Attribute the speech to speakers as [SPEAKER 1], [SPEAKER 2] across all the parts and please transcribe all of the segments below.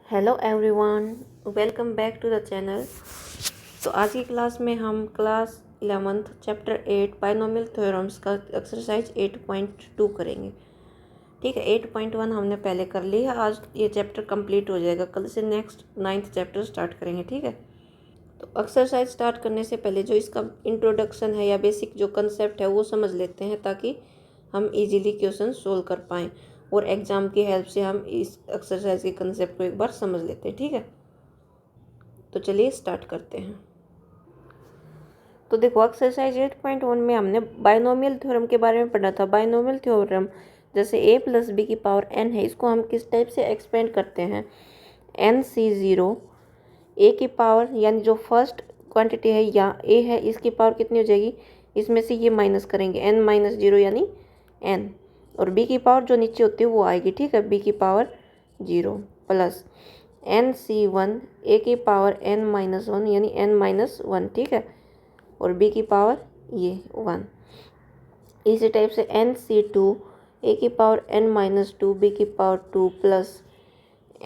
[SPEAKER 1] Hello everyone, welcome back to the channel. तो आज की क्लास में हम class 11th chapter 8 binomial theorems का एक्सरसाइज 8.2 करेंगे। ठीक है, 8.1 हमने पहले कर ली है। आज ये चैप्टर कंप्लीट हो जाएगा, कल से नेक्स्ट 9th चैप्टर स्टार्ट करेंगे। ठीक है, तो एक्सरसाइज स्टार्ट करने से पहले जो इसका इंट्रोडक्शन है या बेसिक जो कंसेप्ट है वो समझ लेते हैं, ताकि हम इजीली क्वेश्चन सोल्व कर पाएँ और एग्ज़ाम की हेल्प से हम इस एक्सरसाइज के कंसेप्ट को एक बार समझ लेते हैं। ठीक है, तो चलिए स्टार्ट करते हैं। तो देखो, एक्सरसाइज 8.1 में हमने बाइनोमियल थ्योरम के बारे में पढ़ा था। बाइनोमियल थ्योरम जैसे a प्लस बी की पावर n है, इसको हम किस टाइप से एक्सपेंड करते हैं। NC0 a की पावर, यानी जो फर्स्ट क्वांटिटी है या a है, इसकी पावर कितनी हो जाएगी, इसमें से ये माइनस करेंगे n-0 यानी n, और b की पावर जो नीचे होती है वो आएगी। ठीक है, b की पावर 0 प्लस NC1 a की पावर n-1 यानी n-1। ठीक है, और b की पावर ये 1। इसी टाइप से NC2 a की पावर n-2 b की पावर 2 प्लस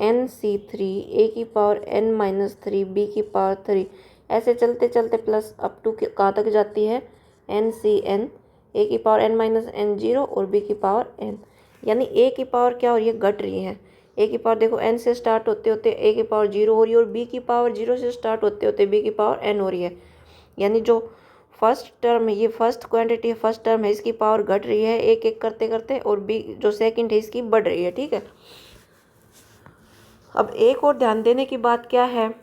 [SPEAKER 1] NC3 a की पावर n-3 b की पावर 3। ऐसे चलते चलते प्लस अप टू कहाँ तक जाती है, NCn a की पावर n-n0 और b की पावर n, यानी a की पावर क्या हो रही है, घट रही है। a की पावर देखो n से स्टार्ट होते होते a की पावर 0 हो रही है, और b की पावर 0 से स्टार्ट होते होते b की पावर n हो रही है। यानी जो फर्स्ट टर्म है, ये फर्स्ट क्वांटिटी है, फर्स्ट टर्म है, इसकी पावर घट रही है एक एक करते करते, और बी जो सेकंड है इसकी बढ़ रही है। ठीक है, अब एक और ध्यान देने की बात क्या है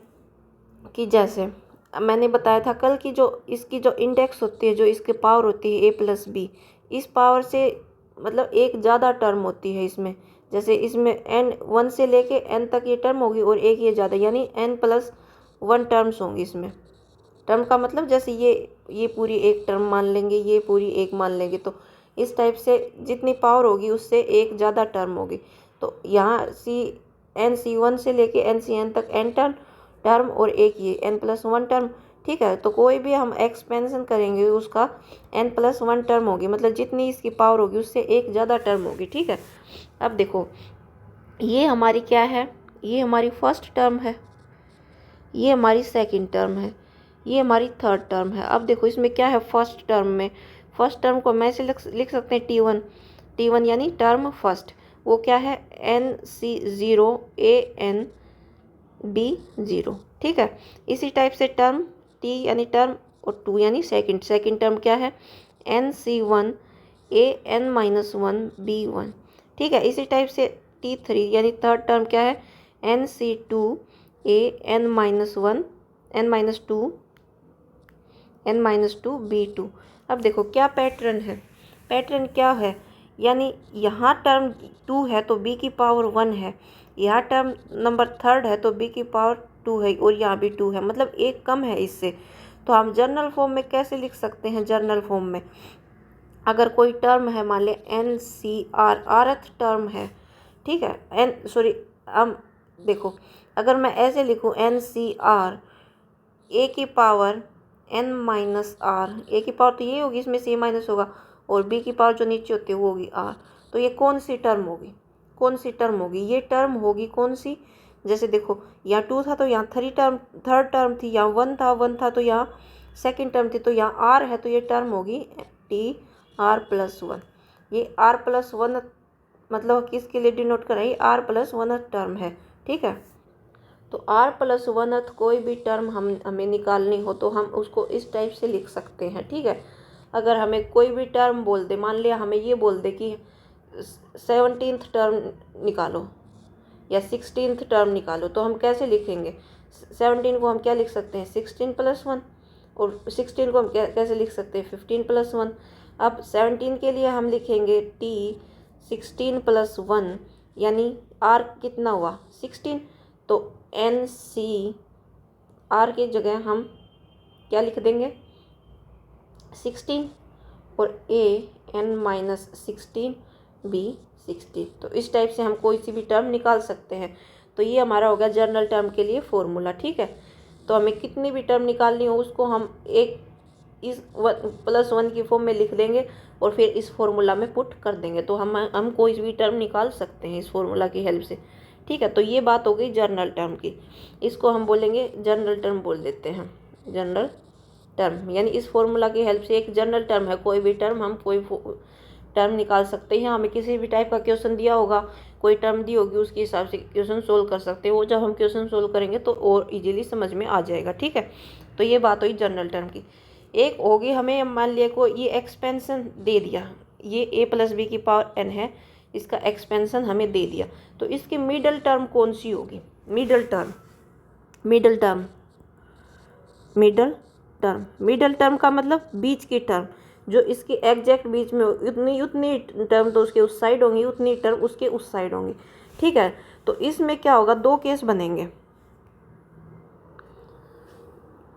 [SPEAKER 1] कि जैसे मैंने बताया था कल की, जो इसकी जो इंडेक्स होती है, जो इसकी पावर होती है a प्लस बी, इस पावर से मतलब एक ज़्यादा टर्म होती है इसमें। जैसे इसमें n1 से लेके n तक ये टर्म होगी और एक ये ज़्यादा, यानी n+1 टर्म्स होंगी इसमें। टर्म का मतलब जैसे ये पूरी एक टर्म मान लेंगे, ये पूरी एक मान लेंगे, तो इस टाइप से जितनी पावर होगी उससे एक ज़्यादा टर्म होगी। तो यहाँ NC1 से लेके NCn तक n टर्म और एक ये n+1 टर्म। ठीक है, तो कोई भी हम एक्सपेंशन करेंगे उसका n+1 टर्म होगी, मतलब जितनी इसकी पावर होगी उससे एक ज़्यादा टर्म होगी। ठीक है, अब देखो ये हमारी क्या है, ये हमारी फर्स्ट टर्म है, ये हमारी सेकंड टर्म है, ये हमारी थर्ड टर्म है। अब देखो इसमें क्या है, फर्स्ट टर्म में, फर्स्ट टर्म को हम ऐसे लिख सकते हैं T1 यानी टर्म फर्स्ट, वो क्या है NC0 ANB0। ठीक है, इसी टाइप से टर्म T यानी टर्म, और 2 यानी सेकंड टर्म क्या है NC1 AN-1 B1। ठीक है, इसी टाइप से T3 यानी थर्ड टर्म क्या है NC2 AN-1 n-2 B2। अब देखो क्या पैटर्न है, पैटर्न क्या है, यानी यहाँ टर्म 2 है तो b की पावर 1 है, यहाँ टर्म नंबर थर्ड है तो b की पावर 2 है, और यहाँ भी 2 है, मतलब एक कम है इससे। तो हम जर्नल फॉर्म में कैसे लिख सकते हैं, जर्नल फॉर्म में अगर कोई टर्म है, मान ले NCR rth टर्म है। ठीक है, हम देखो अगर मैं ऐसे लिखूँ NCR a की पावर n-r, a की पावर तो ये होगी, इसमें से माइनस होगा, और b की पावर जो नीचे होती है वो होगी r। तो ये कौन सी टर्म होगी, कौन सी टर्म होगी, ये टर्म होगी कौन सी, जैसे देखो यहाँ 2 था तो यहाँ थर्ड टर्म थी, यहाँ 1 था तो यहाँ सेकंड टर्म थी, तो यहाँ r है तो ये टर्म होगी TR+1। ये R+1 मतलब किसके लिए डिनोट कर रही है, R+1 टर्म है। ठीक है, तो R+1 कोई भी टर्म हमें निकालनी हो तो हम उसको इस टाइप से लिख सकते हैं। ठीक है, अगर हमें कोई भी टर्म बोल दे, मान लिया हमें ये बोल दे कि 17th टर्म निकालो या 16th टर्म निकालो, तो हम कैसे लिखेंगे, 17 को हम क्या लिख सकते हैं 16+1, और 16 को हम कैसे लिख सकते हैं 15+1। अब 17 के लिए हम लिखेंगे T 16+1 यानी R कितना हुआ 16, तो NCR की जगह हम क्या लिख देंगे 16, और AN-16 B16। तो इस टाइप से हम कोई सी भी टर्म निकाल सकते हैं। तो ये हमारा हो गया जर्नल टर्म के लिए फॉर्मूला। ठीक है, तो हमें कितनी भी टर्म निकालनी हो उसको हम एक इस 1+1 की फॉर्म में लिख देंगे और फिर इस फॉर्मूला में पुट कर देंगे, तो हम कोई भी टर्म निकाल सकते हैं इस फॉर्मूला की हेल्प से। ठीक है, तो ये बात हो गई जनरल टर्म की। इसको हम बोलेंगे जनरल टर्म बोल देते हैं, जनरल टर्म। यानी इस फॉर्मूला की हेल्प से एक जनरल टर्म है, कोई भी टर्म हम कोई टर्म निकाल सकते हैं। हमें किसी भी टाइप का क्वेश्चन दिया होगा, कोई टर्म दी होगी, उसके हिसाब से क्वेश्चन सोल्व कर सकते हैं। वो जब हम क्वेश्चन सोल्व करेंगे तो और इजीली समझ में आ जाएगा। ठीक है, तो ये बात हुई जनरल टर्म की। एक होगी, हमें मान लिया को ये एक्सपेंशन दे दिया, ये a प्लस बी की पावर n है, इसका एक्सपेंशन हमें दे दिया, तो इसकी मिडल टर्म कौन सी होगी? Middle term, middle term, middle term, middle term का मतलब बीच की टर्म, जो इसके एग्जैक्ट बीच में उतनी उतनी टर्म तो उसके उस साइड होंगी, उतनी टर्म उसके उस साइड होंगी। ठीक है, तो इसमें क्या होगा, दो केस बनेंगे,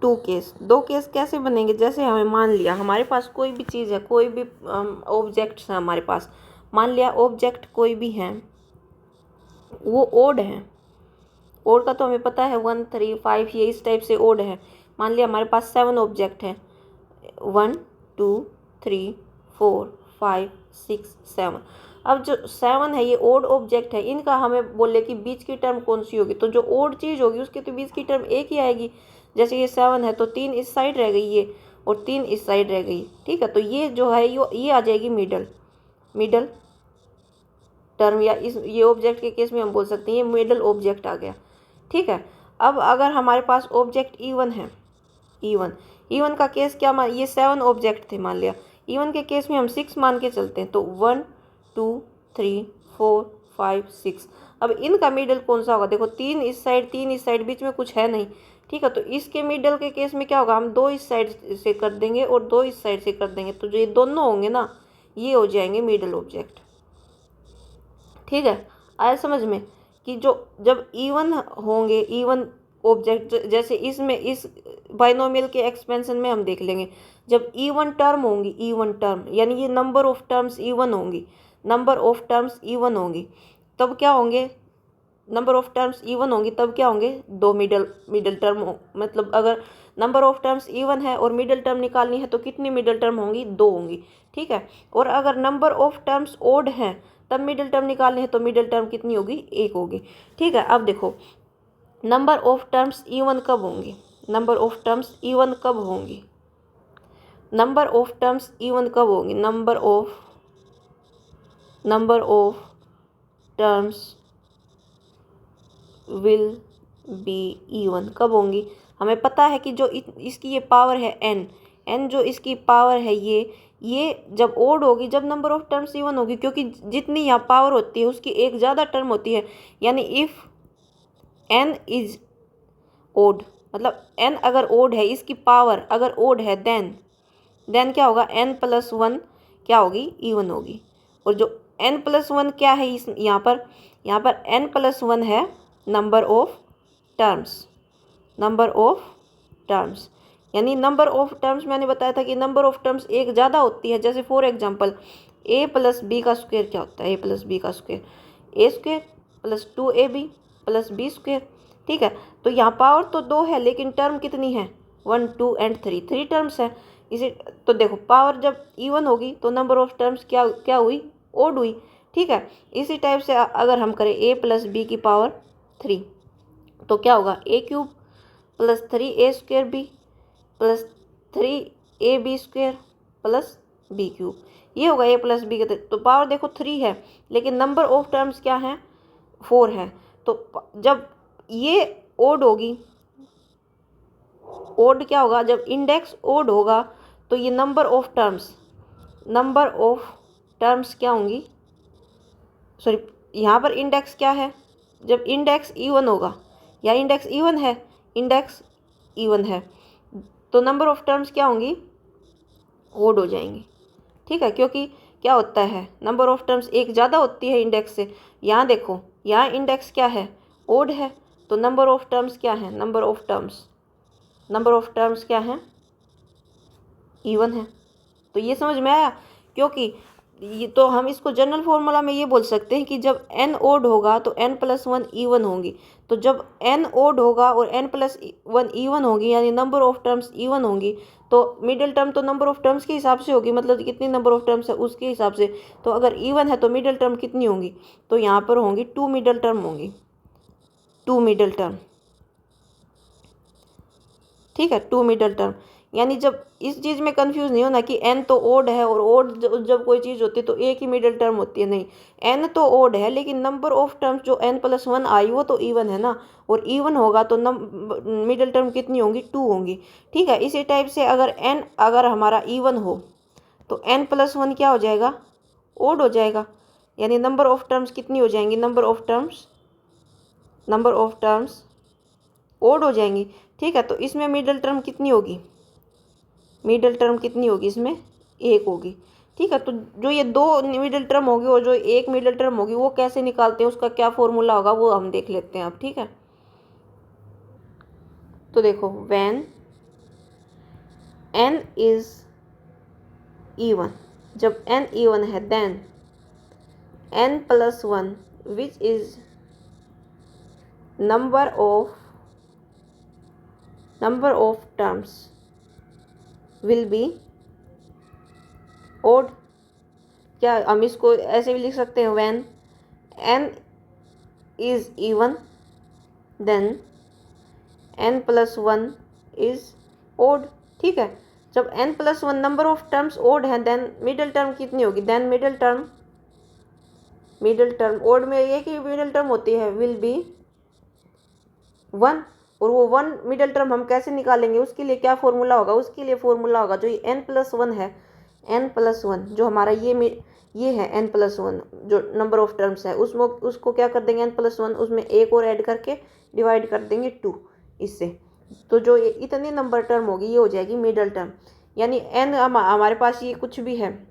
[SPEAKER 1] टू केस। दो केस कैसे बनेंगे? जैसे हमें मान लिया हमारे पास कोई भी चीज़ है, कोई भी ऑब्जेक्ट्स है हमारे पास, मान लिया ऑब्जेक्ट कोई भी है, वो ओड है, ओड का तो हमें पता है 1 3 5, ये इस टाइप से ओड है। मान लिया हमारे पास 7 ऑब्जेक्ट है, 1 2 3 4 5 6 7। अब जो 7 है ये ओड ऑब्जेक्ट है, इनका हमें बोले कि बीच की टर्म कौन सी होगी, तो जो ओड चीज़ होगी उसके तो बीच की टर्म एक ही आएगी। जैसे ये 7 है तो 3 इस साइड रह गई ये, और 3 इस साइड रह गई। ठीक है, तो ये जो है ये आ जाएगी मिडल, मिडल टर्म, या इस ये ऑब्जेक्ट के केस में हम बोल सकते हैं ये मिडल ऑब्जेक्ट आ गया। ठीक है, अब अगर हमारे पास ऑब्जेक्ट E1 है, E1 का केस क्या, मान ये 7 ऑब्जेक्ट थे, मान लिया E1 के केस में हम 6 मान के चलते हैं, तो 1 2 3 4 5 6। अब इनका मिडल कौन सा होगा? देखो 3 इस साइड 3 इस साइड, बीच में कुछ है नहीं। ठीक है, तो इसके मिडल के केस में क्या होगा, हम 2 इस साइड से कर देंगे और 2 इस साइड से कर देंगे, तो जो ये दोनों होंगे ना, ये हो जाएंगे मिडल ऑब्जेक्ट। ठीक है, आया समझ में कि जो जब E1 होंगे, E1 ऑब्जेक्ट, जैसे इसमें इस बाइनोमियल के एक्सपेंशन में हम देख लेंगे, जब E1 टर्म होंगी, E1 टर्म यानी ये नंबर ऑफ टर्म्स E1 होंगी, नंबर ऑफ टर्म्स E1 होंगी, तब क्या होंगे, नंबर ऑफ टर्म्स E1 होंगी, तब क्या होंगे, दो मिडल टर्म। मतलब अगर नंबर ऑफ टर्म्स E1 है और मिडल टर्म निकालनी है तो कितनी मिडल टर्म होंगी? 2 होंगी। ठीक है, और अगर नंबर ऑफ टर्म्स ओड हैं तब मिडल टर्म निकालनी है तो मिडल टर्म कितनी होगी? 1 होगी। ठीक है, अब देखो नंबर ऑफ टर्म्स E1 कब होंगी, नंबर ऑफ टर्म्स E1 कब होंगी, नंबर ऑफ टर्म्स E1 कब होंगी, number of terms will B E1 कब होंगी? हमें पता है कि जो इसकी ये पावर है n जो इसकी पावर है ये जब ओड होगी, जब नंबर ऑफ टर्म्स E1 होगी, क्योंकि जितनी यहाँ पावर होती है उसकी एक ज़्यादा टर्म होती है। यानी इफ़ n इज ओड, मतलब n अगर ओड है, इसकी पावर अगर ओड है, देन क्या होगा, n प्लस 1 क्या होगी? E1 होगी। और जो n प्लस 1 क्या है इस यहाँ पर n प्लस 1 है number of terms, number of terms, यानी नंबर ऑफ टर्म्स मैंने बताया था कि नंबर ऑफ टर्म्स एक ज़्यादा होती है। जैसे for example a plus b का स्क्वायर क्या होता है, a प्लस बी का square a square plus 2ab plus b square. ठीक है, तो यहाँ पावर तो 2 है लेकिन टर्म कितनी है? 1 2 एंड 3 टर्म्स है इसे। तो देखो पावर जब E1 होगी तो नंबर ऑफ टर्म्स क्या हुई? ओड हुई। ठीक है, इसी टाइप से अगर हम करें a प्लस बी की पावर 3 तो क्या होगा? a³ plus 3a square b plus 3ab square plus b³, ये होगा a प्लस बी का। तो पावर देखो 3 है लेकिन नंबर ऑफ टर्म्स क्या है? 4 है। तो जब ये ओड होगी, ओड क्या होगा? जब इंडेक्स ओड होगा तो ये नंबर ऑफ टर्म्स क्या होंगी? सॉरी, यहाँ पर इंडेक्स क्या है? जब इंडेक्स E1 होगा, या इंडेक्स E1 है, इंडेक्स E1 है, तो नंबर ऑफ टर्म्स क्या होंगी? ओड हो जाएंगी। ठीक है, क्योंकि क्या होता है, नंबर ऑफ टर्म्स एक ज़्यादा होती है इंडेक्स से। यहाँ देखो, यहाँ इंडेक्स क्या है? ओड है, तो नंबर ऑफ टर्म्स क्या है? नंबर ऑफ टर्म्स क्या है? E1 है। तो ये समझ में आया? क्योंकि ये तो हम इसको जनरल फॉर्मूला में ये बोल सकते हैं कि जब n ओड होगा तो n प्लस 1 E1 होंगी। तो जब n ओड होगा और n प्लस 1 E1 होगी, यानी नंबर ऑफ टर्म्स E1 होंगी, तो मिडिल टर्म तो नंबर ऑफ टर्म्स के हिसाब से होगी, मतलब कितनी नंबर ऑफ टर्म्स है उसके हिसाब से। तो अगर E1 है तो मिडिल टर्म कितनी होंगी? तो यहाँ पर होंगी 2 मिडिल टर्म होंगी। टू मिडल टर्म, ठीक है, टू मिडल टर्म। यानी जब इस चीज़ में कंफ्यूज नहीं होना कि n तो ओड है और ओड जब कोई चीज़ होती है तो एक ही मिडल टर्म होती है, नहीं, n तो ओड है लेकिन नंबर ऑफ टर्म्स जो n+1 आई वो तो इवन है ना, और इवन होगा तो मिडल टर्म कितनी होंगी, 2 होंगी, ठीक है। इसी टाइप से अगर n अगर हमारा इवन हो तो n+1 क्या हो जाएगा, ओड हो जाएगा, यानी नंबर ऑफ टर्म्स कितनी हो जाएंगी, नंबर ऑफ टर्म्स ओड हो जाएंगी, ठीक है। तो इसमें मिडल टर्म कितनी होगी, मिडल टर्म कितनी होगी, इसमें एक होगी, ठीक है। तो जो ये दो मिडल टर्म होगी और जो एक मिडल टर्म होगी वो कैसे निकालते हैं, उसका क्या फॉर्मूला होगा वो हम देख लेते हैं अब, ठीक है। तो देखो, व्हेन n इज इवन, जब n इवन है, then n+1 which is number of terms will be odd. क्या हम इसको ऐसे भी लिख सकते हैं, when n is even then n+1 is odd, ठीक है। जब n+1 number of terms odd है देन मिडल टर्म कितनी होगी, देन मिडल टर्म ओड में एक ही मिडल टर्म होती है, विल बी 1, और वो 1 मिडल टर्म हम कैसे निकालेंगे, उसके लिए क्या फॉर्मूला होगा, उसके लिए फॉर्मूला होगा जो n+1 है, n+1 जो हमारा ये है n+1 जो नंबर ऑफ टर्म्स है, उसको क्या कर देंगे, n+1 उसमें एक और ऐड करके डिवाइड कर देंगे 2 इससे, तो जो इतनी नंबर टर्म होगी ये हो जाएगी मिडल टर्म। यानी n हमारे पास ये कुछ भी है,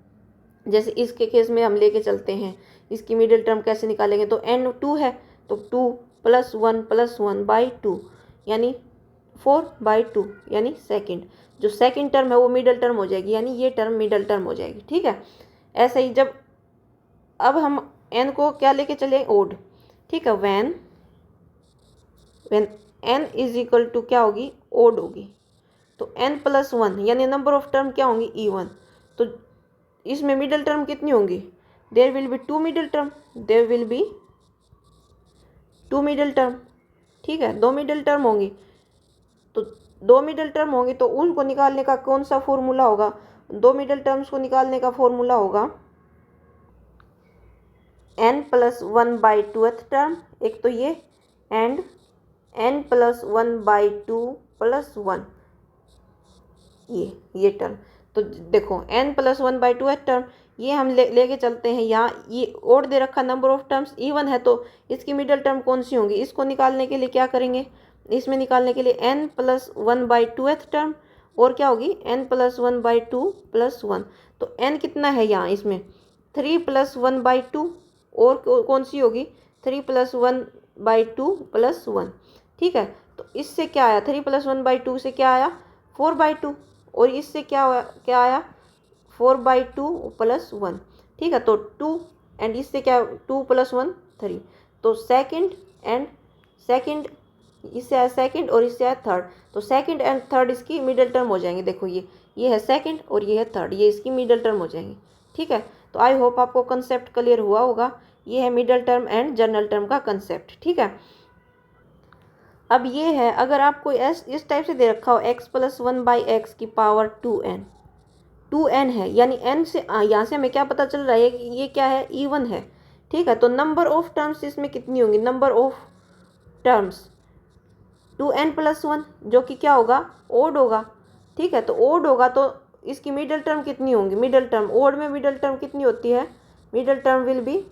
[SPEAKER 1] जैसे इसके केस में हम लेके चलते हैं, इसकी मिडल टर्म कैसे निकालेंगे, तो n 2 है तो 2 + 1 + 1/2 यानी 4/2 यानी सेकंड, जो सेकंड टर्म है वो मिडल टर्म हो जाएगी, यानी ये टर्म मिडल टर्म हो जाएगी, ठीक है। ऐसे ही जब अब हम n को क्या लेके चले, ओड, ठीक है, when n is equal to क्या होगी, ओड होगी, तो n+1 यानी नंबर ऑफ टर्म क्या होंगी, इवन, तो इसमें मिडल टर्म कितनी होंगी, there will be 2 middle term, there will be 2 middle term, ठीक है, 2 मिडल टर्म होंगी, तो 2 मिडल टर्म होंगी तो उनको निकालने का कौन सा फॉर्मूला होगा, 2 मिडल टर्म्स को निकालने का फॉर्मूला होगा n+1/2 टर्म, एक तो ये, एंड n+1/2 + 1 ये टर्म। तो देखो n+1/2 टर्म ये हम लेके चलते हैं, यहाँ ये ओड दे रखा, नंबर ऑफ टर्म्स इवन है तो इसकी मिडल टर्म कौन सी होंगी, इसको निकालने के लिए क्या करेंगे, इसमें निकालने के लिए n+1/2 टर्म और क्या होगी n+1/2 + 1, तो n कितना है यहाँ इसमें 3 + 1/2 और कौन सी होगी 3 + 1/2 + 1, ठीक है। तो इससे क्या आया, 3 + 1/2 से क्या आया 4/2 और इससे क्या आया 4/2 + 1, ठीक है। तो 2 एंड इससे क्या 2 + 1 3, तो सेकंड इससे आया सेकंड और इससे आया थर्ड, तो सेकंड एंड थर्ड इसकी मिडल टर्म हो जाएंगे। देखो ये है सेकंड और ये है थर्ड, ये इसकी मिडल टर्म हो जाएंगी, ठीक है। तो आई होप आपको कंसेप्ट क्लियर हुआ होगा, ये है middle term and general term का कंसेप्ट, ठीक है। अब ये है अगर आपको इस टाइप से दे रखा हो x+1/x की पावर 2n है, यानी n से यहाँ से हमें क्या पता चल रहा है कि ये क्या है, इवन है, ठीक है। तो नंबर ऑफ टर्म्स इसमें कितनी होंगी, नंबर ऑफ टर्म्स 2n+1 जो कि क्या होगा, ओड होगा, ठीक है। तो ओड होगा तो इसकी मिडल टर्म कितनी होंगी, मिडल टर्म ओड में मिडल टर्म कितनी होती है, मिडल टर्म विल बी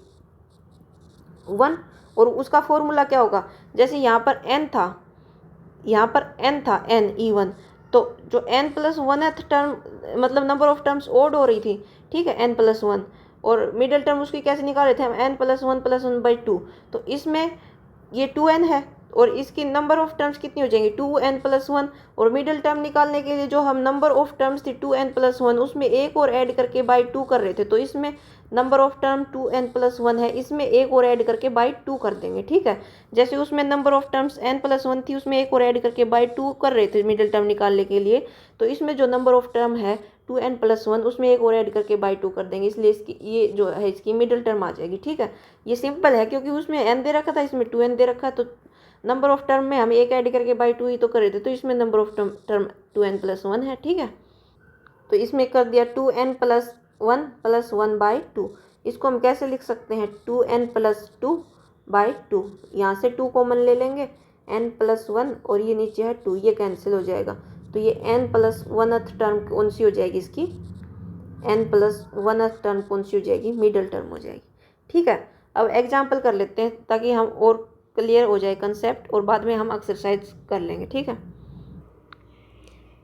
[SPEAKER 1] 1, और उसका फॉर्मूला क्या होगा, जैसे यहाँ पर n था n इवन, तो जो n+1th टर्म मतलब नंबर ऑफ टर्म्स ओड हो रही थी, ठीक है, n+1 और मिडल टर्म उसकी कैसे निकाल रहे थे हम n+1 + 1/2, तो इसमें ये 2n है और इसकी नंबर ऑफ टर्म्स कितनी हो जाएंगी 2n+1, और मिडल टर्म निकालने के लिए जो हम नंबर ऑफ टर्म्स थी 2n+1 उसमें एक और ऐड करके बाई 2 कर रहे थे, तो इसमें नंबर ऑफ टर्म 2n+1 है, इसमें एक और ऐड करके बाई 2 कर देंगे, ठीक है। जैसे उसमें नंबर ऑफ टर्म्स n+1 थी उसमें एक और ऐड करके बाई 2 कर रहे थे मिडल टर्म निकालने के लिए, तो इसमें जो नंबर ऑफ टर्म है 2n+1 उसमें एक और ऐड करके बाई 2 कर देंगे, इसलिए इसकी ये जो है इसकी मिडल टर्म आ जाएगी, ठीक है। ये सिंपल है क्योंकि उसमें n दे रखा था इसमें 2n दे रखा है, तो नंबर ऑफ टर्म में हम एक ऐड करके बाई 2 ही तो कर रहे थे, तो इसमें नंबर ऑफ टर्म 2n+1 है। ठीक है, तो इसमें कर दिया 2n+1 इसको हम कैसे लिख सकते हैं 2n+2/2। यहाँ से 2 कॉमन ले लेंगे, n+1 और ये नीचे है 2, ये कैंसिल हो जाएगा। तो ये n+1th टर्म कौन सी हो जाएगी इसकी, n+1th टर्म कौन सी हो जाएगी, मिडल टर्म हो जाएगी। ठीक है, अब एग्जाम्पल कर लेते हैं ताकि हम और क्लियर हो जाए कंसेप्ट, और बाद में हम एक्सरसाइज कर लेंगे। ठीक है,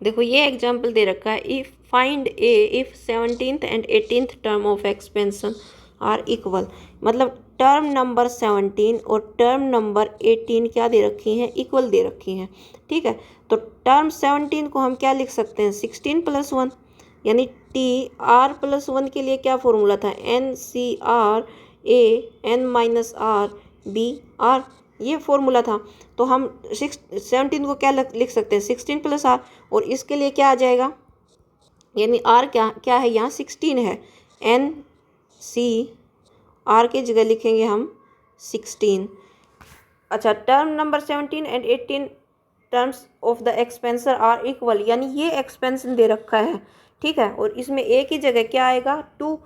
[SPEAKER 1] देखो ये एग्जाम्पल दे रखा है, if find a if 17th and 18th term of expansion are equal. मतलब टर्म नंबर 17 और टर्म नंबर 18 क्या दे रखी हैं, इक्वल दे रखी हैं। ठीक है, तो टर्म 17 को हम क्या लिख सकते हैं 16+1, यानी TR+1 के लिए क्या फॉर्मूला था, NCR/A(n-R)B(R), ये फॉर्मूला था। तो हम 17 को क्या लिख सकते हैं 16+R, और इसके लिए क्या आ जाएगा, यानी R क्या क्या है यहाँ 16 है, NCR की जगह लिखेंगे हम 16। अच्छा, term number 17 and 18 terms of the expansion are equal, यानी ये एक्सपेंशन दे रखा है। ठीक है, और इसमें A की जगह क्या आएगा 2,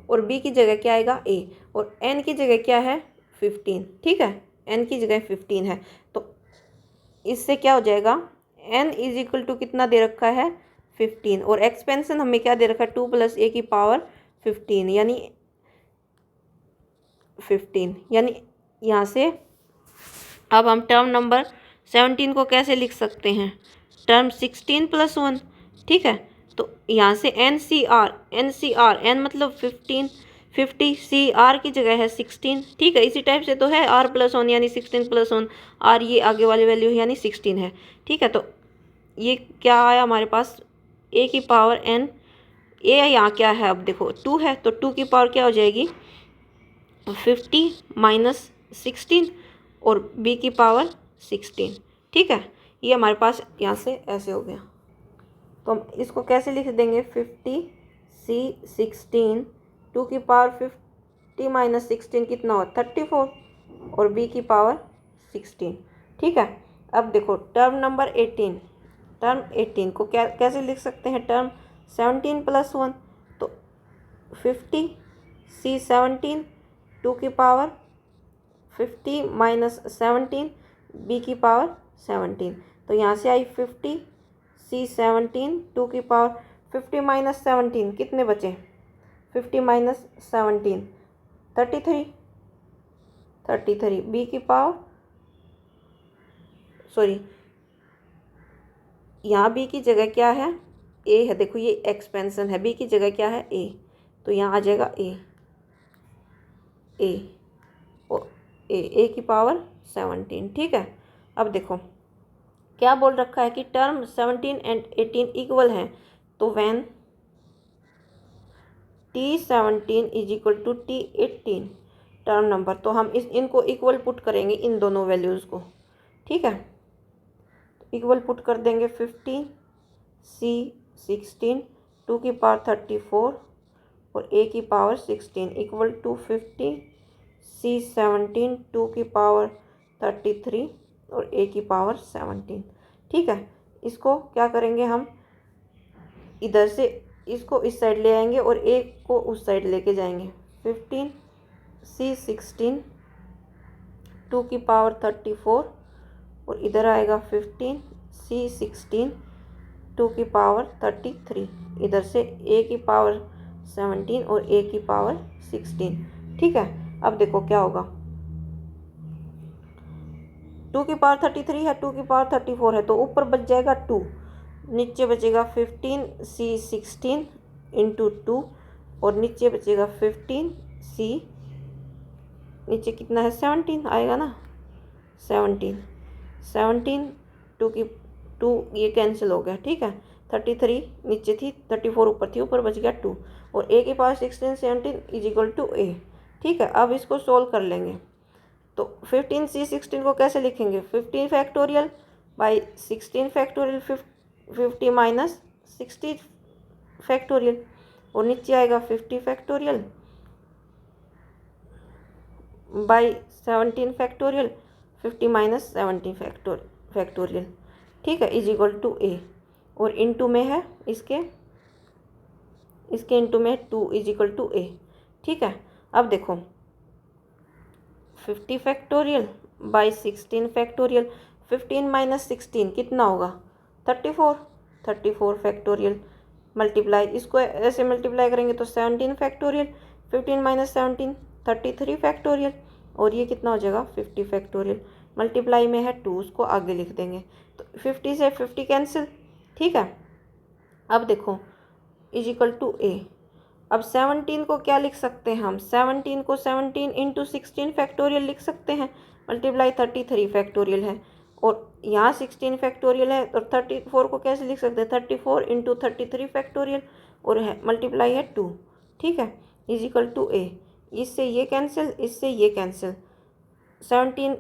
[SPEAKER 1] और B की जगह क्या आएगा A, और N की जगह क्या है 15। ठीक है, N की जगह 15 है, तो इससे क्या हो जाएगा N = कितना दे रखा है 15, और एक्सपेंशन हमें क्या दे रखा है 2 + A⁻15 यानी 15, यानी यहाँ से अब हम टर्म नंबर 17 को कैसे लिख सकते हैं, टर्म 16+1। ठीक है, तो यहाँ से NCR N मतलब 15 50, CR की जगह है 16। ठीक है, इसी टाइप से तो है R+1 यानी 16+1, R ये आगे वाली वैल्यू यानी 16 है। ठीक है, तो ये क्या आया हमारे पास A⁻n, A यहाँ क्या है, अब देखो 2 है, तो 2 की पावर क्या हो जाएगी 50 - 16, और B की पावर 16। ठीक है, ये हमारे पास यहाँ से ऐसे हो गया। तो हम इसको कैसे लिख देंगे 50C16, 2 की पावर 50 - 16 कितना हो 34, और B की पावर 16। ठीक है, अब देखो टर्म नंबर 18, टर्म 18 को क्या कैसे लिख सकते हैं, टर्म 17+1, तो 50C17, 2 की पावर 50 - 17, B की पावर 17। तो यहाँ से आई 50C17, 2 की पावर 50 - 17 कितने बचे 50 - 17 33, B की पावर सॉरी, यहाँ B की जगह क्या है A है, देखो ये एक्सपेंशन है, B की जगह क्या है A, तो यहाँ आ जाएगा A और A की पावर 17। ठीक है, अब देखो क्या बोल रखा है कि टर्म 17 एंड 18 इक्वल हैं, तो when T17 = T18 term number, तो हम इनको इक्वल पुट करेंगे इन दोनों वैल्यूज़ को। ठीक है, इक्वल पुट कर देंगे 50C16, 2 की पावर 34 और A की पावर 16 = 50C17, 2 की पावर 33 और A की पावर 17। ठीक है, इसको क्या करेंगे हम, इधर से इसको इस साइड ले आएंगे और A को उस साइड लेके जाएंगे। 15C16, 2 की पावर 34 और इधर आएगा 15C16, 2 की पावर 33, इधर से A की पावर 17 और A की पावर 16। ठीक है, अब देखो क्या होगा, 2 की पावर 33 है, 2 की पावर 34 है, तो ऊपर बच जाएगा 2, नीचे बचेगा 15C16 × 2, और नीचे बचेगा 15C, नीचे कितना है 17 आएगा ना, 17 2 ये कैंसिल हो गया। ठीक है, 33 नीचे थी, 34 ऊपर थी, ऊपर बच गया 2, और A के पास 16 17 = A। ठीक है, अब इसको सोल्व कर लेंगे, तो 15C16 को कैसे लिखेंगे 15 फैक्टोरियल बाई 16 फैक्टोरियल, 50 - 60 फैक्टोरियल, और नीचे आएगा 50 factorial by 17 factorial, 50 minus 70 factorial, ठीक है, इज इक्वल टू ए, और इनटू में है इसके इनटू में 2 इज इक्वल टू ए, ठीक है। अब देखो 50 फैक्टोरियल बाई 16 फैक्टोरियल, 15 माइनस 16 कितना होगा 34 फैक्टोरियल, मल्टीप्लाई इसको ऐसे मल्टीप्लाई करेंगे तो 17 फैक्टोरियल, 15 माइनस 17 33 फैक्टोरियल, और ये कितना हो जाएगा 50 फैक्टोरियल, मल्टीप्लाई में है 2 उसको आगे लिख देंगे, तो 50 से 50 कैंसिल, ठीक है। अब देखो इज इक्वल टू ए, अब 17 को क्या लिख सकते हैं हम, 17 को 17 इंटू 16 फैक्टोरियल लिख सकते हैं, मल्टीप्लाई 33 फैक्टोरियल है, और यहाँ 16 फैक्टोरियल है, तो 34 को कैसे लिख सकते हैं 34 इंटू 33 फैक्टोरियल, और है मल्टीप्लाई है 2, ठीक है, इज इक्वल टू ए, इससे ये कैंसिल, इससे ये कैंसिल, 17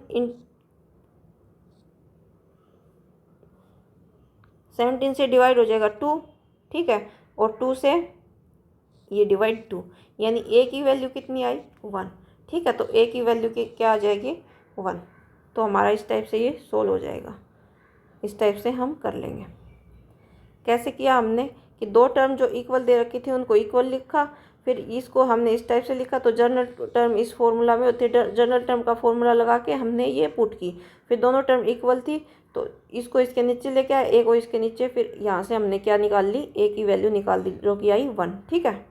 [SPEAKER 1] से डिवाइड हो जाएगा 2, ठीक है, और 2 से ये डिवाइड 2, यानी ए की वैल्यू कितनी आई 1, ठीक है, तो ए की वैल्यू की क्या आ जाएगी 1, तो हमारा इस टाइप से ये सोल्व हो जाएगा, इस टाइप से हम कर लेंगे। कैसे किया हमने कि दो टर्म जो इक्वल दे रखी थी उनको इक्वल लिखा, फिर इसको हमने इस टाइप से लिखा, तो जनरल टर्म इस फॉर्मूला में होती है, जनरल टर्म का फॉर्मूला लगा के हमने ये पुट की, फिर दोनों टर्म इक्वल थी तो इसको इसके नीचे लेके आए, ए को इसके नीचे, फिर यहाँ से हमने क्या निकाल ली, ए की वैल्यू निकाल दी जो कि आई 1, ठीक है।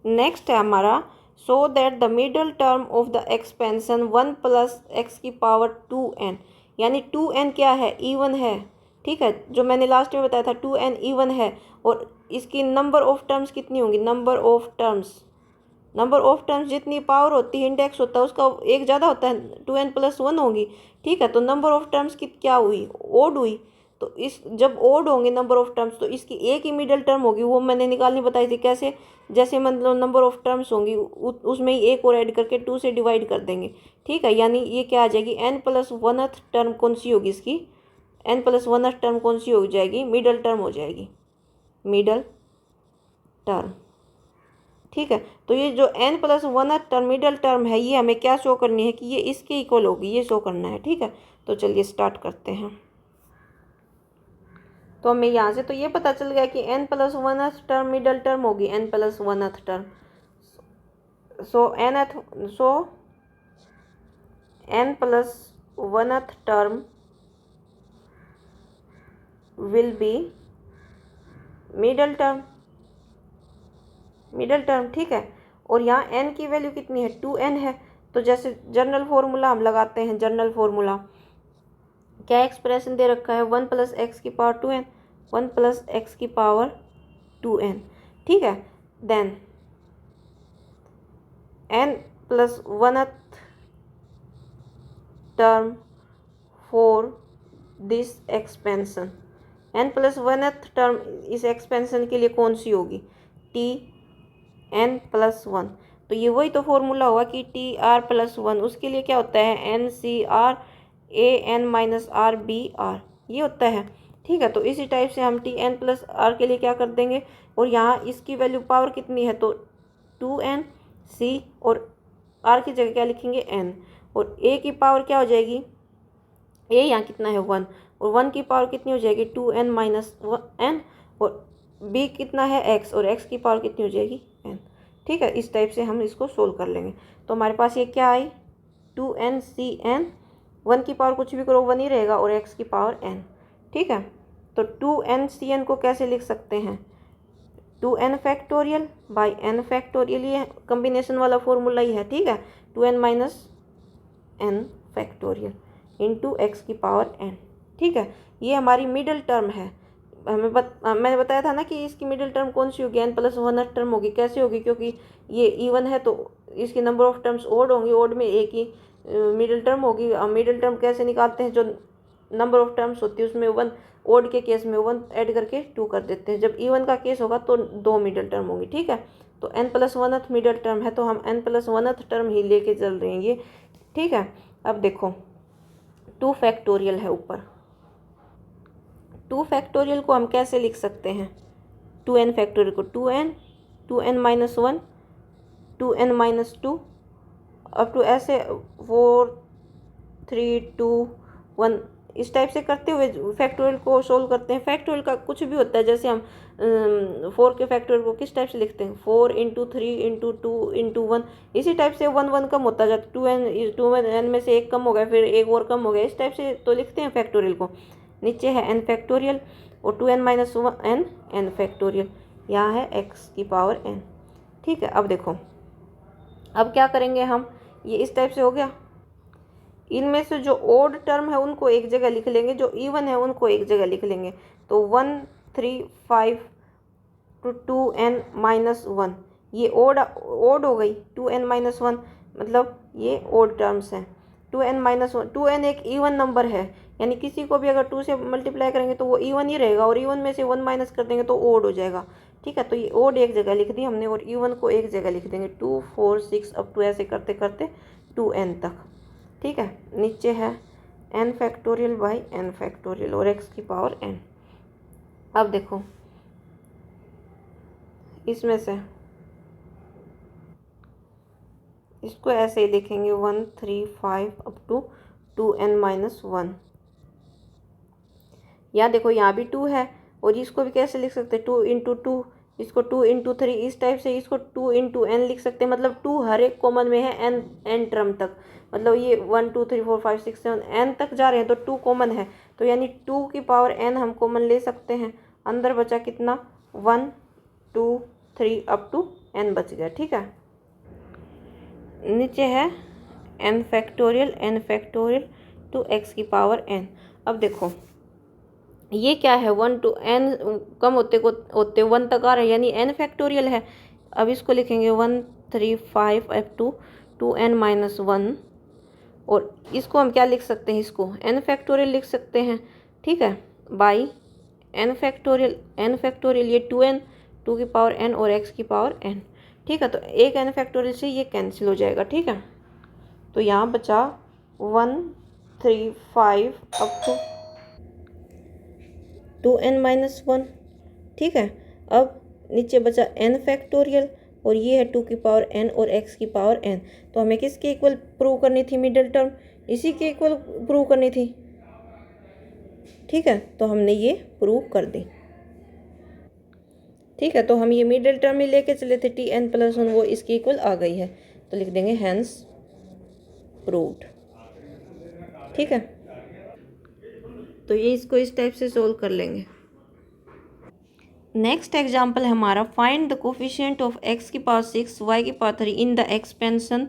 [SPEAKER 1] नेक्स्ट है हमारा so that the middle term of the expansion 1 plus x की पावर 2n, यानी 2n क्या है इवन है, ठीक है, जो मैंने लास्ट में बताया था 2n इवन है, और इसकी नंबर ऑफ टर्म्स कितनी होंगी, नंबर ऑफ टर्म्स जितनी पावर होती है इंडेक्स होता है उसका एक ज़्यादा होता है, 2n प्लस 1 होगी, ठीक है, तो नंबर ऑफ टर्म्स की क्या हुई ओड हुई, तो इस जब ओड होंगे नंबर ऑफ टर्म्स तो इसकी ए की मिडल टर्म होगी, वो मैंने निकालनी बताई थी कैसे, जैसे मतलब नंबर ऑफ टर्म्स होंगी उसमें ही एक और ऐड करके 2 से डिवाइड कर देंगे, ठीक है, यानी ये क्या आ जाएगी n+1th टर्म कौन सी होगी इसकी, n+1th टर्म कौन सी हो जाएगी, मिडल टर्म हो जाएगी, मिडल टर्म, ठीक है। तो ये जो n+1th टर्म मिडल टर्म है ये हमें क्या शो करनी है कि ये इसके इक्वल होगी, ये शो करना है, ठीक है। तो चलिए स्टार्ट करते हैं। तो हमें यहाँ से तो ये पता चल गया कि n+1th टर्म मिडल टर्म होगी, n+1th term, so n+1th term will B middle term, ठीक है, और यहाँ n की वैल्यू कितनी है 2n है, तो जैसे जनरल फॉर्मूला हम लगाते हैं, जनरल फॉर्मूला क्या एक्सप्रेशन दे रखा है 1 प्लस एक्स की पावर 2n, 1 प्लस एक्स की पावर 2n, ठीक है, then n+1th term for this expansion, n+1th term इस एक्सपेंशन के लिए कौन सी होगी n+1, तो ये वही तो फॉर्मूला हुआ कि tr+1, उसके लिए क्या होता है NCR AN-RBR ये होता है, ठीक है, तो इसी टाइप से हम tn+r के लिए क्या कर देंगे, और यहाँ इसकी वैल्यू पावर कितनी है तो 2n c, और r की जगह क्या लिखेंगे n, और a की पावर क्या हो जाएगी, a यहाँ कितना है 1, और 1 की पावर कितनी हो जाएगी 2n माइनस n, और b कितना है x, और x की पावर कितनी हो जाएगी n, ठीक है, इस टाइप से हम इसको सोल्व कर लेंगे। तो हमारे पास ये क्या आई 2n cn, 1 की पावर कुछ भी करो 1 ही रहेगा, और x की पावर n, ठीक है, तो 2n cn को कैसे लिख सकते हैं 2n factorial by n factorial, ये कम्बिनेशन वाला फॉर्मूला ही है, ठीक है, 2n minus n factorial into x की पावर n, ठीक है, ये हमारी मिडिल टर्म है। मैंने बताया था ना कि इसकी मिडिल टर्म कौन सी होगी n+1th टर्म होगी, कैसे होगी, क्योंकि ये इवन है तो इसकी नंबर ऑफ टर्म्स ओड होंगी, ओड में एक ही मिडिल टर्म होगी। मिडिल टर्म कैसे निकालते हैं, जो नंबर ऑफ टर्म्स होती है उसमें 1, ओड के केस में 1 ऐड करके 2 कर देते हैं, जब इवन का केस होगा तो 2 मिडिल टर्म होगी, ठीक है, तो n+1th मिडिल टर्म है तो हम n+1th टर्म ही लेके चल रहे हैं ये, ठीक है। अब देखो 2 फैक्टोरियल है ऊपर, 2 फैक्टोरियल को हम कैसे लिख सकते हैं 2n फैक्टोरियल को 2n minus 1 2n minus 2 up to ऐसे 4 3 2 1 इस टाइप से करते हुए फैक्टोरियल को सोल्व करते हैं। फैक्टोरियल का कुछ भी होता है, जैसे हम 4 के फैक्टोरियल को किस टाइप से लिखते हैं, 4 इंटू 3 इंटू 2 इंटू 1, इसी टाइप से 1 कम होता जाता, 2n में से एक कम हो गया, फिर एक और कम हो गया, इस टाइप से तो लिखते हैं फैक्टोरियल को। नीचे है n फैक्टोरियल और 2n minus n n factorial, यहाँ है x की पावर n। ठीक है, अब देखो अब क्या करेंगे हम, ये इस टाइप से हो गया। इनमें से जो ओड टर्म है उनको एक जगह लिख लेंगे, जो इवन है उनको एक जगह लिख लेंगे। तो 1 3 5 टू 2n माइनस 1, ये ओड हो गई। 2n माइनस 1 मतलब ये ओड टर्म्स हैं। 2n माइनस 1, 2n एक इवन नंबर है, यानी किसी को भी अगर 2 से मल्टीप्लाई करेंगे तो वो इवन ही रहेगा, और इवन में से 1 माइनस कर देंगे तो ओड हो जाएगा। ठीक है, तो ये ओड एक जगह लिख दी हमने और इवन को एक जगह लिख देंगे। 2 4 6 अप टू ऐसे करते करते 2n तक। ठीक है, नीचे है n factorial by n factorial और x की पावर n। अब देखो इसमें से इसको ऐसे ही लिखेंगे 1 3 5 अप टू 2n माइनस 1। यहाँ देखो यहाँ भी 2 है और इसको भी कैसे लिख सकते हैं, 2 इंटू 2, इसको 2 इंटू 3, इस टाइप से इसको 2 इंटू n लिख सकते हैं। मतलब 2 हर एक कॉमन में है n टर्म तक, मतलब ये 1 2 3 4 5 6 7 n तक जा रहे हैं तो 2 कॉमन है, तो यानी 2 की पावर n हम कॉमन ले सकते हैं। अंदर बचा कितना, 1 2 3 अप टू n बच गया। ठीक है, नीचे है n फैक्टोरियल टू x की पावर n। अब देखो ये क्या है, 1 टू n कम होते 1 तक आ रहा है, यानी n फैक्टोरियल है। अब इसको लिखेंगे 1 3 5 अप टू 2n माइनस 1, और इसको हम क्या लिख सकते हैं, इसको n फैक्टोरियल लिख सकते हैं। ठीक है, बाई n फैक्टोरियल ये 2n 2 की पावर n और x की पावर n। ठीक है, तो एक n फैक्टोरियल से ये कैंसिल हो जाएगा। ठीक है, तो यहाँ बचा 1 3 5 अप टू 2n माइनस 1। ठीक है, अब नीचे बचा n फैक्टोरियल और ये है 2 की पावर n और x की पावर n। तो हमें किसके इक्वल प्रूव करनी थी, मिडिल टर्म, इसी के इक्वल प्रूव करनी थी। ठीक है, तो हमने ये प्रूव कर दी। ठीक है, तो हम ये मिडिल टर्म ही लेके चले थे tn प्लस 1, वो इसकी इक्वल आ गई है, तो लिख देंगे हैंस प्रूव्ड। ठीक है, तो ये इसको इस टाइप से सोल्व कर लेंगे। नेक्स्ट एग्जाम्पल है हमारा, find the coefficient of x की पावर 6 y की power 3 in the expansion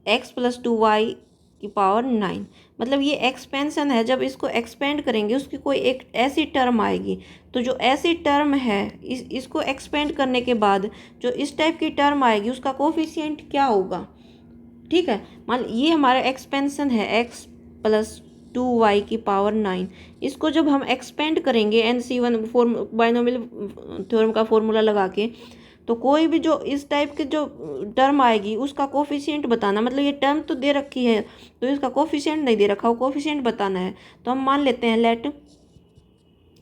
[SPEAKER 1] x plus 2y की पावर 9। मतलब ये एक्सपेंशन है, जब इसको एक्सपेंड करेंगे उसकी कोई एक ऐसी टर्म आएगी, तो जो ऐसी टर्म है इसको एक्सपेंड करने के बाद जो इस टाइप की टर्म आएगी उसका कोफिशिएंट क्या होगा। ठीक है, मान ये हमारा एक्सपेंशन है x प्लस 2y की पावर 9, इसको जब हम एक्सपेंड करेंगे NC1 बाइनोमियल थ्योरम का फॉर्मूला लगा के, तो कोई भी जो इस टाइप के जो टर्म आएगी उसका कोफिशिएंट बताना। मतलब ये टर्म तो दे रखी है तो इसका कोफिशिएंट नहीं दे रखा, वो कोफिशिएंट बताना है। तो हम मान लेते हैं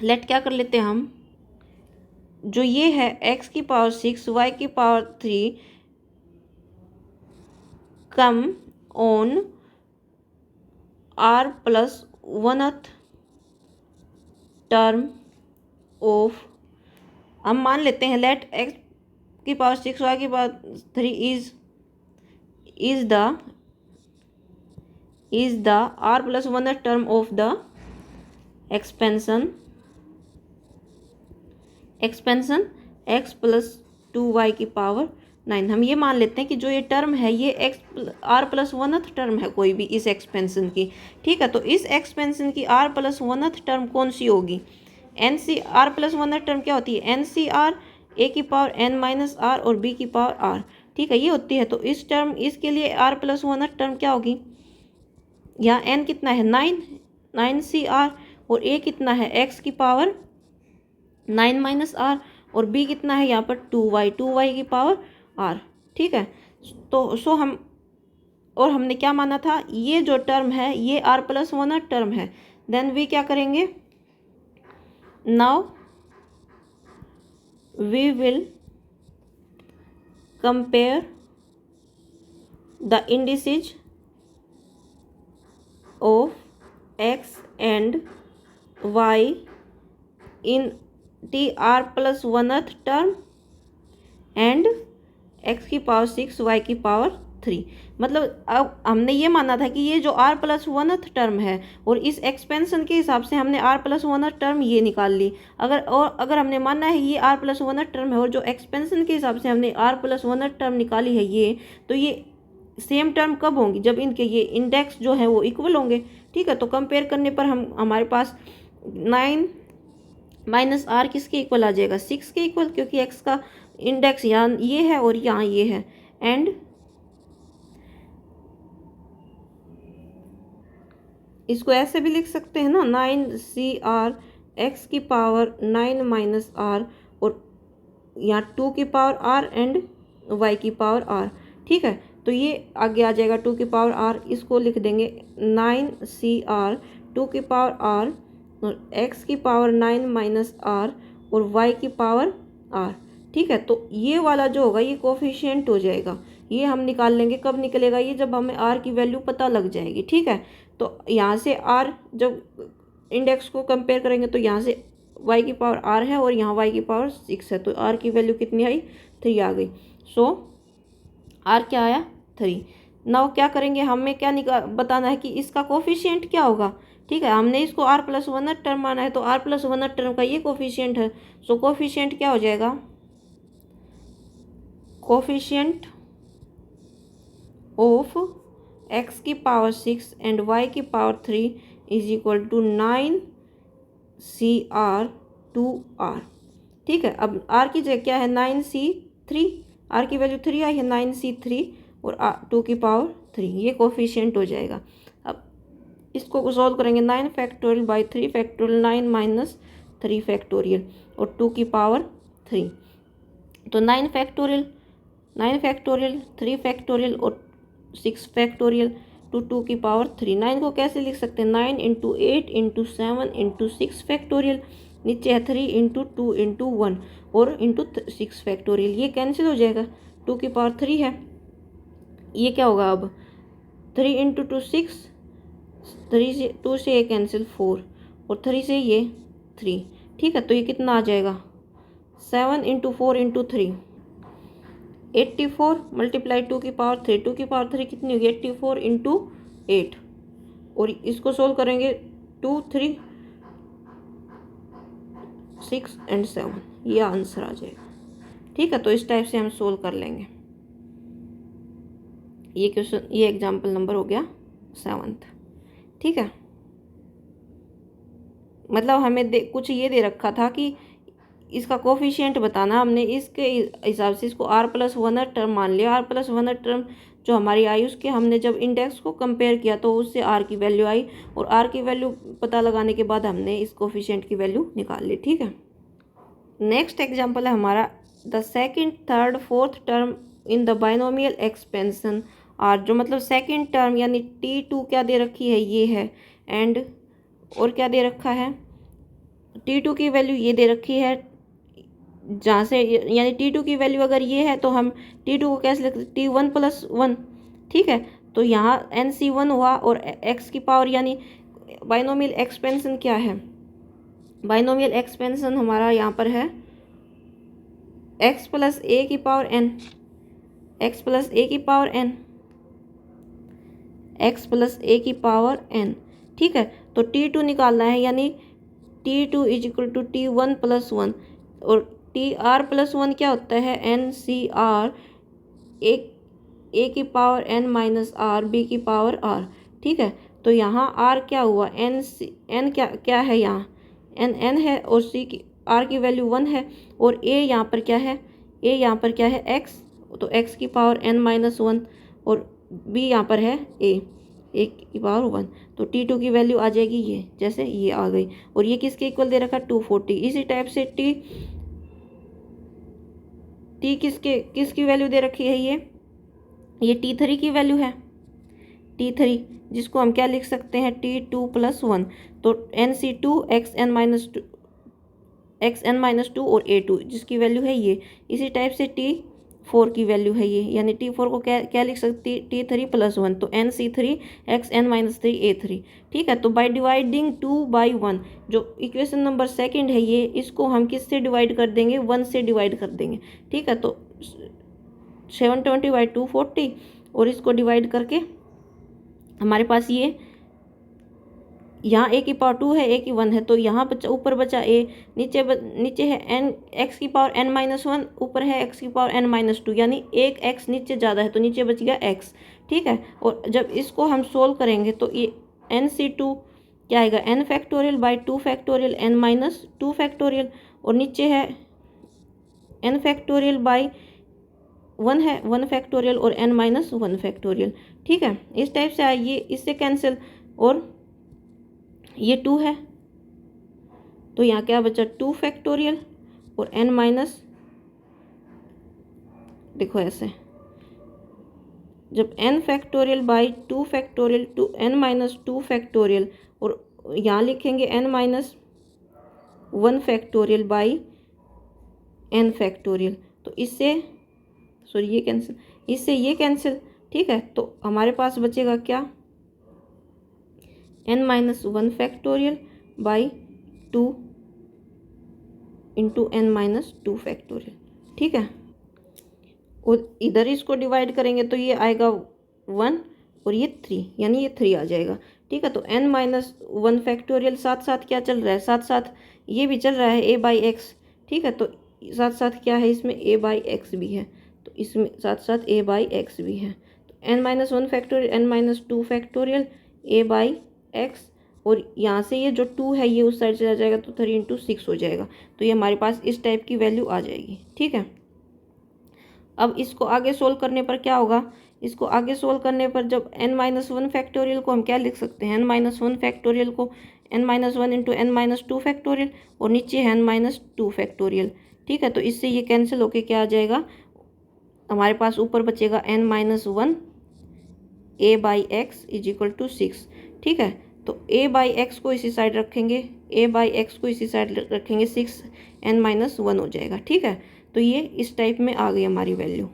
[SPEAKER 1] लेट क्या कर लेते हैं हम, जो ये है x की पावर 6 y की power 3 come on r plus 1th term of, हम मान लेते हैं लेट x की पावर 6 y की power 3 is the r plus 1th term of the expansion x plus 2y की पावर 9। हम ये मान लेते हैं कि जो ये टर्म है ये r प्लस 1th टर्म है कोई भी इस एक्सपेंशन की। ठीक है, तो इस एक्सपेंशन की r प्लस 1th टर्म कौन सी होगी, r प्लस 1th टर्म क्या होती है, NCR a की पावर n माइनस r और b की पावर r। ठीक है, ये होती है। तो इस टर्म इसके लिए r प्लस 1th टर्म क्या होगी, यहाँ n कितना है 9 और a कितना है x की पावर 9 माइनस r और b कितना है यहाँ पर 2y की पावर r। ठीक है, तो हमने क्या माना था, ये जो टर्म है ये r प्लस 1th टर्म है। देन वी क्या करेंगे, now we will compare the indices of x and y in t are plus 1th term and x की पावर 6 वाई की पावर 3। मतलब अब हमने ये माना था कि ये जो r प्लस 1th टर्म है और इस एक्सपेंशन के हिसाब से हमने r प्लस 1th टर्म ये निकाल ली। अगर हमने माना है ये r प्लस 1th टर्म है और जो एक्सपेंशन के हिसाब से हमने r प्लस 1th टर्म निकाली है ये, तो ये सेम टर्म कब होंगी? जब इनके ये इंडेक्स जो है वो इक्वल होंगे। ठीक है, तो कंपेयर करने पर हमारे पास 9 माइनस r किसके इक्वल आ जाएगा? 6 के इक्वल, क्योंकि x का इंडेक्स यहाँ ये है और यहाँ ये है। एंड इसको ऐसे भी लिख सकते हैं ना, 9CR x की पावर 9 माइनस r और यहाँ 2 की पावर r एंड y की पावर r। ठीक है, तो ये आगे आ जाएगा 2 की पावर r, इसको लिख देंगे 9CR 2 की पावर r और x की पावर 9 माइनस r और y की पावर r। ठीक है, तो ये वाला जो होगा ये कोफिशिएंट हो जाएगा। ये हम निकाल लेंगे। कब निकलेगा ये? जब हमें r की वैल्यू पता लग जाएगी। ठीक है, तो यहाँ से r जब इंडेक्स को कंपेयर करेंगे तो यहाँ से y की पावर r है और यहाँ y की पावर 6 है, तो r की वैल्यू कितनी आई? 3 आ गई। सो r क्या आया? 3। नाउ क्या करेंगे? हमें क्या बताना है कि इसका कोफिशिएंट क्या होगा। ठीक है, हमने इसको r प्लस 1th टर्म माना है, तो r प्लस 1th टर्म का ये कोफिशिएंट है। सो कोफिशिएंट क्या हो जाएगा? कोफिशिएंट ऑफ x की पावर 6 एंड y की power 3 is equal to 9CR 2r। ठीक है, अब r की जगह क्या है? 9C3, r की वैल्यू 3 आई है, 9C3 और 2 की पावर 3, ये कोफिशिएंट हो जाएगा। अब इसको सॉल्व करेंगे। 9 factorial by 3 factorial 9 minus 3 factorial और 2 की पावर 3, तो 9 फैक्टोरियल 3 फैक्टोरियल और 6 फैक्टोरियल टू 2 की पावर 3। 9 को कैसे लिख सकते हैं? 9 इंटू 8 इंटू 7 इंटू 6 फैक्टोरियल, नीचे है 3 इंटू 2 इंटू 1 और इंटू 6 फैक्टोरियल, ये कैंसिल हो जाएगा। 2 की पावर 3 है, ये क्या होगा अब? 3 इंटू 2 6, 3 से 2 से ये कैंसिल 4 और 3 से ये 3। ठीक है, तो ये कितना आ जाएगा? 7 इंटू 4 इंटू 3 84 मल्टीप्लाई 2 की पावर 3, 2 की पावर 3 कितनी होगी? 84 इंटू 8 और इसको सोल्व करेंगे 2 3 6 एंड 7, ये आंसर आ जाएगा। ठीक है, तो इस टाइप से हम सोल्व कर लेंगे। ये क्वेश्चन, ये एग्जाम्पल नंबर हो गया 7th। ठीक है, मतलब हमें कुछ ये दे रखा था कि इसका कोफिशिएंट बताना, हमने इसके हिसाब से इसको r प्लस 1th टर्म मान लिया। r प्लस 1th टर्म जो हमारी आई, उसके हमने जब इंडेक्स को कंपेयर किया तो उससे r की वैल्यू आई और r की वैल्यू पता लगाने के बाद हमने इस कोफिशिएंट की वैल्यू निकाल ली। ठीक है, नेक्स्ट एग्जांपल है हमारा the second third fourth term in the binomial expansion are, जो मतलब सेकंड टर्म यानी T2 क्या दे रखी है? ये है। एंड और क्या दे रखा है? T2 की वैल्यू ये दे रखी है, जहाँ से यानी T2 की वैल्यू अगर ये है तो हम T2 को कैसे लिखते हैं? T1 plus 1। ठीक है, तो यहाँ NC1 हुआ और x की पावर यानी बाइनोमियल एक्सपेंशन क्या है? बाइनोमियल एक्सपेंशन हमारा यहाँ पर है x प्लस a की power n, x plus a की power n, x plus a की पावर n। ठीक है, तो T2 निकालना है, यानी T2 is equal to T1 plus 1 और TR प्लस 1 क्या होता है? NCR ए की power n minus r b की पावर r। ठीक है, तो यहाँ r क्या हुआ? n क्या है? यहाँ n है और c की r की वैल्यू 1 है और a यहाँ पर क्या है? a यहाँ पर क्या है? x, तो x की पावर n माइनस 1 और b यहाँ पर है a की पावर 1, तो T2 की वैल्यू आ जाएगी ये, जैसे ये आ गई। और ये किसके इक्वल दे रखा? 240। इसी टाइप से T किसकी वैल्यू दे रखी है? ये T3 की वैल्यू है, T3, जिसको हम क्या लिख सकते हैं? T2 प्लस 1, तो NC2 XN माइनस 2 और A2 जिसकी वैल्यू है ये। इसी टाइप से 4 की वैल्यू है ये, यानी T4 को क्या लिख सकती T3 + 1, तो NC3 XN-3 ठीक है। तो बाय डिवाइडिंग 2 by 1, जो इक्वेशन नंबर सेकंड है ये, इसको हम किससे डिवाइड कर देंगे, 1 से डिवाइड कर देंगे, ठीक है। तो 720/240 और इसको डिवाइड करके हमारे पास ये यहाँ a की पावर 2 है, a की 1 है, तो यहाँ बचा, ऊपर बचा a, नीचे है n x की पावर n-1, ऊपर है x की पावर n-2, यानी एक x नीचे ज़्यादा है तो नीचे बच गया x, ठीक है। और जब इसको हम सोल्व करेंगे तो ये NC2 क्या आएगा, n⁻2 n-2 फैक्टोरियल, और नीचे है n⁻1 है 1 फैक्टोरियल और n-1 फैक्टोरियल, ठीक है। इस टाइप से ये इससे कैंसिल, और ये 2 है तो यहाँ क्या बचा 2 फैक्टोरियल और n-, देखो ऐसे, जब n factorial by 2 factorial two n-2 factorial, और यहाँ लिखेंगे n-1 factorial by n factorial, तो इससे सॉरी ये कैंसिल, इससे ये कैंसिल, ठीक है। तो हमारे पास बचेगा क्या, n-1 factorial by 2 into n-2 factorial, ठीक है। और इधर इसको डिवाइड करेंगे तो ये आएगा 1 और ये 3, यानी ये 3 आ जाएगा, ठीक है। तो n-1 फैक्टोरियल साथ साथ क्या चल रहा है, साथ साथ ये भी चल रहा है a/x, ठीक है। तो साथ साथ क्या है, इसमें a/x भी है, तो इसमें साथ साथ a/x भी है। तो n-1 factorial n-2 factorial a/x, और यहाँ से ये जो 2 है ये उस साइड चला जाएगा तो 3 × 6 हो जाएगा, तो ये हमारे पास इस टाइप की वैल्यू आ जाएगी, ठीक है। अब इसको आगे सोल्व करने पर क्या होगा, इसको आगे सोल्व करने पर जब n-1 फैक्टोरियल को हम क्या लिख सकते हैं, n-1 फैक्टोरियल को n-1 इंटू n-2 फैक्टोरियल, और नीचे है n-2 फैक्टोरियल, ठीक है। तो इससे ये कैंसिल होके क्या आ जाएगा, हमारे पास ऊपर बचेगा n-1 a/x = 6, ठीक है। तो a/x को इसी साइड रखेंगे, a/x को इसी साइड रखेंगे, 6 n-1 हो जाएगा, ठीक है। तो ये इस टाइप में आ गई हमारी वैल्यू।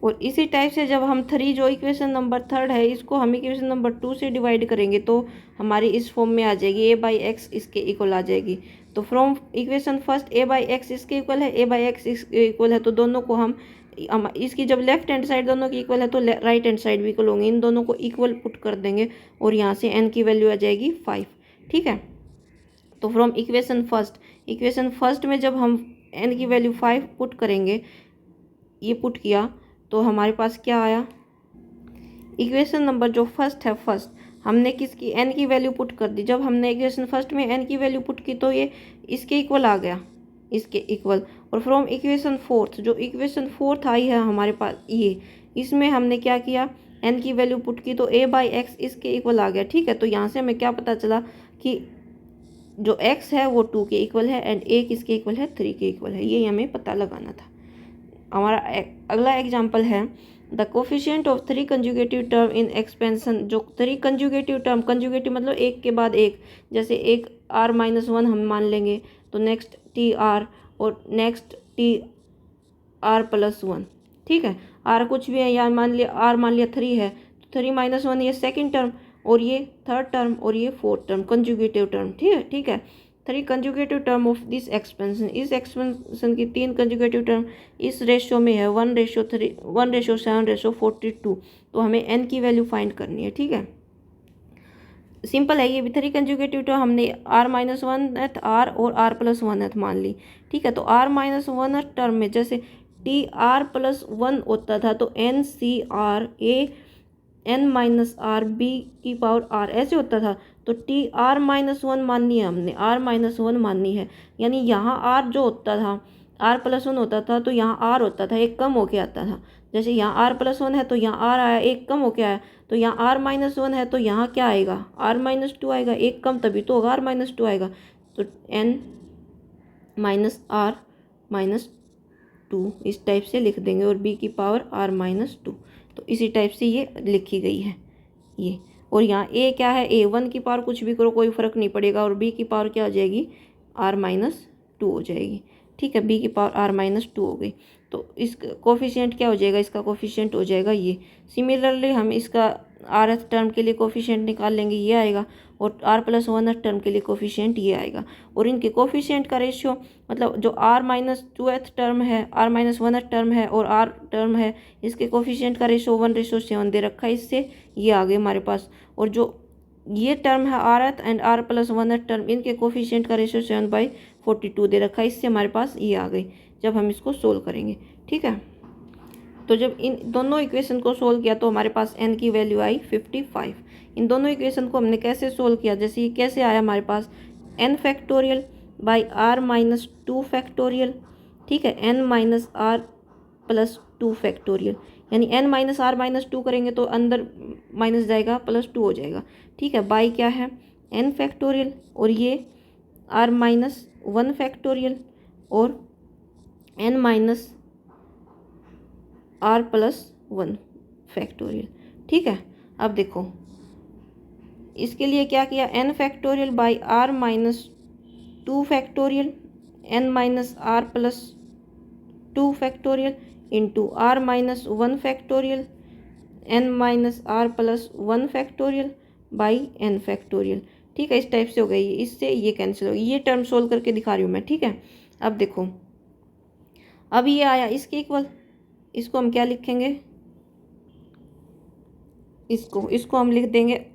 [SPEAKER 1] और इसी टाइप से जब हम 3 जो इक्वेशन नंबर 3 है, इसको हम इक्वेशन नंबर 2 से डिवाइड करेंगे तो हमारी इस फॉर्म में आ जाएगी, a/x इसके इक्वल आ जाएगी। तो फ्रॉम इक्वेशन फर्स्ट a/x इसके इक्वल है, a/x इसके इक्वल है, तो दोनों को हम इसकी जब लेफ्ट हैंड साइड दोनों की इक्वल है तो राइट हैंड साइड भी इक्वल होंगे, इन दोनों को इक्वल पुट कर देंगे और यहाँ से n की वैल्यू आ जाएगी 5, ठीक है। तो फ्रॉम इक्वेशन फर्स्ट में जब हम n की वैल्यू 5 पुट करेंगे, ये पुट किया तो हमारे पास क्या आया, इक्वेशन नंबर जो फर्स्ट है, फर्स्ट हमने किसकी n की वैल्यू पुट कर दी, जब हमने इक्वेशन फर्स्ट में n की वैल्यू पुट की तो ये इसके इक्वल आ गया, इसके इक्वल। और फ्रॉम इक्वेशन फोर्थ, जो इक्वेशन फोर्थ आई है हमारे पास ये, इसमें हमने क्या किया, n की वैल्यू पुट की तो a/x इसके इक्वल आ गया, ठीक है। तो यहाँ से हमें क्या पता चला कि जो x है वो 2 के इक्वल है एंड a किसके इक्वल है, 3 के इक्वल है, ये हमें पता लगाना था। हमारा अगला एग्जाम्पल है, the coefficient of 3 conjugative term in expansion, जो 3 कंजुगेटिव टर्म, कंजुगेटिव मतलब एक के बाद एक, जैसे एक r-1 हम मान लेंगे तो नेक्स्ट TR और नेक्स्ट TR+1, ठीक है। r कुछ भी है, या मान लिया r मान लिया 3 है तो 3-1 ये सेकेंड टर्म और ये थर्ड टर्म और ये फोर्थ टर्म, कंजुगेटिव टर्म, ठीक है। 3 conjugative term of this expansion, इस एक्सपेंशन की 3 कंजुगेटिव टर्म इस रेशियो में है 1:3 1:7:42, तो हमें n की वैल्यू फाइंड करनी है, ठीक है। सिंपल है, ये भी 3 कंजुगेटिव टर्म हमने r-1th r और r+1th मान ली, ठीक है। तो r-1th टर्म में जैसे TR+1 होता था तो NCR a n-r b की पावर r ऐसे होता था, तो TR-1 माननी है हमने, r-1 माननी है, यानी यहाँ r जो होता था r+1 होता था तो यहाँ r होता था, एक कम होके आता था। जैसे यहाँ r+1 है तो यहाँ r आया, एक कम होके आया, तो यहाँ r-1 है तो यहाँ क्या आएगा, r-2 आएगा, एक कम तभी तो होगा, r-2 आएगा, तो n-r-2 इस टाइप से लिख देंगे और b की पावर r-2, तो इसी टाइप से ये लिखी गई है ये। और यहाँ a क्या है, a1 की पावर कुछ भी करो कोई फ़र्क नहीं पड़ेगा, और b की पावर क्या हो जाएगी, r-2 हो जाएगी, ठीक है, बी की पावर आर माइनस 2 हो गई। तो इस कोफिशिएंट क्या हो जाएगा, इसका कोफिशिएंट हो जाएगा ये। सिमिलरली हम इसका rth टर्म के लिए कोफिशिएंट निकाल लेंगे, ये आएगा, और r+1th टर्म के लिए कोफिशिएंट ये आएगा। और इनके कोफिशिएंट का रेशियो मतलब जो r-2th टर्म है, r-1th टर्म है और r टर्म है, इसके कोफिशिएंट का रेशियो 1:7 दे रखा है, इससे ये आ गए हमारे पास। और जो ये टर्म है rth एंड r+1th टर्म, इनके कोफिशिएंट का रेशियो 7/42 दे रखा है, इससे हमारे पास ये आ गई जब हम इसको सोल्व करेंगे। ठीक है, तो जब इन दोनों इक्वेशन को सोल्व किया तो हमारे पास n की वैल्यू आई 55। इन दोनों इक्वेशन को हमने कैसे सोल्व किया, जैसे ये कैसे आया हमारे पास n factorial by r-2 factorial, ठीक है, n-r+2 फैक्टोरियल, यानी n-r-2 करेंगे तो अंदर माइनस जाएगा, +2 हो जाएगा। ठीक है, बाई क्या है n फैक्टोरियल और ये r-1 फैक्टोरियल और n-r+1 फैक्टोरियल। ठीक है, अब देखो इसके लिए क्या किया, n factorial by r-2 factorial n-r+2 factorial into r-1 factorial n-r+1 factorial by n factorial. ठीक है, इस टाइप से हो गई, इससे ये कैंसिल हो गई। ये टर्म सोल्व करके दिखा रही हूँ मैं। ठीक है, अब देखो, अब ये आया इसके इक्वल, इसको हम क्या लिखेंगे, इसको हम लिख देंगे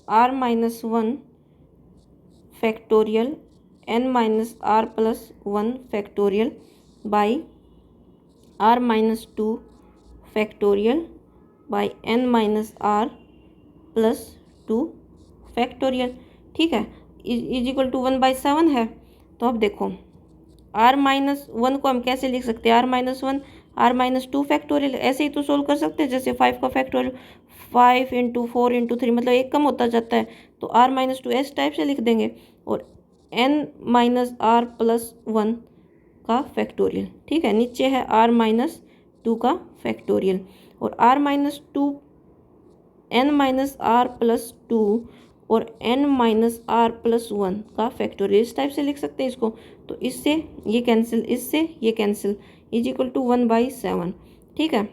[SPEAKER 1] r-1 factorial n-r+1 factorial by r-2 factorial by n-r+2 factorial. ठीक है, इज इक्वल टू 1/7 है। तो अब देखो r-1 को हम कैसे लिख सकते हैं, r-1 r-2 फैक्टोरियल, ऐसे ही तो सोल्व कर सकते हैं जैसे 5 का फैक्टोरियल 5 × 4 × 3, मतलब एक कम होता जाता है, तो r-2 इस टाइप से लिख देंगे और n-r+1 का फैक्टोरियल। ठीक है, नीचे है r-2 का फैक्टोरियल और r-2 n-r+2 और n-r+1 का फैक्टोरियल, इस टाइप से लिख सकते हैं इसको। तो इससे ये कैंसिल, इससे ये कैंसिल, इज इक्वल टू 1/7। ठीक है,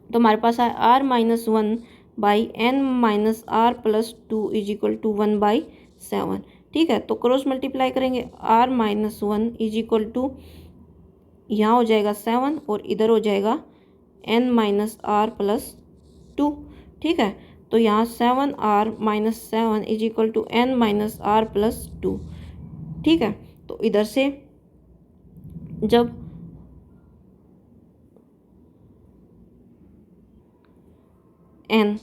[SPEAKER 1] तो हमारे पास है r-1 by n-r+2 is equal to 1/7। ठीक है, तो क्रॉस मल्टीप्लाई करेंगे, r-1 इज इक्वल टू यहाँ हो जाएगा 7 और इधर हो जाएगा n-r+2। ठीक है, तो यहाँ 7r-7 is equal to n-r+2। ठीक है, तो इधर से जब n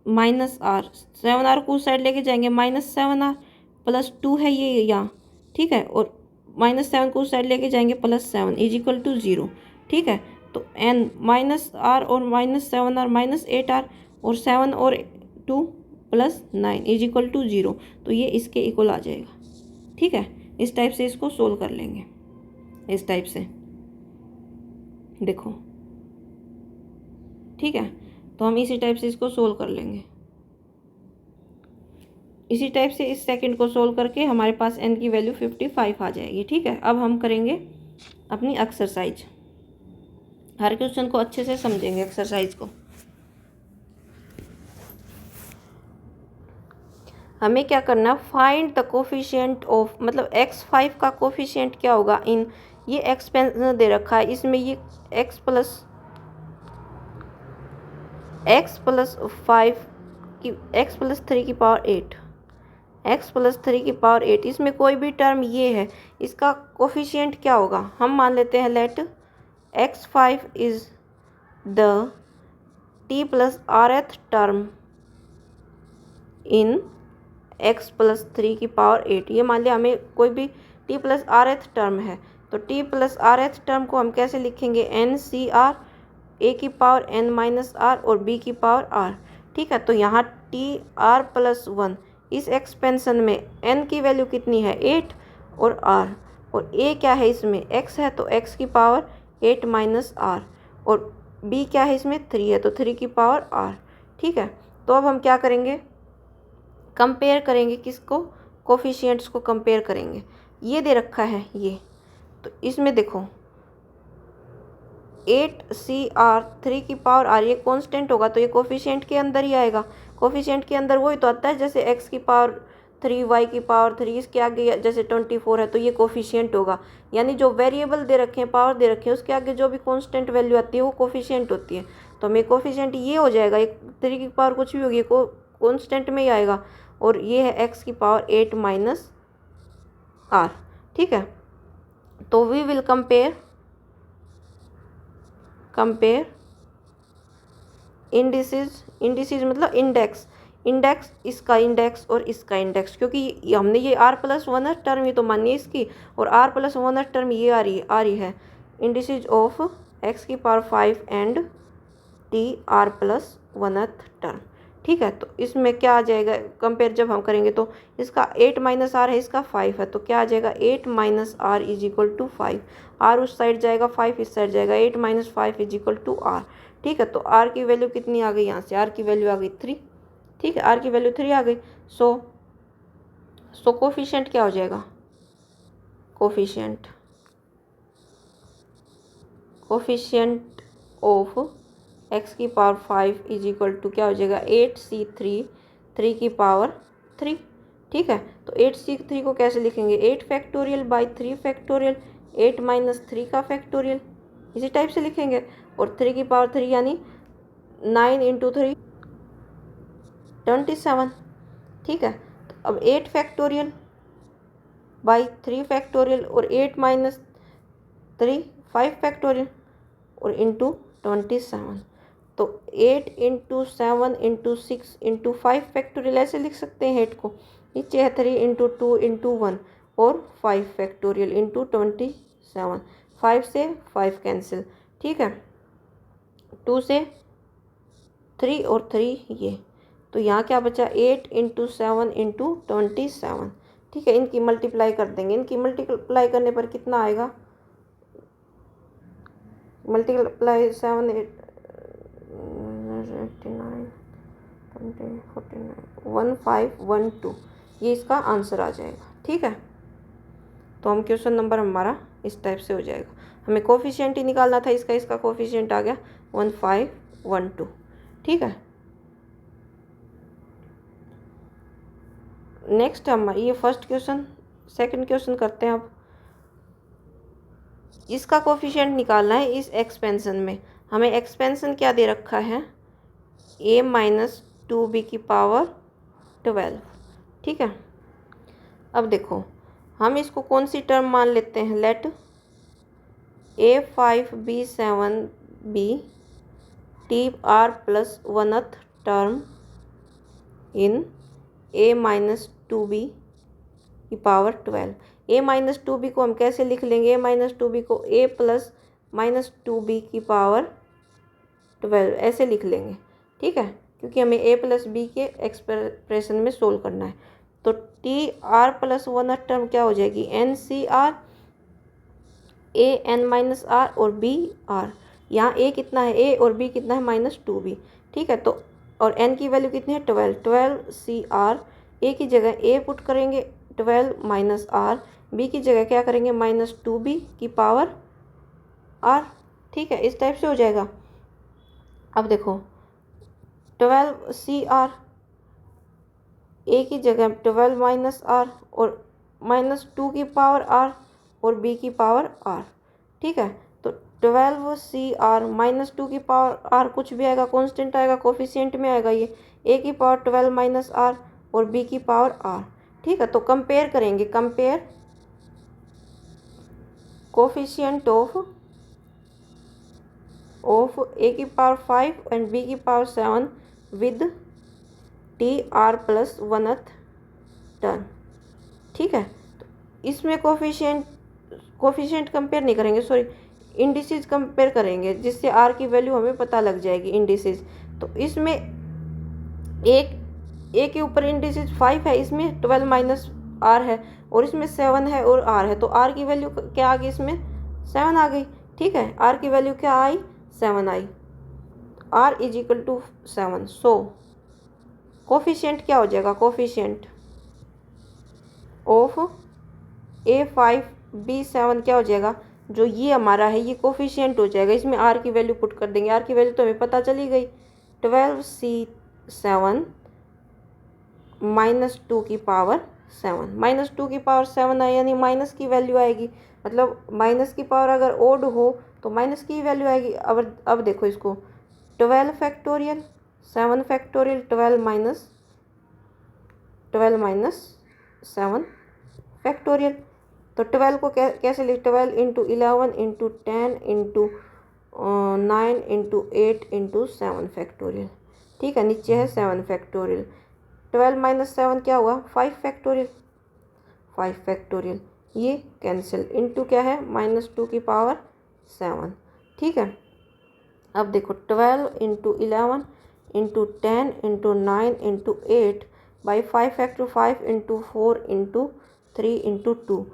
[SPEAKER 1] -r 7r को उस साइड लेके जाएंगे, -7r+2 है ये यहाँ। ठीक है, और -7 को उस साइड लेके जाएंगे +7 इज इक्वल टू 0। ठीक है, तो n -r और -7r -8r और 7 और 2 +9 इज इक्वल टू 0, तो ये इसके इक्वल आ जाएगा। ठीक है, इस टाइप से इसको सोल्व कर लेंगे, इस टाइप से देखो। ठीक है, तो हम इसी टाइप से इसको सोल्व कर लेंगे, इसी टाइप से इस सेकंड को सोल्व करके हमारे पास n की वैल्यू 55 आ जाएगी। ठीक है, अब हम करेंगे अपनी एक्सरसाइज, हर क्वेश्चन को अच्छे से समझेंगे एक्सरसाइज को। हमें क्या करना, फाइंड द कोफिशिएंट ऑफ, मतलब x5 का कोफिशिएंट क्या होगा इन, ये एक्सपेंशन दे रखा है, इसमें ये x + 3 की पावर 8, x + 3 की पावर 8, इसमें कोई भी टर्म ये है, इसका कोफिशिएंट क्या होगा, हम मान लेते हैं let x5 is the t + rth term in x + 3 की पावर 8। ये मान लिया हमें कोई भी t + rth टर्म है, तो t + rth टर्म को हम कैसे लिखेंगे, NCR, a की पावर n - r और b की पावर r। ठीक है, तो यहाँ tr+1, इस एक्सपेंशन में n की वैल्यू कितनी है 8 और r, और a क्या है इसमें x है, तो x की पावर 8 - r, और b क्या है इसमें 3 है, तो 3 की पावर r। ठीक है, तो अब हम क्या करेंगे, कंपेयर करेंगे, किसको, कोफिशिएंट्स को कंपेयर करेंगे। ये दे रखा है ये, तो इसमें देखो 8CR 3 की पावर आर, ये कांस्टेंट होगा तो ये कोफिशिएंट के अंदर ही आएगा। कोफिशिएंट के अंदर वही तो आता है जैसे x की पावर 3, y की पावर 3, इसके आगे जैसे 24 है तो ये कोफिशिएंट होगा। यानी जो वेरिएबल दे रखे हैं, पावर दे रखे हैं, उसके आगे जो भी कांस्टेंट वैल्यू आती है वो कोफिशिएंट होती है। तो हमें कोफिशिएंट ये हो जाएगा, एक 3 की पावर कुछ भी होगी कांस्टेंट में ही आएगा। और ये है x की पावर 8 माइनस r। ठीक है, तो वी विल कंपेयर इंडिसेस मतलब इंडेक्स इसका इंडेक्स और इसका इंडेक्स, क्योंकि हमने ये r+1 टर्म ही तो मानी है इसकी, और r+1 टर्म ये आ रही है। इंडिसेस ऑफ x की power 5 and t r+1 term. ठीक है, तो इसमें क्या आ जाएगा, कंपेयर जब हम करेंगे तो इसका 8 माइनस आर है, इसका 5 है, तो क्या आ जाएगा 8 minus r is equal to 5। R उस साइड जाएगा, 5 इस साइड जाएगा, 8 minus 5 is equal to r. ठीक है, तो आर की वैल्यू कितनी आ गई, यहाँ से आर की वैल्यू आ गई 3। ठीक है, आर की वैल्यू 3 आ गई। सो कोफिशिएंट क्या हो जाएगा, कोफिशिएंट ऑफ x की पावर 5 इज इक्वल टू क्या हो जाएगा 8c3 3 की पावर 3। ठीक है, तो 8c3 को कैसे लिखेंगे, 8 फैक्टोरियल बाई 3 फैक्टोरियल, 8 माइनस 3 का फैक्टोरियल, इसी टाइप से लिखेंगे। और 3 की पावर 3 यानी 9 इंटू 3 27। ठीक है, तो अब 8 फैक्टोरियल बाई 3 फैक्टोरियल और 8 माइनस 3 5 फैक्टोरियल और इंटू 27। तो 8 इंटू 7 इंटू 6 इंटू 5 फैक्टोरियल ऐसे लिख सकते हैं 8 को। नीचे है 3 इंटू 2 इंटू 1 और 5 फैक्टोरियल इंटू 27। 5 से 5 कैंसिल। ठीक है, 2 से 3 और 3 ये, तो यहाँ क्या बचा 8 इंटू 7 इंटू 27। ठीक है, इनकी मल्टीप्लाई कर देंगे, इनकी मल्टीप्लाई करने पर कितना आएगा, मल्टीप्लाई 7 8 89 20 49 1512, ये इसका आंसर आ जाएगा। ठीक है, तो हम क्वेश्चन नंबर हमारा इस टाइप से हो जाएगा। हमें कोफिशिएंट ही निकालना था, इसका कोफिशिएंट आ गया 1512। ठीक है, नेक्स्ट हम ये फर्स्ट क्वेश्चन, सेकंड क्वेश्चन करते हैं। अब इसका कोफिशिएंट निकालना है इस एक्सपेंशन में। हमें एक्सपेंशन क्या दे रखा है, a माइनस 2b की पावर 12। ठीक है, अब देखो हम इसको कौन सी टर्म मान लेते हैं, let a5b7b tr+1 term in a minus 2b की पावर 12। a माइनस 2b को हम कैसे लिख लेंगे, a माइनस 2b को a प्लस माइनस 2b की पावर 12 ऐसे लिख लेंगे। ठीक है, क्योंकि हमें a प्लस बी के एक्सप्रेशन में सोल्व करना है। तो tr+1 टर्म क्या हो जाएगी, ncr a n minus r और b r। यहाँ a कितना है, a और b कितना है माइनस 2b। ठीक है, तो और n की वैल्यू कितनी है 12cr। a की जगह a पुट करेंगे 12 माइनस r, b की जगह क्या करेंगे माइनस 2b की पावर r। ठीक है, इस टाइप से हो जाएगा। अब देखो 12cr, a की जगह 12 माइनस r और माइनस 2 की पावर r और b की पावर r। ठीक है, तो 12cr माइनस 2 की पावर r कुछ भी आएगा, कांस्टेंट आएगा, कोफिशिएंट में आएगा ये, a की पावर 12 माइनस r और b की पावर r। ठीक है, तो कंपेयर करेंगे, कंपेयर कोफिशिएंट ऑफ a की पावर 5 एंड b की पावर 7 विद tr+1 टर्म। ठीक है, तो इसमें कोफिशिएंट कंपेयर नहीं करेंगे, सॉरी इंडिसेस कंपेयर करेंगे, जिससे r की वैल्यू हमें पता लग जाएगी इंडिसेस। तो इसमें एक के ऊपर इंडिसेस 5 है, इसमें 12 माइनस r है और इसमें 7 है और r है, तो r की वैल्यू क्या आ गई, इसमें 7 आ गई। ठीक है, r की वैल्यू क्या आई, 7 आई, r is equal to 7। So coefficient क्या हो जाएगा, कोफिशिएंट ऑफ a5 B7 क्या हो जाएगा, जो ये हमारा है ये कोफिशिएंट हो जाएगा, इसमें R की वैल्यू पुट कर देंगे। R की वैल्यू तो हमें पता चली गई, 12C7 -2 की पावर 7, -2 की पावर 7 है यानी माइनस की वैल्यू आएगी, मतलब माइनस की पावर अगर ओड हो तो माइनस की वैल्यू आएगी। अब देखो इसको, 12 फैक्टोरियल 7 फैक्टोरियल 12 माइनस 7 फैक्टोरियल। तो 12 को कैसे लिख, 12 into 11 into 10 into 9 into 8 into 7 factorial. ठीक है, नीचे है 7 फैक्टोरियल। 12 माइनस 7 क्या हुआ, 5 फैक्टोरियल, 5 फैक्टोरियल। ये कैंसिल, इंटू क्या है, -2 की पावर 7। ठीक है, अब देखो 12 into 11 into 10 into 9 into 8 by 5 factor 5 into 4 into 3 into 2,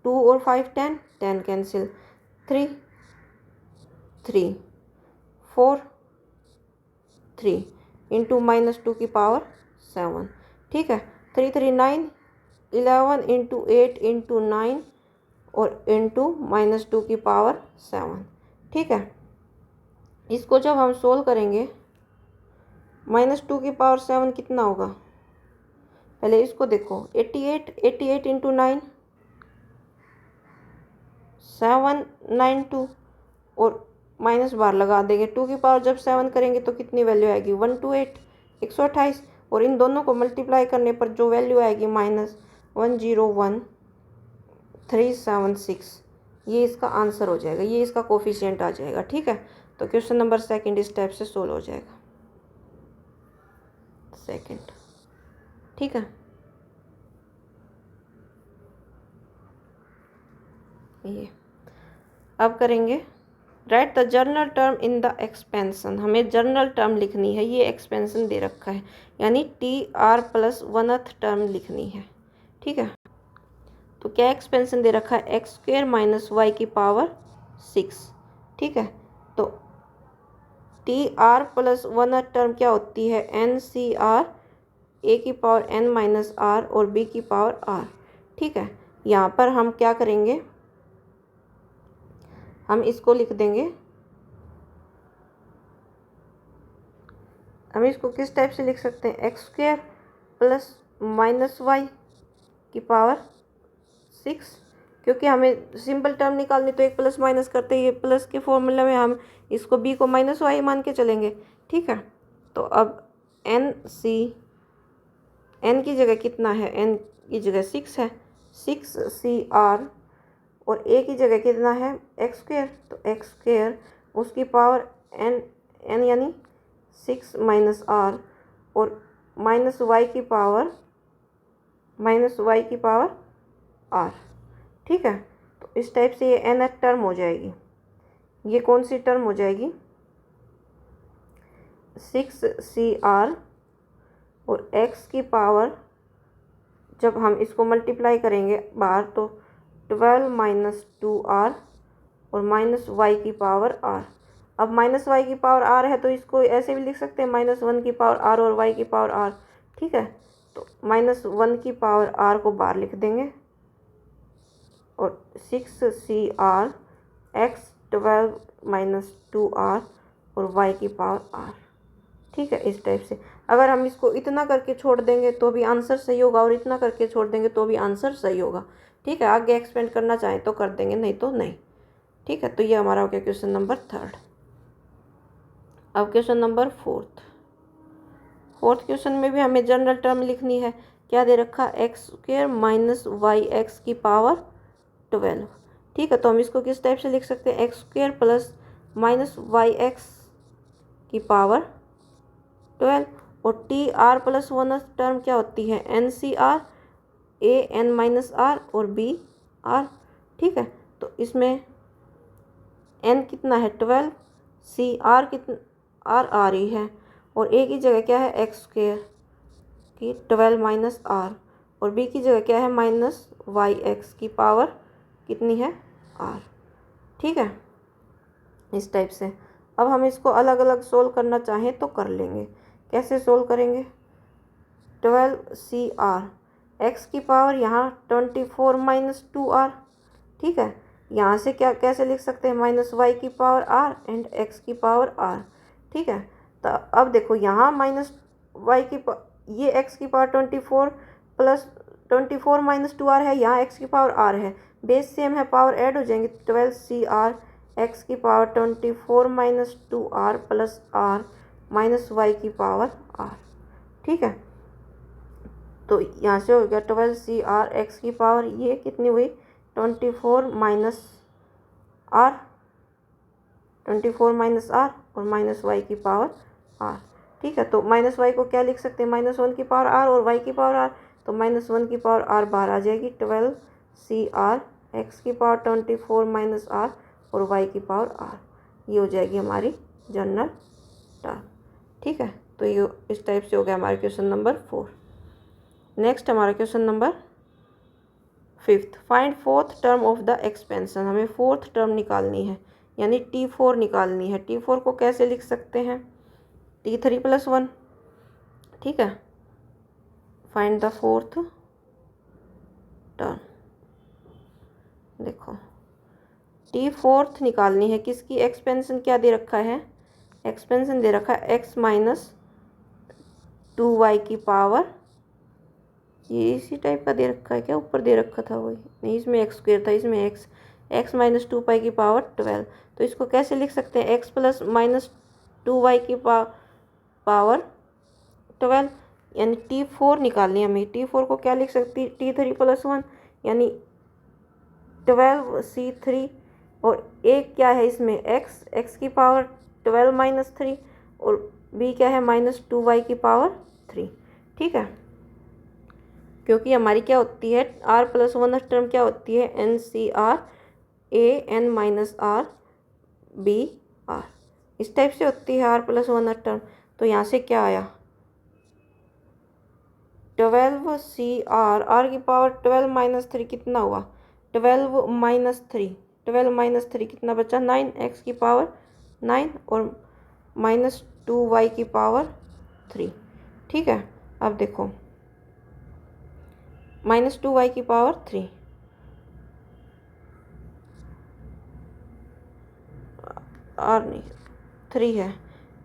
[SPEAKER 1] 2 और 5 10, 10 कैंसिल, 3 3 4 3 इंटू -2 की पावर 7। ठीक है, 3 3 9, 11 इंटू 8 इंटू 9 और इंटू -2 की पावर 7। ठीक है, इसको जब हम सोल्व करेंगे, -2 की पावर 7 कितना होगा, पहले इसको देखो, 88, 88 इंटू 9 792 और माइनस बार लगा देंगे, 2 की पावर जब 7 करेंगे तो कितनी वैल्यू आएगी, 128, 128, और इन दोनों को मल्टीप्लाई करने पर जो वैल्यू आएगी -101376, ये इसका आंसर हो जाएगा, ये इसका कोफिशिएंट आ जाएगा। ठीक है, तो क्वेश्चन नंबर 2 इस टाइप से सोल्व हो जाएगा, 2। ठीक है, ये अब करेंगे, right the journal term in the expansion. हमें जर्नल टर्म लिखनी है, ये एक्सपेंशन दे रखा है, यानी TR + 1th टर्म लिखनी है। ठीक है, तो क्या एक्सपेंशन दे रखा है, x² - y की पावर 6। ठीक है, तो TR + 1th टर्म क्या होती है, NCR, A की पावर n - r और B की पावर r। ठीक है, यहाँ पर हम क्या करेंगे, हम इसको लिख देंगे, हम इसको किस टाइप से लिख सकते हैं, x² + -y की पावर 6, क्योंकि हमें सिंपल टर्म निकालनी तो एक प्लस माइनस करते ही प्लस के फॉर्मूले में हम इसको b को -y मान के चलेंगे। ठीक है, तो अब n की जगह कितना है, n की जगह 6 है, 6CR, और a की जगह कितना है, x², तो x² उसकी पावर n यानी 6 - r और -y की पावर r। ठीक है, तो इस टाइप से ये nth टर्म हो जाएगी। ये कौन सी टर्म हो जाएगी, 6CR और x की पावर, जब हम इसको मल्टीप्लाई करेंगे बाहर तो 12 - 2r और -y की पावर r। अब -y की पावर r है तो इसको ऐसे भी लिख सकते हैं, -1 की पावर r और y की पावर r। ठीक है, तो -1 की पावर r को बाहर लिख देंगे और 6CR x 12 - 2r और y की पावर r। ठीक है, इस टाइप से अगर हम इसको इतना करके छोड़ देंगे तो भी आंसर सही होगा और इतना करके छोड़ देंगे तो भी आंसर सही होगा। ठीक है, आगे एक्सपेंड करना चाहें तो कर देंगे, नहीं तो नहीं। ठीक है, तो ये हमारा हो गया क्वेश्चन नंबर 3। अब क्वेश्चन नंबर 4th क्वेश्चन में भी हमें जनरल टर्म लिखनी है। क्या दे रखा, x² - yx की पावर 12। ठीक है, तो हम इसको किस टाइप से लिख सकते हैं, x² + -yx की पावर 12, और TR + 1th टर्म क्या होती है, NCR, A n - r और B r। ठीक है, तो इसमें n कितना है 12, CR कितना r आ रही है, और A की जगह क्या है, x² की 12 - r, और B की जगह क्या है, -yx की पावर कितनी है, r। ठीक है, इस टाइप से अब हम इसको अलग अलग सोल्व करना चाहें तो कर लेंगे। कैसे सोल्व करेंगे, 12CR, x की पावर यहाँ 24 - 2r, ठीक है, यहाँ से क्या कैसे लिख सकते हैं, माइनस वाई की पावर आर एंड एक्स की पावर आर। ठीक है, तो अब देखो यहाँ माइनस वाई की ये एक्स की पावर 24 प्लस 24 माइनस 2r है, यहाँ एक्स की पावर आर है, बेस सेम है, पावर ऐड हो जाएंगे, 12cr एक्स की power 24 minus 2r plus r minus y की पावर आर। ठीक है, तो यहाँ से हो गया 12cr एक्स की पावर ये कितनी हुई 24 माइनस आर, 24 माइनस आर और माइनस वाई की पावर आर। ठीक है, तो माइनस वाई को क्या लिख सकते हैं, -1 की पावर आर और वाई की पावर आर, तो -1 की पावर आर बाहर आ जाएगी, 12cr एक्स की पावर 24 माइनस आर और वाई की पावर आर, ये हो जाएगी हमारी जनरल टर्म। ठीक है, तो ये इस टाइप से हो गया हमारा क्वेश्चन नंबर 4। नेक्स्ट हमारा question number 5, find fourth term of the expansion. हमें फोर्थ टर्म निकालनी है, यानी T4 निकालनी है। T4 को कैसे लिख सकते हैं, T3 + 1। ठीक है, फाइंड द फोर्थ टर्म। देखो T4 निकालनी है, किसकी एक्सपेंशन क्या दे रखा है, एक्सपेंशन दे रखा है x माइनस 2y की पावर, ये इसी टाइप का दे रखा है क्या, ऊपर दे रखा था वही, नहीं इसमें x स्क्वायर था, इसमें x माइनस 2 की पावर 12। तो इसको कैसे लिख सकते हैं, x प्लस माइनस 2y की पावर 12, यानी T4 निकालनी है हमें। T4 को क्या लिख सकती है, T3 + 1 यानी 12c3, और एक क्या है इसमें x की पावर 12 माइनस 3 और b क्या है -2y की पावर 3। ठीक है, क्योंकि हमारी क्या होती है r + 1 टर्म क्या होती है, NCR an minus r br, इस टाइप से होती है r + 1 टर्म। तो यहाँ से क्या आया 12cr, r की पावर 12 माइनस 3 कितना हुआ 12 माइनस 3, 12 माइनस 3 कितना बचा 9, x की पावर 9 और -2y की पावर 3। ठीक है, अब देखो -2y की पावर 3, और नहीं 3 है,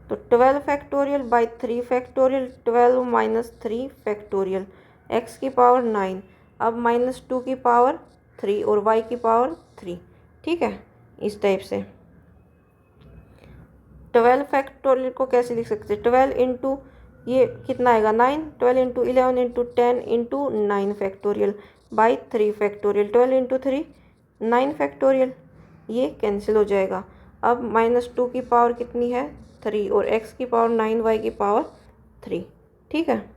[SPEAKER 1] तो 12 factorial by 3 factorial, 12 minus 3 factorial, x की पावर 9, अब -2 की पावर 3 और y की पावर 3। ठीक है, इस टाइप से 12 फैक्टोरियल को कैसे लिख सकते हैं, 12 इंटू ये कितना आएगा 9, 12 into 11 into 10 into 9 factorial by 3 factorial, 12 into 3 9 factorial, ये कैंसिल हो जाएगा। अब -2 की पावर कितनी है 3 और x की पावर 9, y की पावर 3। ठीक है,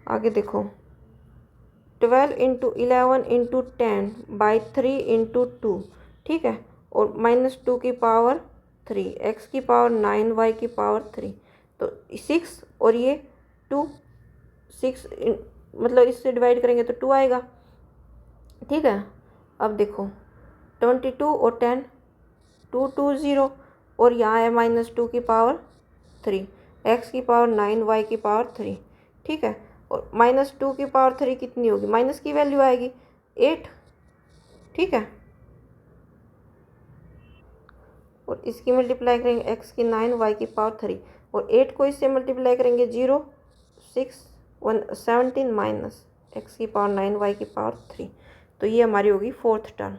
[SPEAKER 1] आगे देखो 12 इंटू 11 इंटू 10 बाई 3 इंटू 2। ठीक है, और -2 की पावर 3, x की पावर 9, y की पावर 3, तो 6 और ये 2, 6 मतलब इससे डिवाइड करेंगे तो 2 आएगा। ठीक है, अब देखो 22 और 10 2 2 0 और यहाँ है -2 की पावर 3, x की पावर 9, y की पावर 3। ठीक है, और -2 की पावर 3 कितनी होगी, माइनस की वैल्यू आएगी 8। ठीक है, और इसकी मल्टीप्लाई करेंगे x की 9, y की पावर 3 और 8 को इससे मल्टीप्लाई करेंगे 0 6 1 17 माइनस x की पावर 9, y की पावर 3। तो ये हमारी होगी फोर्थ टर्म।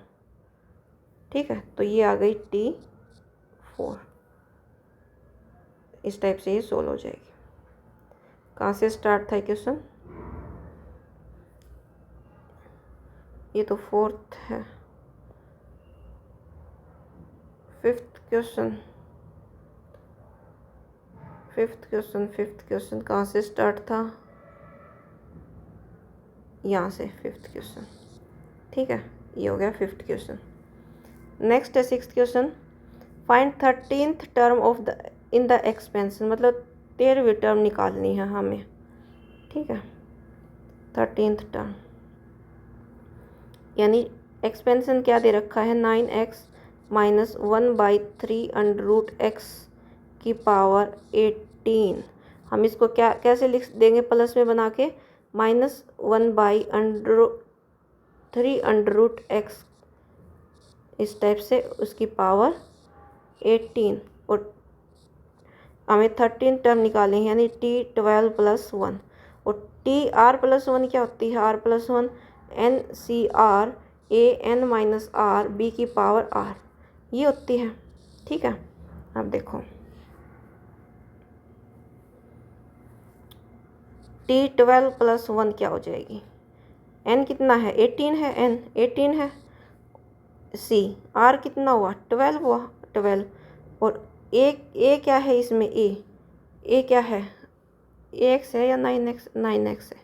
[SPEAKER 1] ठीक है, तो ये आ गई T4, इस टाइप से ये सोल्व हो जाएगी। कहाँ से स्टार्ट था क्वेश्चन, ये तो फोर्थ है, फिफ्थ क्वेश्चन कहाँ से स्टार्ट था, यहाँ से फिफ्थ क्वेश्चन। ठीक है, ये हो गया फिफ्थ क्वेश्चन। नेक्स्ट है sixth question, find 13th term of the in the expansion, मतलब 13वीं टर्म निकालनी है हमें। ठीक है, 13th टर्म यानी एक्सपेंशन क्या दे रखा है 9x माइनस 1/3 की पावर 18। हम इसको क्या कैसे लिख देंगे, प्लस में बना के -1/3 3√x इस टाइप से उसकी पावर 18 और हमें 13 टर्म निकालें यानी T12 + 1 और TR+1 क्या होती है? R+1 NCR AN-R B की पावर R ये होती है। ठीक है, अब देखो T12 + 1 क्या हो जाएगी? N कितना है? 18 है, N 18 है, C R कितना हुआ? 12 हुआ, 12 और A क्या है इसमें? A क्या है? AX है या 9x? 9x है,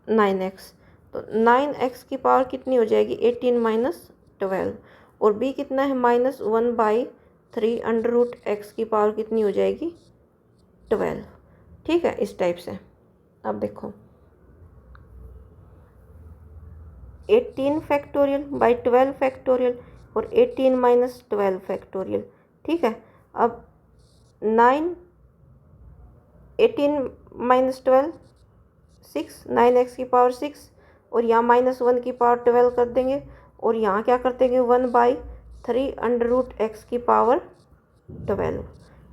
[SPEAKER 1] 9x। तो 9x की पावर कितनी हो जाएगी? 18 - 12 और B कितना है? -1/3 √x की पावर कितनी हो जाएगी? 12। ठीक है, इस टाइप से। अब देखो 18 फैक्टोरियल बाई 12 फैक्टोरियल और 18 - 12 फैक्टोरियल। ठीक है, अब 18 - 12 6 9x की पावर 6 और यहाँ -1 की पावर 12 कर देंगे और यहाँ क्या कर देंगे? 1/3 √x की पावर 12।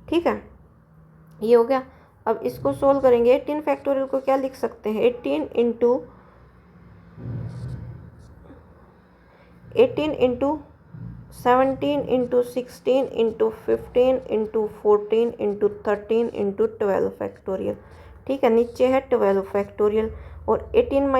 [SPEAKER 1] ठीक है, ये हो गया। अब इसको सोल्व करेंगे। 18 फैक्टोरियल को क्या लिख सकते हैं? 18 × 17 × 16 × 15 × 14 × 13 × 12 फैक्टोरियल। ठीक है, नीचे है 12 फैक्टोरियल और 18 -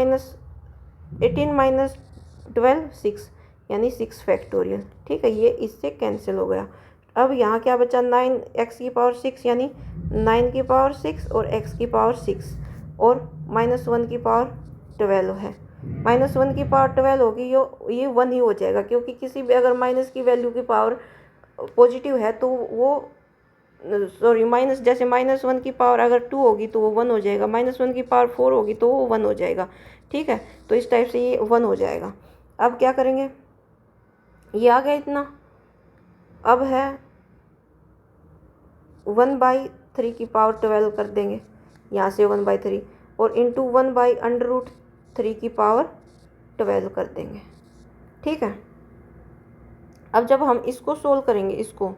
[SPEAKER 1] 12 6 यानी 6 फैक्टोरियल। ठीक है, ये इससे कैंसिल हो गया। अब यहाँ क्या बचा? 9x की पावर 6 यानी 9 की पावर 6 और x की पावर 6 और -1 की पावर 12 है। -1 की पावर 12 होगी, ये 1 ही हो जाएगा क्योंकि किसी भी अगर माइनस की वैल्यू की पावर पॉजिटिव है तो वो माइनस, जैसे -1 की पावर अगर 2 होगी तो वो 1 हो जाएगा, -1 की पावर 4 होगी तो वो 1 हो जाएगा। ठीक है, तो इस टाइप से ये 1 हो जाएगा। अब क्या करेंगे? ये आ गया इतना। अब है 1/3 की पावर 12 कर देंगे यहाँ से 1/3 और इंटू 1/√3 की पावर 12 कर देंगे। ठीक है, अब जब हम इसको सोल्व करेंगे इसको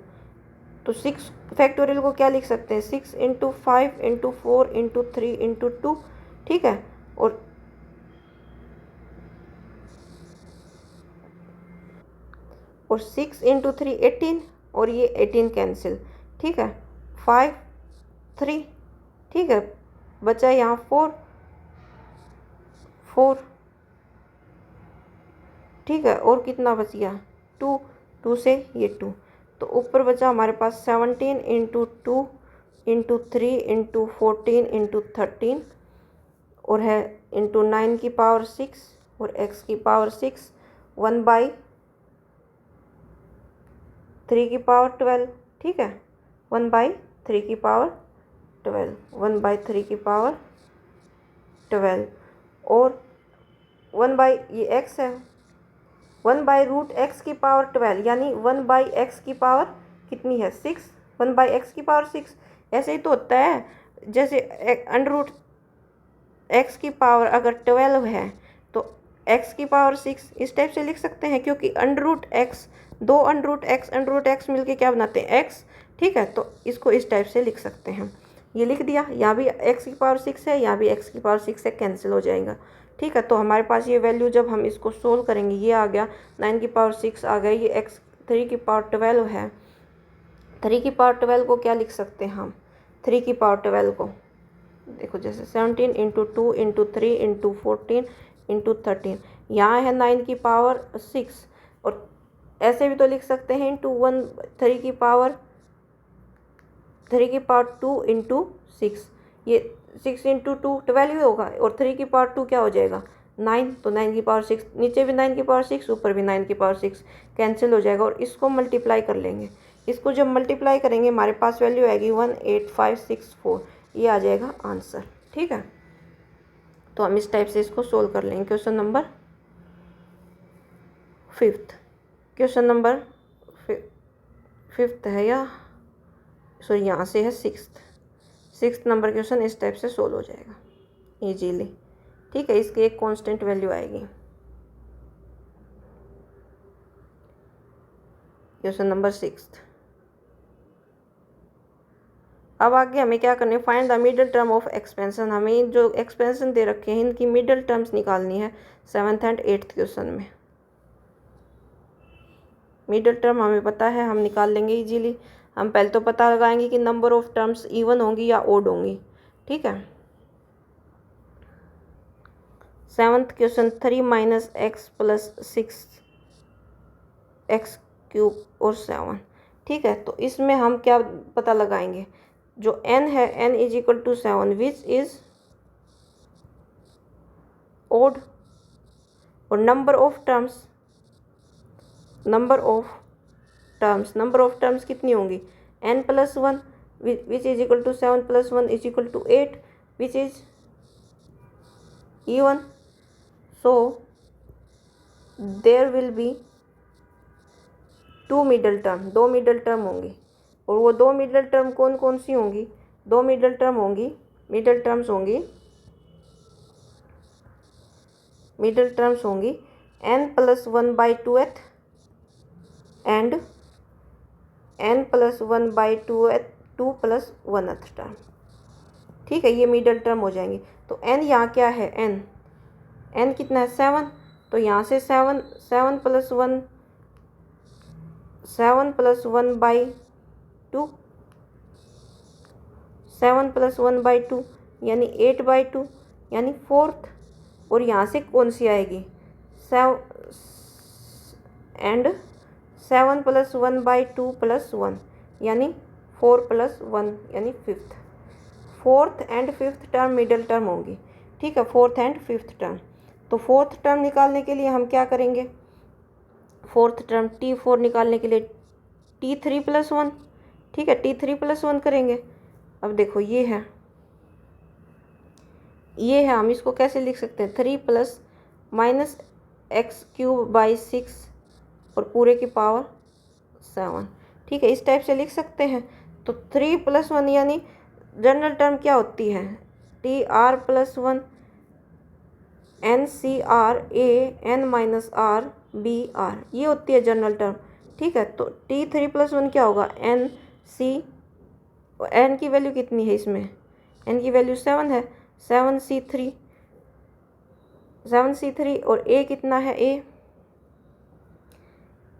[SPEAKER 1] तो 6 फैक्टोरियल को क्या लिख सकते हैं? 6 × 5 × 4 × 3 × 2। ठीक है, और 6 × 3 18 और ये 18 कैंसिल। ठीक है, 5 3। ठीक है, बचा यहाँ 4 4। ठीक है, और कितना बच गया? 2 2 से ये 2 तो ऊपर बचा हमारे पास 17 × 2 × 3 × 14 × 13 और है इंटू 9 की पावर 6 और x की पावर 6 1/3 की पावर 12। ठीक है, 1/3 की पावर 12 1/3 की पावर 12 और 1/ ये x है 1/√x की पावर 12 यानी 1/x की पावर कितनी है? 6 1/x की पावर 6। ऐसे ही तो होता है, जैसे √x की पावर अगर 12 है तो x की पावर 6 इस टाइप से लिख सकते हैं क्योंकि √x दो √x मिलके क्या बनाते हैं? x। ठीक है, तो इसको इस टाइप से लिख सकते हैं। ये लिख दिया, यहाँ भी x की पावर 6 है, यहाँ भी x की पावर 6 है, कैंसिल हो जाएगा। ठीक है, तो हमारे पास ये वैल्यू जब हम इसको सोल्व करेंगे ये आ गया 9 की पावर 6 आ गया, ये x 3 की पावर 12 है। 3 की पावर 12 को क्या लिख सकते हैं हम? 3 की पावर 12 को देखो जैसे 17 × 2 × 3 × 14 × 13 यहाँ है 9 की पावर 6 और ऐसे भी तो लिख सकते हैं इंटू 3 की पावर 2 × 6। ये 6 × 2 12 ही होगा और 3 की पावर 2 क्या हो जाएगा? 9। तो 9 की पावर 6 नीचे भी 9 की पावर 6 ऊपर भी 9 की पावर 6 कैंसिल हो जाएगा और इसको मल्टीप्लाई कर लेंगे। इसको जब मल्टीप्लाई करेंगे हमारे पास वैल्यू आएगी 18564, ये आ जाएगा आंसर। ठीक है, तो हम इस टाइप से इसको सोल्व कर लेंगे। Question number 5th, question number 5th है या सॉरी यहाँ से है 6th नंबर क्वेश्चन इस टाइप से सोल्व हो जाएगा इजीली। ठीक है, इसकी एक कांस्टेंट वैल्यू आएगी। Question number 6। अब आगे हमें क्या करना है, find the middle term of expansion. हमें जो एक्सपेंशन दे रखे हैं इनकी मिडिल टर्म्स निकालनी है 7th एंड 8th क्वेश्चन में। मिडिल टर्म हमें पता है, हम निकाल लेंगे इजीली। हम पहले तो पता लगाएंगे कि नंबर ऑफ टर्म्स इवन होंगी या ओड होंगी। ठीक है, 7th question 3 minus x plus 6 x cube और 7। ठीक है, तो इसमें हम क्या पता लगाएंगे, जो n है n is equal to 7 which is odd, और नंबर ऑफ टर्म्स कितनी होंगी, n plus 1 which is equal to 7 plus 1 is equal to 8 which is even। so there will be दो मिडल टर्म होंगी, और वो दो मिडल टर्म कौन कौन सी होंगी, दो मिडल टर्म्स होंगी n plus 1/2th and n plus 1/2 plus 1th term. ठीक है, ये मिडल टर्म हो जाएंगी। तो n यहाँ क्या है, n कितना है 7, तो यहाँ से 7 प्लस 1 7 प्लस 1/2 7 प्लस 1/2 यानी 8/2 यानी 4th। और यहाँ से कौन सी आएगी 7 प्लस 1/2 प्लस 1 यानी 4 प्लस 1 यानी 5th। 4th and 5th term middle term होंगी। ठीक है, 4th एंड 5th टर्म। तो 4th टर्म निकालने के लिए हम क्या करेंगे, 4th टर्म T4 निकालने के लिए T3 प्लस 1। ठीक है, T3 प्लस 1 करेंगे। अब देखो ये है हम इसको कैसे लिख सकते हैं, 3 plus minus x cube by 6 और पूरे की पावर 7। ठीक है, इस टाइप से लिख सकते हैं। तो 3 प्लस 1 यानी जनरल टर्म क्या होती है, TR plus 1 NCR A N minus R BR, ये होती है जनरल टर्म। ठीक है, तो T3 प्लस 1 क्या होगा NC, n की वैल्यू कितनी है इसमें, n की वैल्यू 7 है, 7C3 और a कितना है,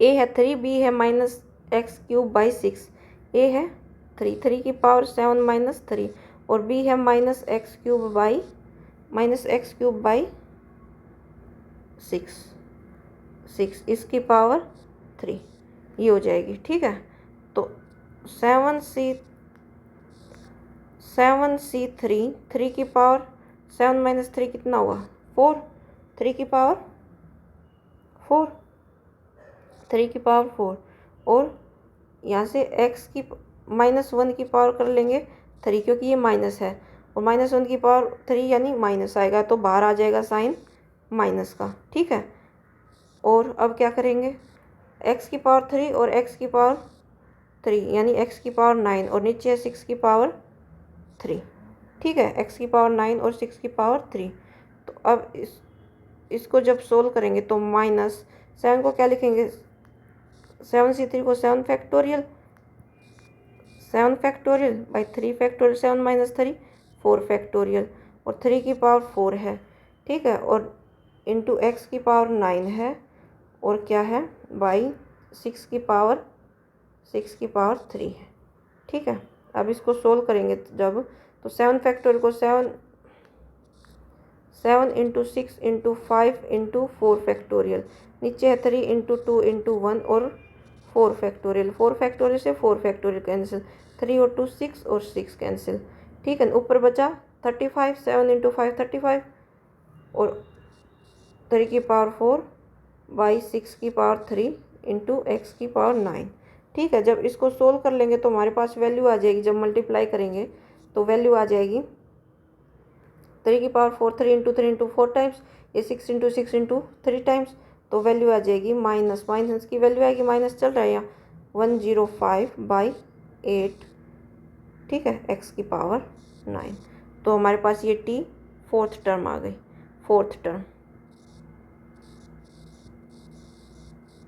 [SPEAKER 1] a है 3, b है minus x cube by 6, a है 3 की पावर 7 माइनस 3 और b है माइनस एक्स क्यूब बाई 6 इसकी पावर 3, ये हो जाएगी। ठीक है, तो 7C3 3 की पावर 7 माइनस 3 कितना होगा 4, 3 की पावर 4 और यहाँ से x की -1 की पावर कर लेंगे 3 क्योंकि ये माइनस है, और -1 की पावर 3 यानी माइनस आएगा, तो बाहर आ जाएगा साइन माइनस का। ठीक है, और अब क्या करेंगे, x की पावर 3 और x की पावर 3 यानी x की पावर 9 और नीचे है 6 की पावर 3। ठीक है, x की पावर 9 और 6 की पावर 3। तो अब इसको जब सोल्व करेंगे तो माइनस 7 को क्या लिखेंगे, 7C3 को 7 factorial by 3 factorial, 7 minus 3 4 factorial, और 3 की पावर 4 है। ठीक है, और इंटू एक्स की पावर 9 है, और क्या है बाई 6 की पावर 3 है। ठीक है, अब इसको सोल्व करेंगे जब, तो 7 फैक्टोरियल को 7 इंटू 6 इंटू 5 इंटू 4 फैक्टोरियल, नीचे है 3 इंटू 2 इंटू 1 और 4 फैक्टोरियल, 4 फैक्टोरियल से 4 फैक्टोरियल कैंसिल, 3 और 2 6 और 6 कैंसिल। ठीक है, ऊपर बचा 35, 7 इंटू 5 35 और 3 की पावर 4 बाई 6 की पावर 3 इंटू एक्स की पावर 9। ठीक है, जब इसको सोल्व कर लेंगे तो हमारे पास वैल्यू आ जाएगी, जब मल्टीप्लाई करेंगे तो वैल्यू आ जाएगी 3 की पावर 4 3 इंटू 3 इंटू 4 टाइम्स, ये 6 इंटू 6 इंटू 3 टाइम्स, तो वैल्यू आ जाएगी माइनस की वैल्यू आएगी, माइनस चल रहा है यहाँ 105/8। ठीक है, एक्स की पावर 9। तो हमारे पास ये t 4th टर्म आ गई, 4th टर्म।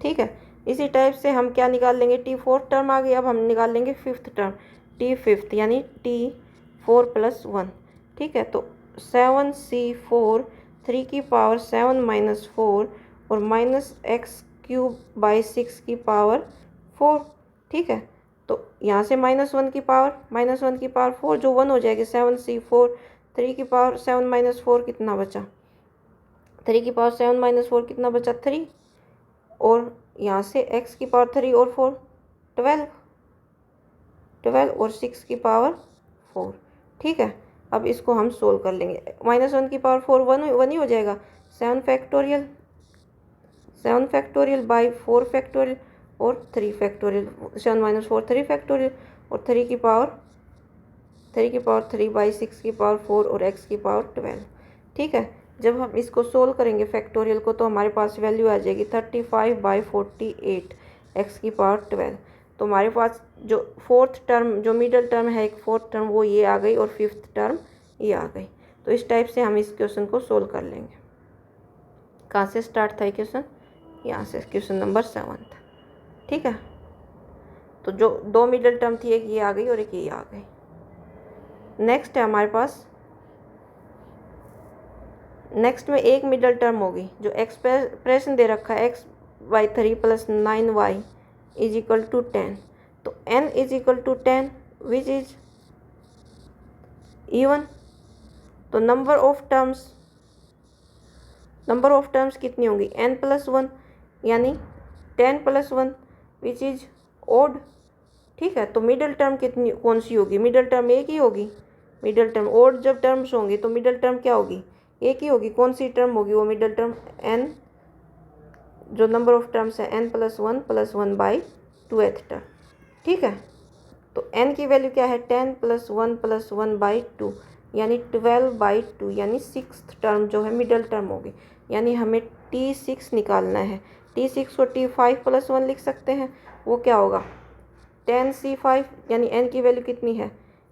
[SPEAKER 1] ठीक है, इसी टाइप से हम क्या निकाल लेंगे, टी फोर्थ टर्म आ गई, अब हम निकाल लेंगे फिफ्थ टर्म, टी फिफ्थ यानी टी 4+1। ठीक है, तो 7c4 3 की पावर 7 माइनस 4 और माइनस x³/6 की पावर 4। ठीक है, तो यहाँ से -1 की पावर 4 जो 1 हो जाएगी, 7c4 3 की पावर 7 माइनस 4 कितना बचा, 3 की पावर 7 माइनस 4 कितना बचा 3, और यहाँ से x की पावर 3 और 4 12 और 6 की पावर 4। ठीक है, अब इसको हम सोल्व कर लेंगे। -1 की पावर 4 1 ही हो जाएगा, 7 फैक्टोरियल 4 फैक्टोरियल और 3 फैक्टोरियल, 7 माइनस 4 3 फैक्टोरियल और 3 की पावर 3/6 की पावर 4 और x की पावर 12। ठीक है, जब हम इसको सोल्व करेंगे फैक्टोरियल को तो हमारे पास वैल्यू आ जाएगी 35/48 x की पावर 12। तो हमारे पास जो फोर्थ टर्म, जो मिडल टर्म है एक फोर्थ टर्म, वो ये आ गई और फिफ्थ टर्म ये आ गई। तो इस टाइप से हम इस क्वेश्चन को सोल्व कर लेंगे। कहाँ से स्टार्ट था ये क्वेश्चन, यहाँ से क्वेश्चन नंबर 7 था। ठीक है, तो जो दो मिडल टर्म थी, एक ये आ गई और एक ये आ गई। नेक्स्ट है हमारे पास, नेक्स्ट में एक मिडल टर्म होगी, जो एक्सप्रेशन दे रखा है x/3 + 9y = 10। तो n = 10 विच इज इवन। तो नंबर ऑफ टर्म्स कितनी होंगी, n+1 यानी 10+1 विच इज ओड। ठीक है, तो मिडल टर्म कितनी कौन सी होगी, मिडल टर्म एक ही होगी। मिडल टर्म ओड जब टर्म्स होंगी तो मिडल टर्म क्या होगी, एक ही होगी। कौन सी टर्म होगी वो मिडल टर्म, n, जो नंबर ऑफ टर्म्स है n+1 + 1/2th टर्म। ठीक है, तो n की वैल्यू क्या है, 10 + 1 + 1/2 यानी 12/2 यानी 6th टर्म जो है मिडल टर्म होगी। यानी हमें T6 निकालना है। T6 को T5 + 1 लिख सकते हैं, वो क्या होगा 10c5 यानी n की वैल्यू कितनी है,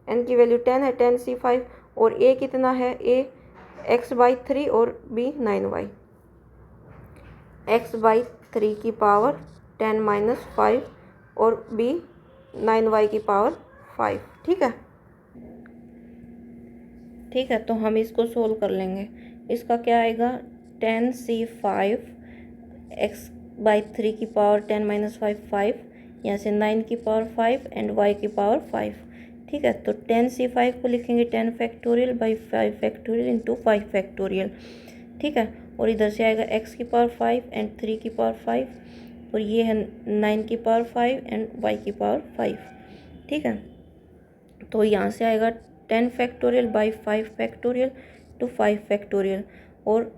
[SPEAKER 1] n की वैल्यू 10 है, 10c5 और a कितना है, a x/3 और b 9y, x/3 की पावर 10 - 5 और b 9y की पावर 5। ठीक है, तो हम इसको सोल्व कर लेंगे। इसका क्या आएगा, 10c5 x/3 की पावर 10 - 5 5, यहाँ से 9 की पावर 5 एंड y की पावर 5। ठीक है, तो 10c5 को लिखेंगे 10 factorial by 5 factorial into 5 factorial. ठीक है, और इधर से आएगा x की पावर 5 एंड 3 की पावर 5 और ये है 9 की पावर 5 एंड y की पावर 5। ठीक है, तो यहाँ से आएगा 10 factorial by 5 factorial two 5 factorial और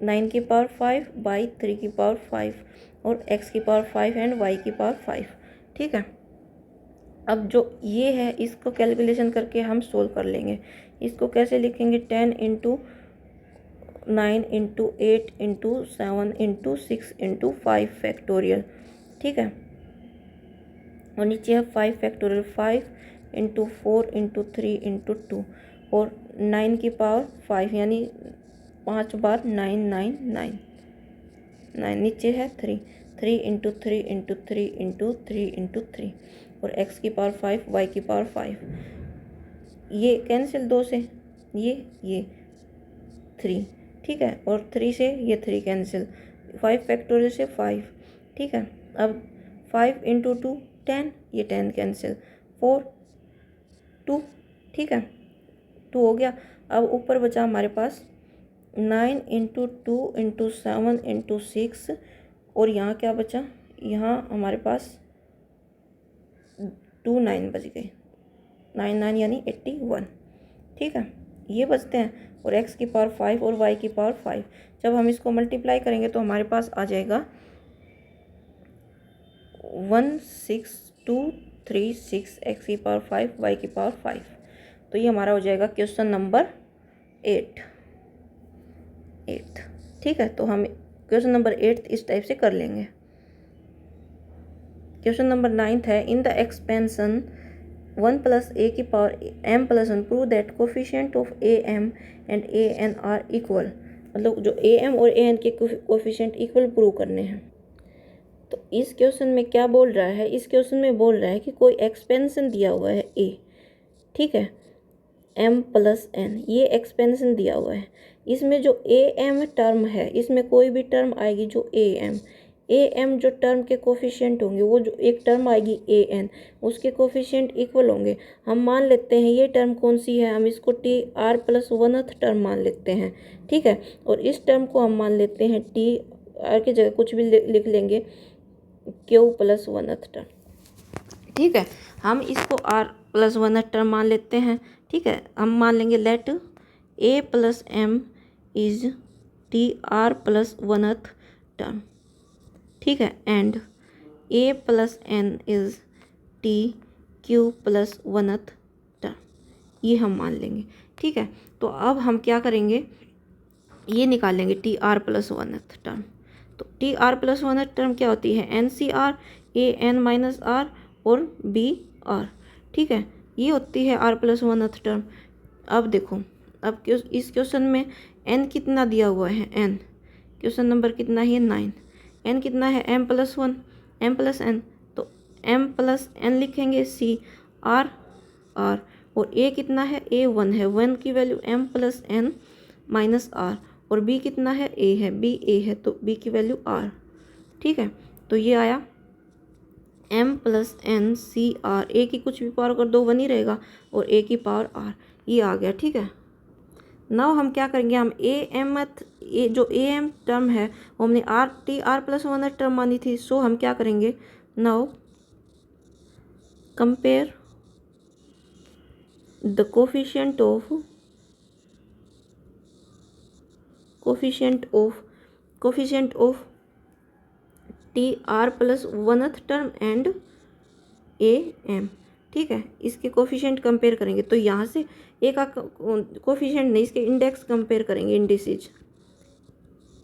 [SPEAKER 1] 9 की पावर 5 बाई 3 की पावर 5 और x की पावर 5 एंड y की पावर 5। ठीक है, अब जो ये है इसको कैलकुलेशन करके हम सोल्व कर लेंगे। इसको कैसे लिखेंगे, 10 × 9 × 8 × 7 × 6 × 5 फैक्टोरियल। ठीक है, और नीचे है 5 फैक्टोरियल, 5 × 4 × 3 × 2 और 9 की पावर 5 यानी 5 बार 9 9 9 9, नीचे है 3 × 3 × 3 × 3 × 3 और x की पावर 5 y की पावर 5। ये कैंसिल 2 से ये 3। ठीक है, और 3 से ये 3 कैंसिल, 5 फैक्टोरियल से 5। ठीक है, अब 5 × 2 10, ये 10 कैंसिल, 4 2। ठीक है, 2 हो गया। अब ऊपर बचा हमारे पास 9 × 2 × 7 × 6 और यहाँ क्या बचा, यहाँ हमारे पास 2 9 बच गए, 9 9 यानी 81। ठीक है, ये बचते हैं और x की पावर 5 और y की पावर 5। जब हम इसको मल्टीप्लाई करेंगे तो हमारे पास आ जाएगा 16236 x की पावर 5 y की पावर 5। तो ये हमारा हो जाएगा क्वेश्चन नंबर 8। ठीक है, तो हम क्वेश्चन नंबर 8 इस टाइप से कर लेंगे। क्वेश्चन नंबर 9 है, इन द एक्सपेंशन 1 + a की power m + 1 prove that coefficient of am and an are equal. मतलब जो am और an के कोफिशिएंट इक्वल प्रूव करने हैं। तो इस क्वेश्चन में क्या बोल रहा है, इस क्वेश्चन में बोल रहा है कि कोई एक्सपेंशन दिया हुआ है ए, ठीक है, m प्लस n, ये एक्सपेंशन दिया हुआ है। इसमें जो ए एम टर्म है, इसमें कोई भी टर्म आएगी जो ए एम जो टर्म के कोफिशिएंट होंगे, वो जो एक टर्म आएगी ए एन, उसके कोफिशिएंट इक्वल होंगे। हम मान लेते हैं ये टर्म कौन सी है, हम इसको T R plus 1th term मान लेते हैं, ठीक है। और इस टर्म को हम मान लेते हैं टी आर की जगह कुछ भी लिख लेंगे क्यू प्लस 1th टर्म, ठीक है। हम इसको आर प्लस 1th टर्म मान लेते हैं, ठीक है। हम मान लेंगे let a plus m is t are plus 1th term, ठीक है, and a plus n is t q plus 1th term, ये हम मान लेंगे, ठीक है। तो अब हम क्या करेंगे, ये निकालेंगे T are plus 1th term. तो T are plus 1th term क्या होती है, N C R, A N minus are और बी आर, ठीक है, ये होती है आर प्लस 1th टर्म। अब देखो, अब इस क्वेश्चन में एन कितना दिया हुआ है, एन क्वेश्चन नंबर कितना है 9, एन कितना है m plus 1, m plus n, तो एम प्लस एन लिखेंगे सी आर आर, और ए कितना है ए 1 है, 1 की वैल्यू m plus n minus are, और बी कितना है ए है, बी ए है, तो बी की वैल्यू आर, ठीक है। तो ये आया M plus N C R, A की कुछ भी पावर कर दो 1 ही रहेगा, और ए की पावर आर, ये आ गया, ठीक है। नाउ हम क्या करेंगे, हम जो ए एम टर्म है वो हमने r t are plus 1th term मानी थी, सो हम क्या करेंगे, now compare the coefficient of T R plus 1th term and a m, ठीक है। इसके कोफिशिएंट कंपेयर करेंगे, तो यहाँ से ए का कोफिशिएंट नहीं, इसके इंडेक्स कंपेयर करेंगे, इंडिसेज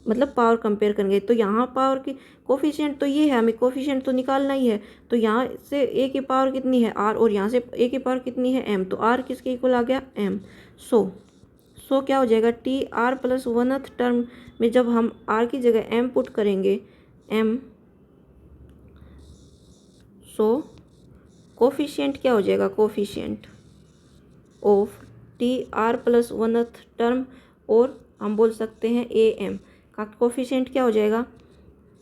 [SPEAKER 1] मतलब पावर कंपेयर करेंगे। तो यहाँ पावर की कोफिशिएंट तो ये है, हमें कोफिशिएंट तो निकालना ही है, तो यहाँ से ए की पावर कितनी है आर, और यहाँ से ए की पावर कितनी है एम, तो आर किसके इक्वल आ गया एम। सो क्या हो जाएगा, T R plus 1th term में जब हम आर की जगह एम पुट करेंगे, एम, सो कोफिशिएंट क्या हो जाएगा, coefficient of T R plus 1th term, और हम बोल सकते हैं ए एम का कोफिशिएंट क्या हो जाएगा,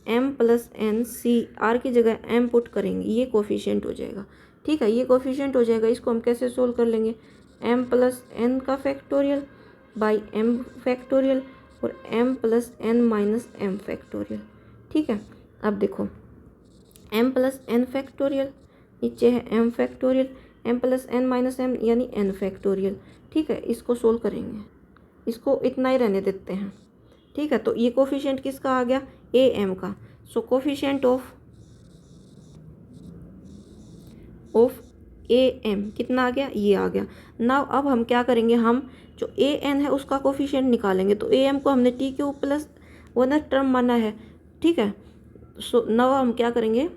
[SPEAKER 1] m plus N C r की जगह एम पुट करेंगे, ये कोफिशिएंट हो जाएगा, ठीक है, ये कोफिशिएंट हो जाएगा। इसको हम कैसे सोल्व कर लेंगे, एम प्लस एन का फैक्टोरियल बाई एम फैक्टोरियल, और m plus n minus m factorial, ठीक है। अब देखो एम प्लस एन फैक्टोरियल, नीचे है m factorial, m plus n minus m यानी एन फैक्टोरियल, ठीक है। इसको सोल्व करेंगे, इसको इतना ही रहने देते हैं, ठीक है। तो ये कोफिशिएंट किसका आ गया, ए एम का। सो कोफिशिएंट ऑफ ए एम कितना आ गया, ये आ गया। नाउ अब हम क्या करेंगे, हम जो ए एन है उसका कोफिशिएंट निकालेंगे। तो ए एम को हमने T q plus 1th term माना है, ठीक है। सो नाउ हम क्या करेंगे,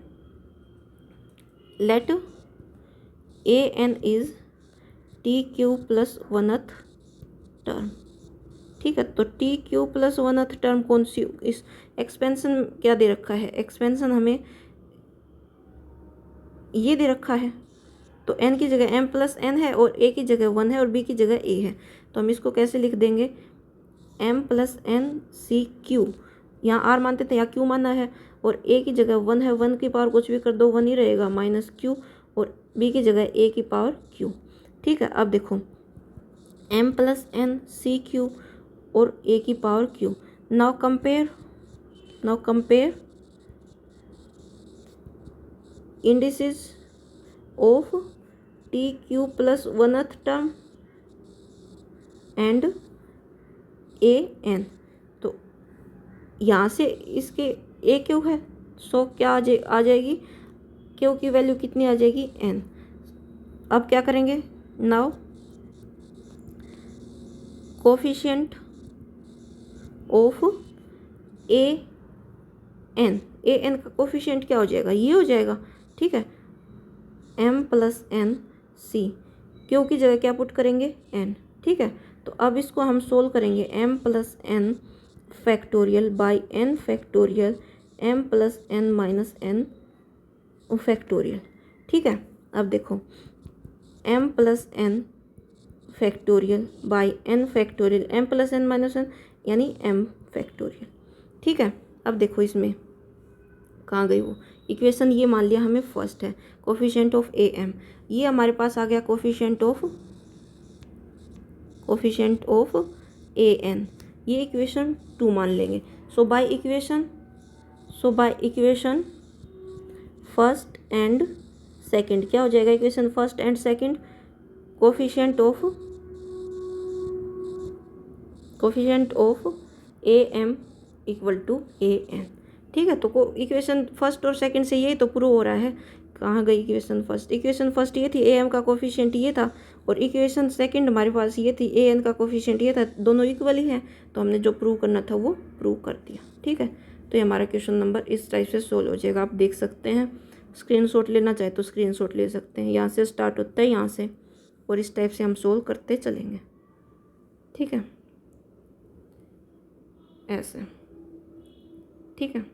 [SPEAKER 1] let a n is t q plus 1th term, ठीक है। तो T q plus 1th term कौन सी, इस एक्सपेंशन क्या दे रखा है, एक्सपेंशन हमें ये दे रखा है, तो n की जगह m प्लस n है, और a की जगह 1 है, और b की जगह a है। तो हम इसको कैसे लिख देंगे, m plus N c q, यहाँ r मानते थे, यहाँ q माना है, और a की जगह 1 है, 1 की पावर कुछ भी कर दो 1 ही रहेगा, माइनस q, और b की जगह a की पावर q, ठीक है। अब देखो m plus N c q और a की power q। Now compare indices of t q plus 1th term and a n. तो यहाँ से इसके ए क्यू है, सो क्या आ जाएगी, क्यू की वैल्यू कितनी आ जाएगी, एन। अब क्या करेंगे, now coefficient of A n का कोफिशिएंट क्या हो जाएगा, ये हो जाएगा, ठीक है, m plus N c, q की जगह क्या पुट करेंगे, n, ठीक है। तो अब इसको हम सोल्व करेंगे, m plus n factorial by n factorial m plus n minus n factorial. ठीक है, अब देखो m plus n factorial by n factorial, m plus n minus n यानी m फैक्टोरियल। ठीक है, अब देखो इसमें कहाँ गई वो इक्वेशन, ये मान लिया हमें फर्स्ट है कोफिशिएंट ऑफ ए एम, ये हमारे पास आ गया कोफिशिएंट ऑफ ए एन, ये इक्वेशन 2 मान लेंगे। So by equation first and second क्या हो जाएगा, equation first and second coefficient of A M equal to A N. ठीक है, तो इक्वेशन फर्स्ट और सेकंड से यही तो प्रूव हो रहा है। कहाँ गई इक्वेशन फर्स्ट ये थी, ए एम का कोफिशिएंट ये था, और इक्वेशन सेकंड हमारे पास ये थी, ए एन का कोफिशिएंट ये था, दोनों इक्वल ही हैं, तो हमने जो प्रूव करना था वो प्रूव कर दिया। ठीक है, तो ये हमारा क्वेश्चन नंबर इस टाइप से सोल्व हो जाएगा। आप देख सकते हैं, स्क्रीनशॉट लेना चाहे तो स्क्रीनशॉट ले सकते हैं, यहाँ से स्टार्ट होता है यहाँ से, और इस टाइप से हम सोल्व करते चलेंगे। ठीक है, ऐसे। ठीक है,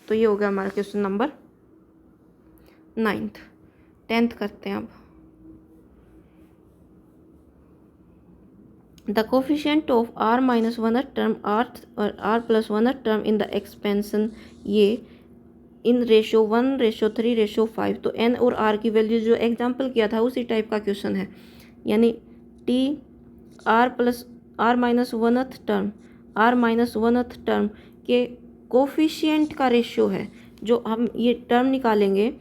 [SPEAKER 1] तो ये हो गया हमारा क्वेश्चन नंबर 9th। 10th करते हैं अब। The coefficient of r minus 1th term r plus 1th term in the expansion ये इन रेशो 1:3:5। तो n और r की वैल्यू जो एग्जाम्पल किया था उसी टाइप का क्वेश्चन है, यानी t r minus 1th term के कोफिशिएंट का रेशियो है, जो हम ये टर्म निकालेंगे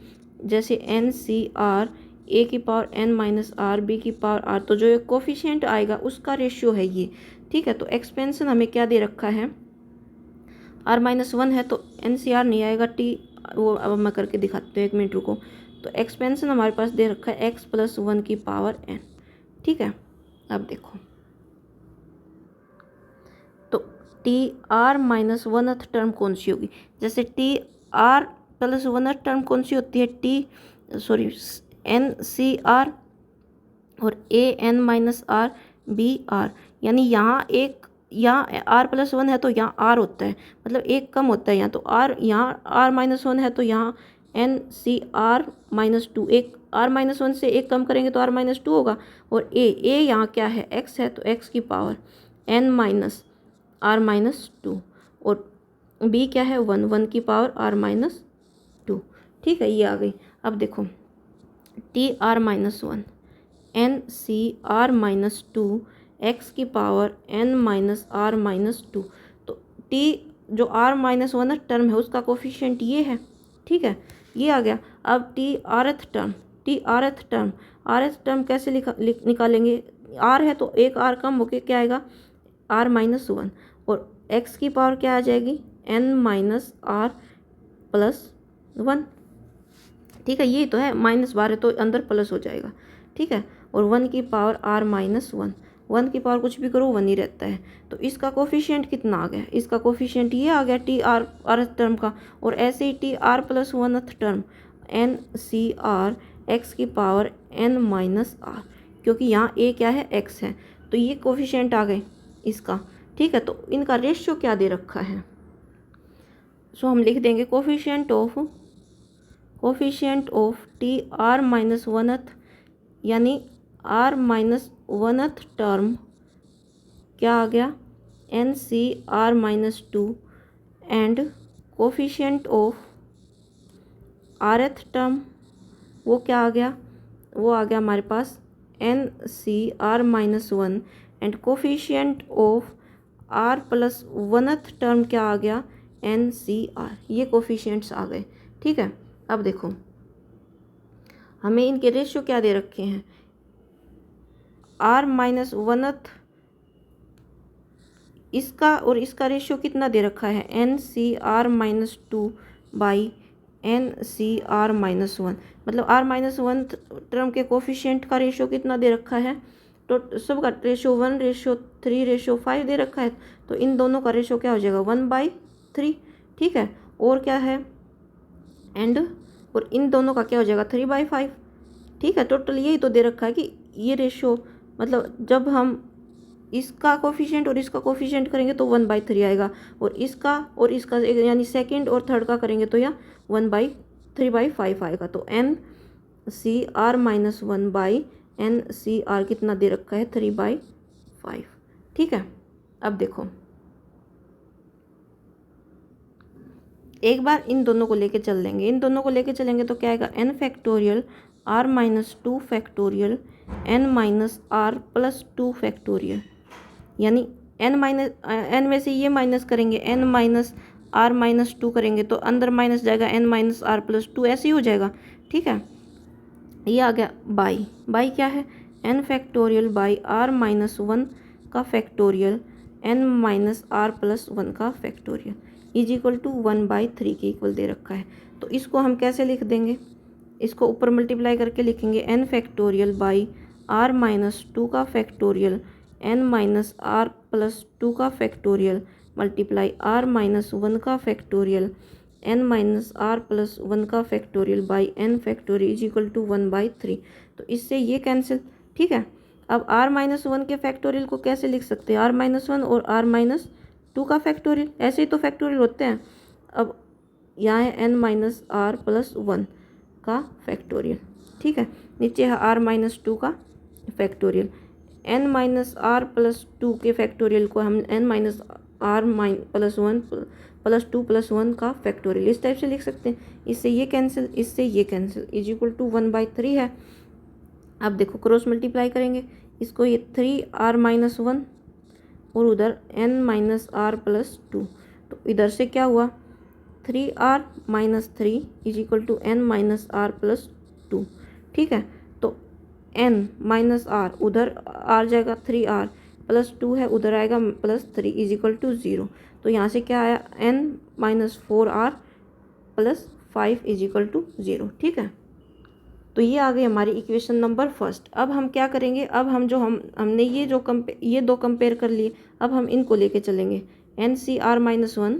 [SPEAKER 1] जैसे n c r a की power n minus r b की पावर r, तो जो ये कोफिशिएंट आएगा उसका रेशियो है ये। ठीक है, तो एक्सपेंशन हमें क्या दे रखा है, r माइनस 1 है तो n c r नहीं आएगा, t वो अब मैं करके दिखाती हूँ, 1 मिनट रुको। तो एक्सपेंशन हमारे पास दे रखा है x प्लस 1 की पावर n। ठीक है, अब देखो T R minus 1th term कौन सी होगी, जैसे T R plus 1th term कौन सी होती है, एन सी आर और A N minus R B R, यानी यहाँ आर प्लस 1 है तो यहाँ आर होता है, मतलब एक कम होता है यहाँ, तो यहाँ आर माइनस 1 है तो यहाँ एन सी आर माइनस 2, एक आर माइनस 1 से एक कम करेंगे तो आर माइनस 2 होगा, और ए यहाँ क्या है एक्स है, तो एक्स की power N minus are minus 2, और बी क्या है 1 की पावर आर माइनस 2। ठीक है, ये आ गई। अब देखो T R minus 1 N C R minus 2 X की power N minus are minus 2, तो टी जो आर माइनस 1 टर्म है उसका कोफिशिएंट ये है। ठीक है, ये आ गया। अब टी आरथ टर्म कैसे निकालेंगे, आर है तो एक आर कम होके क्या आएगा आर माइनस 1, और x की पावर क्या आ जाएगी n माइनस आर प्लस 1। ठीक है, ये तो है माइनस बार है तो अंदर प्लस हो जाएगा। ठीक है, और 1 की पावर r माइनस 1 की पावर कुछ भी करो 1 ही रहता है, तो इसका कोफिशिएंट कितना आ गया, इसका कोफिशिएंट ये आ गया टी आर टर्म का, और ऐसे ही T are plus 1th term N C R X की पावर n माइनस आर, क्योंकि यहाँ a क्या है x है, तो ये कोफिशिएंट आ गए इसका। ठीक है, तो इनका रेशियो क्या दे रखा है, सो हम लिख देंगे coefficient of T R minus 1th, यानी आर माइनस 1th टर्म क्या आ गया N C R minus 2, and coefficient of rth term वो क्या आ गया, वो आ गया हमारे पास N C R minus 1, and coefficient of r plus 1th term क्या आ गया एन सी आर, ये कोफिशिएंट्स आ गए। ठीक है, अब देखो हमें इनके रेशियो क्या दे रखे हैं, r माइनस 1th इसका और इसका रेशियो कितना दे रखा है N C R minus 2 by n C R minus 1, मतलब r माइनस 1 टर्म के कोफिशिएंट का रेशियो कितना दे रखा है, तो सबका रेशियो 1:3:5 दे रखा है, तो इन दोनों का रेशियो क्या हो जाएगा 1/3। ठीक है, और क्या है और इन दोनों का क्या हो जाएगा 3/5। ठीक है, टोटल यही तो दे रखा है कि ये रेशियो, मतलब जब हम इसका कोफिशिएंट और इसका कोफिशिएंट करेंगे तो 1/3 आएगा, और इसका यानी सेकंड और थर्ड का करेंगे तो यह 1/3/5 आएगा। तो NCR माइनस 1/NCR कितना दे रखा है, 3/5। ठीक है, अब देखो एक बार इन दोनों को लेके चल लेंगे, इन दोनों को लेके चलेंगे तो क्या आएगा, n factorial r minus 2 factorial n minus r plus 2 factorial, यानी n में से ये माइनस करेंगे, n माइनस r माइनस 2 करेंगे तो अंदर माइनस जाएगा n माइनस r प्लस 2, ऐसे ही हो जाएगा। ठीक है, ये आ गया बाई क्या है, n factorial by r minus 1 का factorial n minus r plus 1 का फैक्टोरियल इज इक्वल टू 1/3 के इक्वल दे रखा है। तो इसको हम कैसे लिख देंगे, इसको ऊपर मल्टीप्लाई करके लिखेंगे n factorial by r minus 2 का factorial n minus r plus 2 का फैक्टोरियल मल्टीप्लाई r माइनस 1 का factorial n minus r plus 1 का factorial by n factorial is equal to 1/3। तो इससे ये कैंसिल। ठीक है, अब r माइनस 1 के फैक्टोरियल को कैसे लिख सकते हैं, r माइनस 1 और r माइनस 2 का फैक्टोरियल, ऐसे ही तो फैक्टोरियल होते हैं। अब यहाँ है n माइनस r प्लस 1 का फैक्टोरियल। ठीक है, नीचे है r माइनस 2 का factorial, n minus r plus 2 के फैक्टोरियल को हम n minus r plus 1 plus 2 plus 1 का फैक्टोरियल इस टाइप से लिख सकते हैं। इससे ये कैंसिल, इससे ये कैंसिल, इज इक्वल टू 1/3 है। अब देखो क्रॉस मल्टीप्लाई करेंगे इसको, ये 3r माइनस 1 और उधर n माइनस r प्लस 2, तो इधर से क्या हुआ, 3r minus 3 is equal to n minus r plus 2। ठीक है, तो n माइनस r उधर r जाएगा 3r प्लस 2 है, उधर आएगा प्लस 3 इज इक्वल टू 0। तो यहाँ से क्या आया, n minus 4r plus 5 is equal to 0। ठीक है, तो ये आ गई हमारी इक्वेशन नंबर फर्स्ट। अब हम क्या करेंगे, अब हम जो हमने ये दो कंपेयर कर लिए, अब हम इनको लेके चलेंगे, NCR minus 1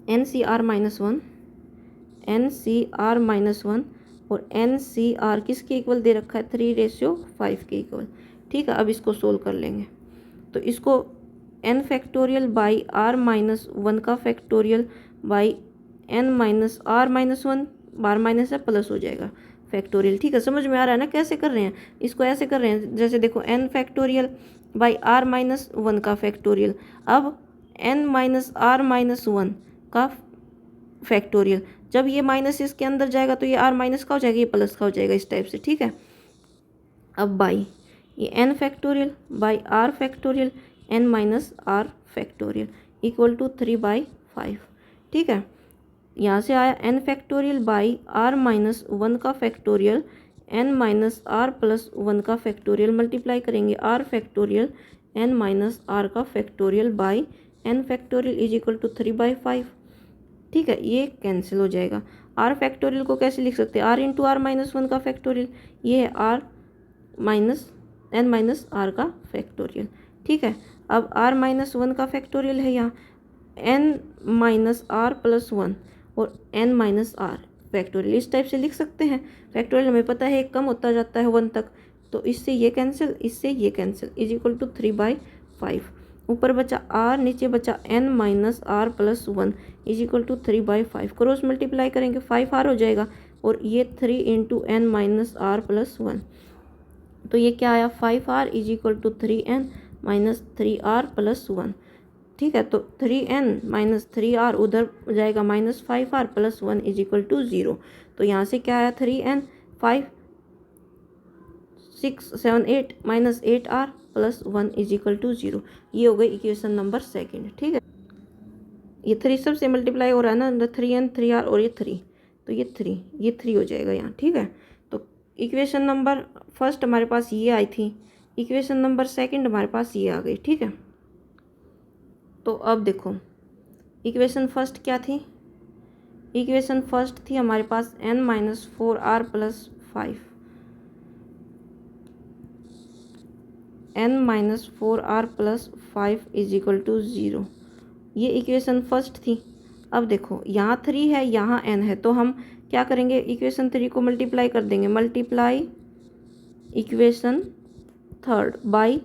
[SPEAKER 1] NCR minus 1 NCR minus 1 और NCR किसके इक्वल दे रखा है, 3/5 के इक्वल। ठीक है, अब इसको सोल्व कर लेंगे तो इसको n factorial by r minus 1 का factorial by n minus r minus 1, bar minus है प्लस हो जाएगा फैक्टोरियल। ठीक है, समझ में आ रहा है ना कैसे कर रहे हैं, इसको ऐसे कर रहे हैं जैसे देखो n factorial by r minus 1 का फैक्टोरियल, अब n माइनस r माइनस 1 का फैक्टोरियल, जब ये माइनस इसके अंदर जाएगा तो ये r माइनस का हो जाएगा, ये प्लस का हो जाएगा, इस टाइप से। ठीक है, अब बाई ये n factorial by r factorial n minus r factorial equal to 3/5। ठीक है, यहाँ से आया n factorial by r minus 1 का factorial n minus r plus 1 का फैक्टोरियल मल्टीप्लाई करेंगे r factorial n minus r का factorial by n factorial is equal to 3/5। ठीक है, ये कैंसिल हो जाएगा। r फैक्टोरियल को कैसे लिख सकते हैं, r इंटू r माइनस 1 का फैक्टोरियल, ये है r minus n minus r का फैक्टोरियल। ठीक है, अब r माइनस 1 का फैक्टोरियल है यहाँ n माइनस r प्लस 1 और n माइनस r फैक्टोरियल, इस टाइप से लिख सकते हैं। फैक्टोरियल हमें पता है एक कम होता जाता है 1 तक, तो इससे ये कैंसिल, इससे ये कैंसिल, इज इक्वल टू 3/5। ऊपर बचा r, नीचे बचा n minus r plus 1 is equal to 3/5। Cross multiply करेंगे 5r हो जाएगा और ये 3 into n minus r plus 1, तो ये क्या आया, 5r is equal to 3n minus 3r plus 1। ठीक है, तो 3n माइनस 3r उधर जाएगा minus 5r plus 1 is equal to 0। तो यहाँ से क्या आया, 3n 5 6 7 8 minus 8r plus 1 is equal to 0। ये हो गई इक्वेशन नंबर सेकंड। ठीक है, ये 3 सब से मल्टीप्लाई हो रहा है ना, 3n 3r और ये 3, तो ये 3 हो जाएगा यहाँ। ठीक है, तो इक्वेशन नंबर फर्स्ट हमारे पास ये आई थी, इक्वेशन नंबर सेकंड हमारे पास ये आ गई। ठीक है, तो अब देखो इक्वेशन फर्स्ट क्या थी, इक्वेशन फर्स्ट थी हमारे पास n minus 4r plus 5, n minus 4r plus 5 is equal to 0। ये इक्वेशन फर्स्ट थी। अब देखो यहाँ 3 है, यहाँ n है, तो हम क्या करेंगे, इक्वेशन 3 को मल्टीप्लाई कर देंगे, multiply equation third by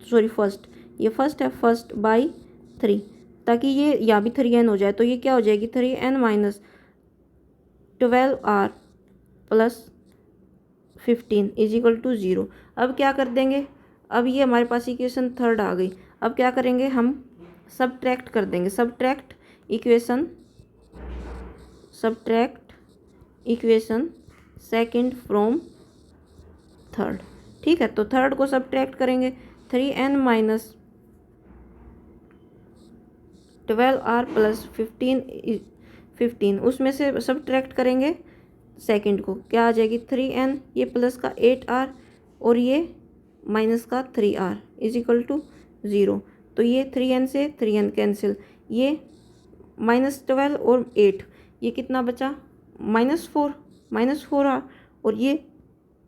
[SPEAKER 1] first, ये फर्स्ट है, फर्स्ट बाई 3, ताकि ये यहाँ भी 3n हो जाए। तो ये क्या हो जाएगी, 3n minus 12r plus 15 is equal to 0। अब क्या कर देंगे, अब ये हमारे पास इक्वेशन थर्ड आ गई। अब क्या करेंगे, हम सब्ट्रैक्ट कर देंगे, subtract equation second from third. ठीक है, तो थर्ड को सब्ट्रैक्ट करेंगे, 3n माइनस 12r प्लस 15 उसमें से सब्ट्रैक्ट करेंगे सेकंड को, क्या आ जाएगी, 3n, ये प्लस का 8r और ये माइनस का 3r इज इक्वल टू 0। तो ये 3n से 3n कैंसिल, ये -12 और 8, ये कितना बचा, -4r और ये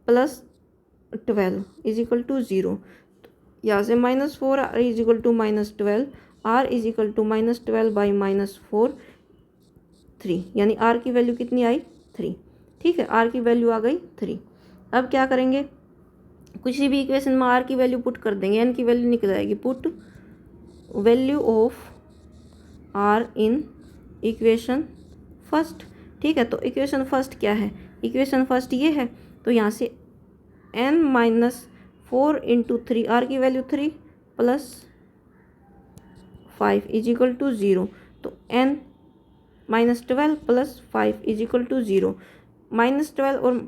[SPEAKER 1] +12 इज इक्वल टू 0। यहाँ से -4r is equal to -12, r is equal to -12 by -4 3, यानी r की वैल्यू कितनी आई, 3। ठीक है, r की वैल्यू आ गई 3। अब क्या करेंगे, किसी भी इक्वेशन में r की वैल्यू पुट कर देंगे, n की वैल्यू निकल आएगी, put value of r in equation first. ठीक है, तो इक्वेशन फर्स्ट क्या है, इक्वेशन फर्स्ट ये है, तो यहाँ से n माइनस 4 इंटू 3, r की value 3 plus 5 is equal to 0। तो n minus 12 plus 5 is equal to 0, -12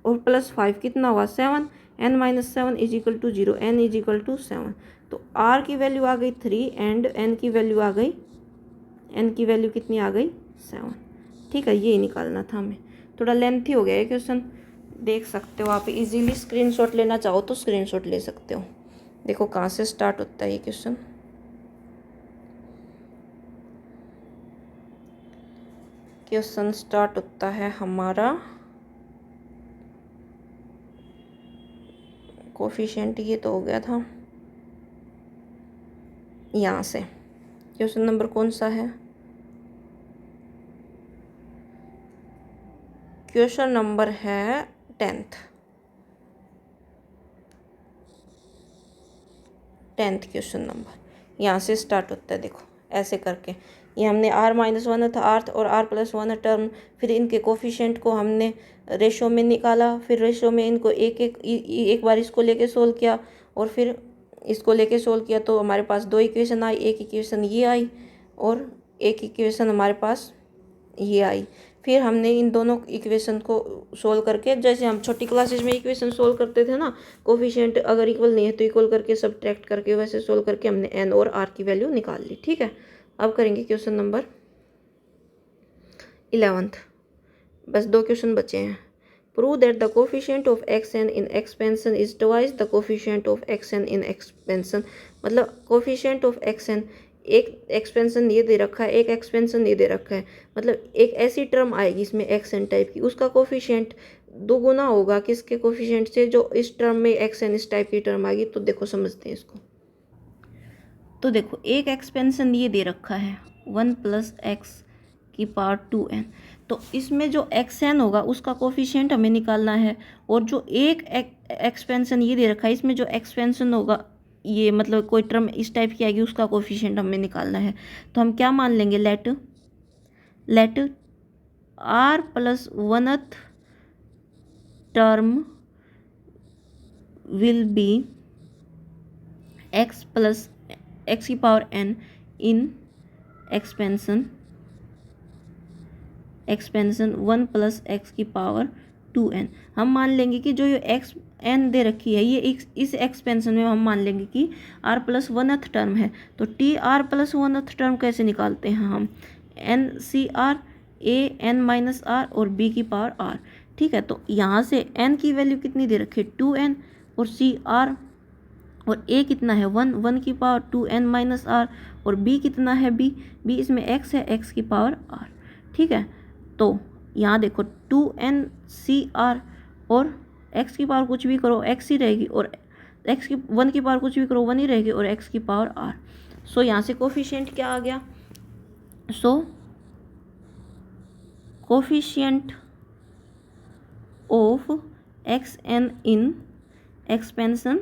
[SPEAKER 1] और प्लस 5 कितना हुआ, 7, n minus 7 is equal to 0, n is equal to 7। तो r की वैल्यू आ गई 3 एंड n की वैल्यू आ गई, n की वैल्यू कितनी आ गई, 7। ठीक है, ये निकालना था हमें, थोड़ा लेंथी हो गया है क्वेश्चन, देख सकते हो आप इजीली, स्क्रीनशॉट लेना चाहो तो स्क्रीनशॉट ले सकते हो। देखो कहाँ से स्टार्ट होता है ये क्वेश्चन, स्टार्ट होता है हमारा कोफिशिएंट, ये तो हो गया था, यहाँ से क्वेश्चन नंबर कौन सा है, क्वेश्चन नंबर है 10th क्वेश्चन नंबर, यहाँ से स्टार्ट होता है। देखो ऐसे करके, ये हमने r-1 था अर्थ और r+1 टर्म, फिर इनके कोफिशिएंट को हमने रेशो में निकाला, फिर रेशो में इनको एक बार इसको लेके सोल्व किया और फिर इसको लेके सोल्व किया, तो हमारे पास 2 इक्वेशन आई, एक इक्वेशन ये आई और एक इक्वेशन हमारे पास ये आई। फिर हमने इन दोनों इक्वेशन को सोल्व करके, जैसे हम छोटी क्लासेज में इक्वेशन सोल्व करते थे ना, कोफिशिएंट अगर इक्वल नहीं है तो इक्वल करके सब्ट्रैक्ट करके, वैसे सोल्व करके हमने n और r की वैल्यू निकाल ली। ठीक है, अब करेंगे क्वेश्चन नंबर 11th, बस 2 क्वेश्चन बचे हैं। Prove that the coefficient of xn in expansion is twice the coefficient of xn in expansion. मतलब कोफिशिएंट ऑफ xn, एक एक्सपेंशन ये दे रखा है, एक एक्सपेंशन ये दे रखा है, मतलब एक ऐसी टर्म आएगी इसमें xn टाइप की, उसका कोफिशिएंट 2 गुना होगा किसके कोफिशिएंट से, जो इस टर्म में xn इस टाइप की टर्म आएगी। तो देखो समझते हैं इसको। तो देखो एक एक्सपेंशन ये दे रखा है 1 + x⁴2n, तो इसमें जो xn होगा उसका कोफिशिएंट हमें निकालना है, और जो एक एक्सपेंशन ये दे रखा है, इसमें जो एक्सपेंशन होगा ये, मतलब कोई टर्म इस टाइप की आएगी, उसका कोफिशिएंट हमें निकालना है। तो हम क्या मान लेंगे, let r+1th term will be x + x⁴n in expansion 1 + x⁴2n। हम मान लेंगे कि जो ये xn दे रखी है, ये इस एक्सपेंशन में हम मान लेंगे कि r+1th टर्म है। तो r+1th टर्म कैसे निकालते हैं हम, NCr a n-r और b⁴r। ठीक है, तो यहाँ से n की वैल्यू कितनी दे रखी है, 2n, और cr और a कितना है 1 1⁴2n-r, और b कितना है b इसमें x है x⁴r। ठीक है, तो यहाँ देखो 2nCr और x⁴ कुछ भी करो x ही रहेगी, और x⁴ कुछ भी करो 1 ही रहेगी, और x⁴r। सो यहाँ से कोफिशिएंट क्या आ गया, so coefficient of X N in expansion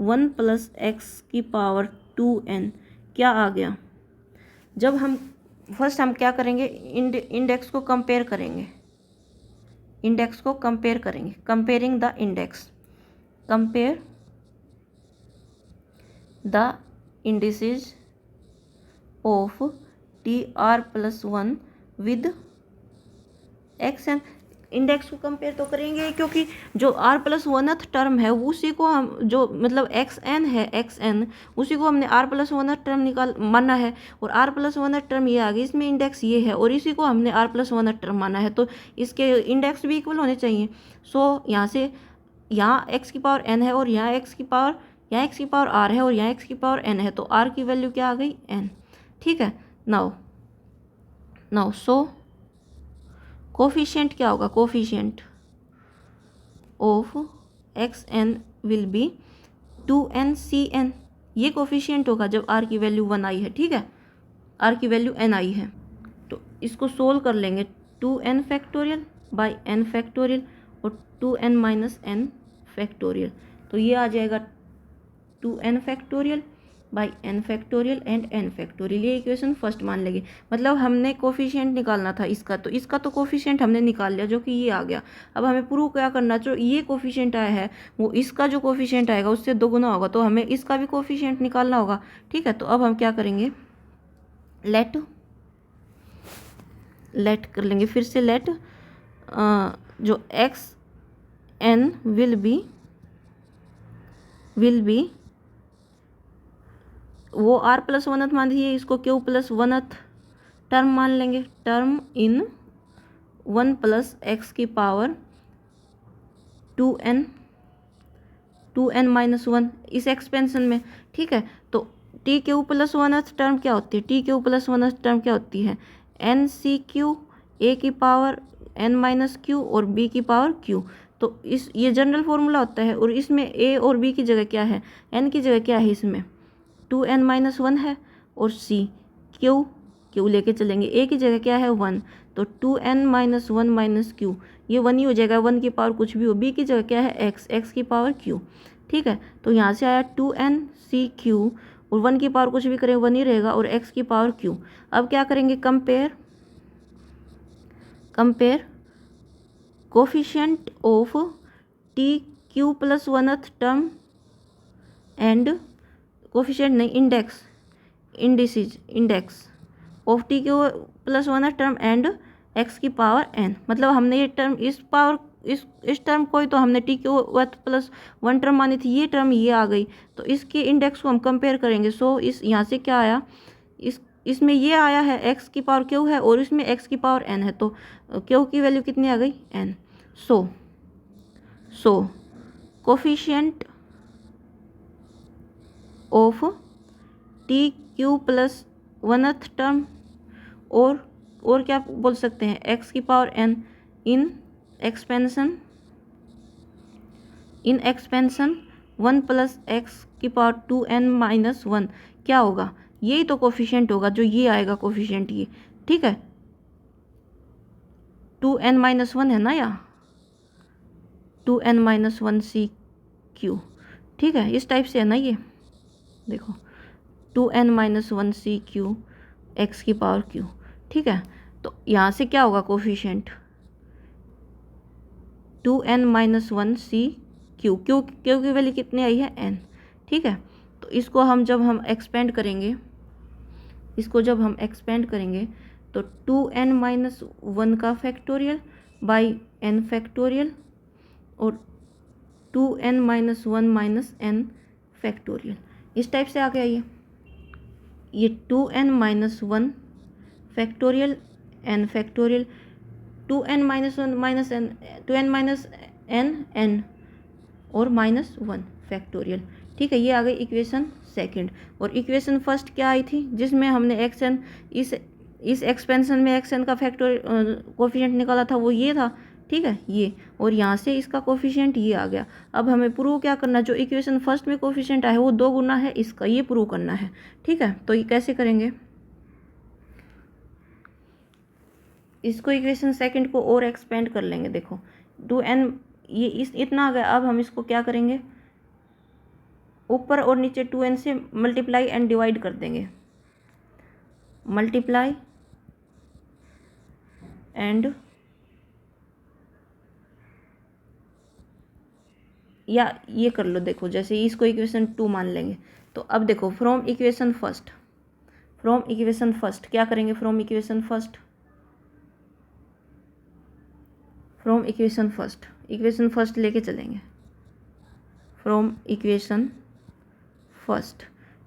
[SPEAKER 1] 1 + x⁴n क्या आ गया। जब हम फर्स्ट हम क्या करेंगे, इंडेक्स को कंपेयर करेंगे, comparing the index, compare the indices of TR+1 with xn। Index को कंपेयर तो करेंगे क्योंकि जो R+1th टर्म है उसी को हम, जो मतलब xn है, xn उसी को हमने R+1th टर्म निकाल माना है, और R+1th टर्म ये आ गई, इसमें इंडेक्स ये है और इसी को हमने R+1th टर्म माना है, तो इसके इंडेक्स भी इक्वल होने चाहिए। सो यहाँ से यहाँ x⁴n है और यहाँ x⁴r है और यहाँ x⁴n है, तो r की वैल्यू क्या आ गई, n। ठीक है, नाउ सो कोफिशिएंट क्या होगा, coefficient of xn will be 2nCn। ये कोफिशिएंट होगा जब r की वैल्यू 1 आई है। ठीक है, r की वैल्यू n आई है, तो इसको सोल्व कर लेंगे 2n factorial by n factorial और 2n - n फैक्टोरियल, तो ये आ जाएगा 2n factorial by n factorial and n factorial. ये इक्वेशन फर्स्ट मान लेंगे, मतलब हमने कोफिशिएंट निकालना था इसका, तो इसका तो कोफिशिएंट हमने निकाल लिया जो कि ये आ गया। अब हमें प्रूव क्या करना, जो ये कोफिशिएंट आया है वो इसका जो कोफिशिएंट आएगा उससे 2 गुना होगा, तो हमें इसका भी कोफिशिएंट निकालना होगा। ठीक है, तो अब हम क्या करेंगे, लेट कर लेंगे फिर से, लेट जो xn विल बी वो R+1th मान लीजिए, इसको Q+1th टर्म मान लेंगे, टर्म इन 1 + x⁴2n इस एक्सपेंशन में। ठीक है, तो TQ+1th टर्म क्या होती है, TQ+1th टर्म क्या होती है, NCQ A⁴n - q और B⁴q। तो ये जनरल फॉर्मूला होता है, और इसमें A और B की जगह क्या है, n की जगह क्या है, इसमें 2n - 1 है, और C Q लेके चलेंगे, A की जगह क्या है 1, तो 2n - 1 - q, ये 1 ही हो जाएगा, 1 की पावर कुछ भी हो। B की जगह क्या है x⁴q। ठीक है, तो यहाँ से आया 2nCq और 1 की पावर कुछ भी करें 1 ही रहेगा, और x⁴q। अब क्या करेंगे, compare coefficient of TQ+1th term and coefficient नहीं, index of TQ+1th term and x⁴n। मतलब हमने ये टर्म इस टर्म को ही तो हमने TQ+1 टर्म मानी थी, ये टर्म ये आ गई, तो इसके इंडेक्स को हम कंपेयर करेंगे। सो इस यहाँ से क्या आया, इसमें ये आया है x⁴q है और इसमें x⁴n है, तो q की वैल्यू कितनी आ गई, n। So coefficient of TQ+1th term और क्या बोल सकते हैं, x⁴n इन एक्सपेंशन 1 + x⁴2n - 1 क्या होगा, यही तो कोफिशिएंट होगा, जो ये आएगा कोफिशिएंट ये। ठीक है, 2n - 1 है ना, या 2n - 1CQ। ठीक है, इस टाइप से है ना, ये देखो 2n - 1CQ x⁴q। ठीक है, तो यहाँ से क्या होगा कोफिशिएंट 2n - 1CQ, क्यों की वैल्यू कितनी आई है, n। ठीक है, तो इसको जब हम एक्सपेंड करेंगे, तो 2n - 1 का फैक्टोरियल बाई n फैक्टोरियल और 2n - 1 - n फैक्टोरियल, इस टाइप से आ गया ये 2n - 1 factorial n factorial 2n - 1 - n 2n - n और -1 फैक्टोरियल। ठीक है, ये आ गई इक्वेशन सेकंड। और इक्वेशन फर्स्ट क्या आई थी, जिसमें हमने xn इस एक्सपेंशन में xn का फैक्टोरियल कोफिशिएंट निकाला था, वो ये था ठीक है ये, और यहाँ से इसका कोफिशिएंट ये आ गया। अब हमें प्रूव क्या करना, जो इक्वेशन फर्स्ट में कोफिशिएंट आया है वो 2 गुना है इसका, ये प्रूव करना है। ठीक है, तो ये कैसे करेंगे, इसको इक्वेशन सेकंड को और एक्सपेंड कर लेंगे। देखो 2n ये इस इतना आ गया। अब हम इसको क्या करेंगे, ऊपर और नीचे 2n से मल्टीप्लाई एंड डिवाइड कर देंगे, मल्टीप्लाई एंड, या ये कर लो। देखो जैसे इसको इक्वेशन 2 मान लेंगे, तो अब देखो फ्रॉम इक्वेशन फर्स्ट, क्या करेंगे, फ्रॉम इक्वेशन फर्स्ट लेके चलेंगे, फ्रॉम इक्वेशन फर्स्ट।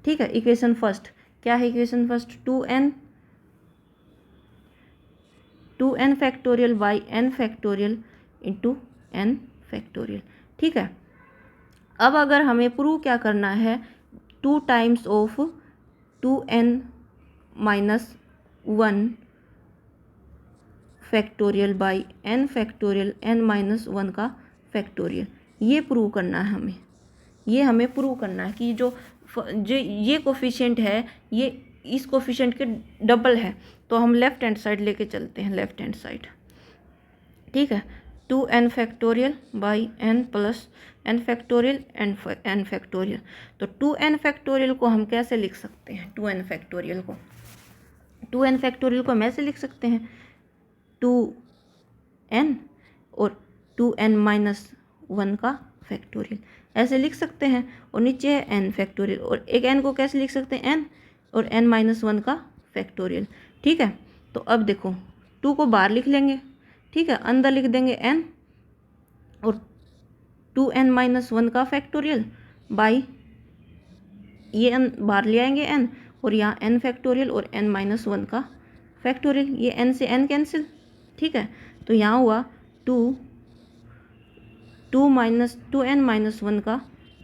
[SPEAKER 1] ठीक है, इक्वेशन फर्स्ट क्या है, equation first 2n factorial by n factorial into n factorial. ठीक है, अब अगर हमें प्रूव क्या करना है, 2 times of 2n minus 1 factorial by n factorial n minus 1 का फैक्टोरियल, ये प्रूव करना है हमें। ये हमें प्रूव करना है कि जो ये कोफिशिएंट है ये इस कोफिशिएंट के डबल है। तो हम लेफ्ट हैंड साइड लेके चलते हैं, लेफ्ट हैंड साइड। ठीक है, 2n factorial by n plus n factorial n factorial. तो 2n फैक्टोरियल को हम कैसे लिख सकते हैं, 2n फैक्टोरियल को हम ऐसे लिख सकते हैं, 2n और 2n माइनस 1 का फैक्टोरियल, ऐसे लिख सकते हैं। और नीचे है n फैक्टोरियल, और एक n को कैसे लिख सकते हैं, n और n माइनस 1 का फैक्टोरियल। ठीक है, तो अब देखो 2 को बाहर लिख लेंगे। ठीक है, अंदर लिख देंगे n और 2n माइनस 1 का फैक्टोरियल बाई, ये n बाहर ले आएंगे n, और यहाँ n फैक्टोरियल और n माइनस 1 का फैक्टोरियल, ये n से n कैंसिल। ठीक है, तो यहाँ हुआ 2n माइनस 1 का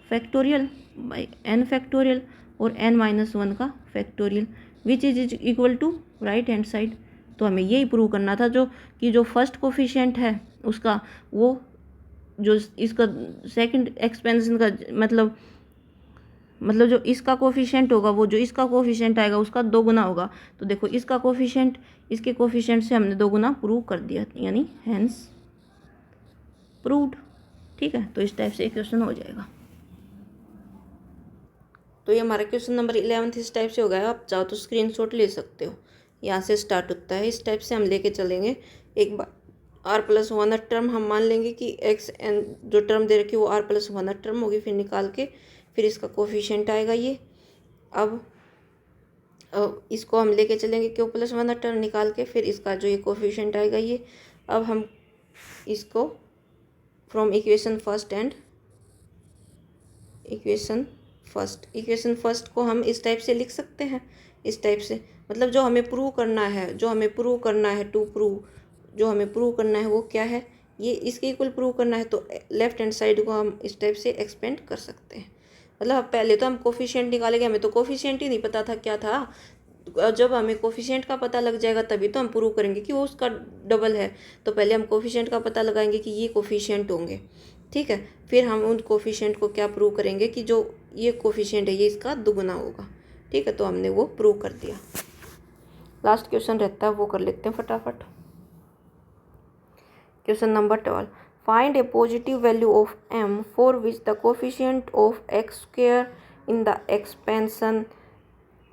[SPEAKER 1] फैक्टोरियल बाई n फैक्टोरियल और n माइनस 1 का factorial, which is equal to right hand side. तो हमें यही प्रूव करना था, जो फर्स्ट कोफिशिएंट है उसका, वो जो इसका सेकंड एक्सपेंशन का मतलब जो इसका कोफिशिएंट होगा, वो जो इसका कोफिशिएंट आएगा उसका 2 गुना होगा। तो देखो इसका कोफिशिएंट इसके कोफिशिएंट से हमने 2 गुना प्रूव कर दिया, यानी हेंस प्रूव्ड। ठीक है, तो इस टाइप से क्वेश्चन हो जाएगा। तो ये हमारा क्वेश्चन नंबर 11 इस टाइप से हो गया। आप चाहो तो स्क्रीनशॉट ले सकते हो, यहाँ से स्टार्ट होता है। इस टाइप से हम लेके चलेंगे। एक बार r+1 टर्म हम मान लेंगे कि xn जो टर्म दे रखी है वो r+1 टर्म होगी, फिर निकाल के फिर इसका कोफिशिएंट आएगा ये। अब इसको हम लेके चलेंगे q+1 टर्म निकाल के, फिर इसका जो ये कोफिशिएंट आएगा ये। अब हम इसको फ्रॉम इक्वेशन फर्स्ट को हम इस टाइप से लिख सकते हैं, इस टाइप से। मतलब जो हमें प्रूव करना है, जो हमें प्रूव करना है वो क्या है, ये इसके इक्वल प्रूव करना है। तो लेफ्ट हैंड साइड को हम इस टाइप से एक्सपेंड कर सकते हैं। मतलब पहले तो हम कोफिशिएंट निकालेंगे, हमें तो कोफिशिएंट ही नहीं पता था क्या था। जब हमें कोफिशिएंट का पता लग जाएगा तभी तो हम प्रूव करेंगे कि वो उसका डबल है। तो पहले हम कोफिशिएंट का पता लगाएंगे कि ये कोफिशिएंट होंगे। ठीक है, फिर हम उन कोफिशिएंट को क्या प्रूव करेंगे कि जो ये कोफिशिएंट है ये इसका दुगुना होगा। ठीक है, तो हमने वो प्रूव कर दिया। लास्ट क्वेश्चन रहता है, वो कर लेते हैं फटाफट। Question number 12, find a positive value of m for which the coefficient of x square in the expansion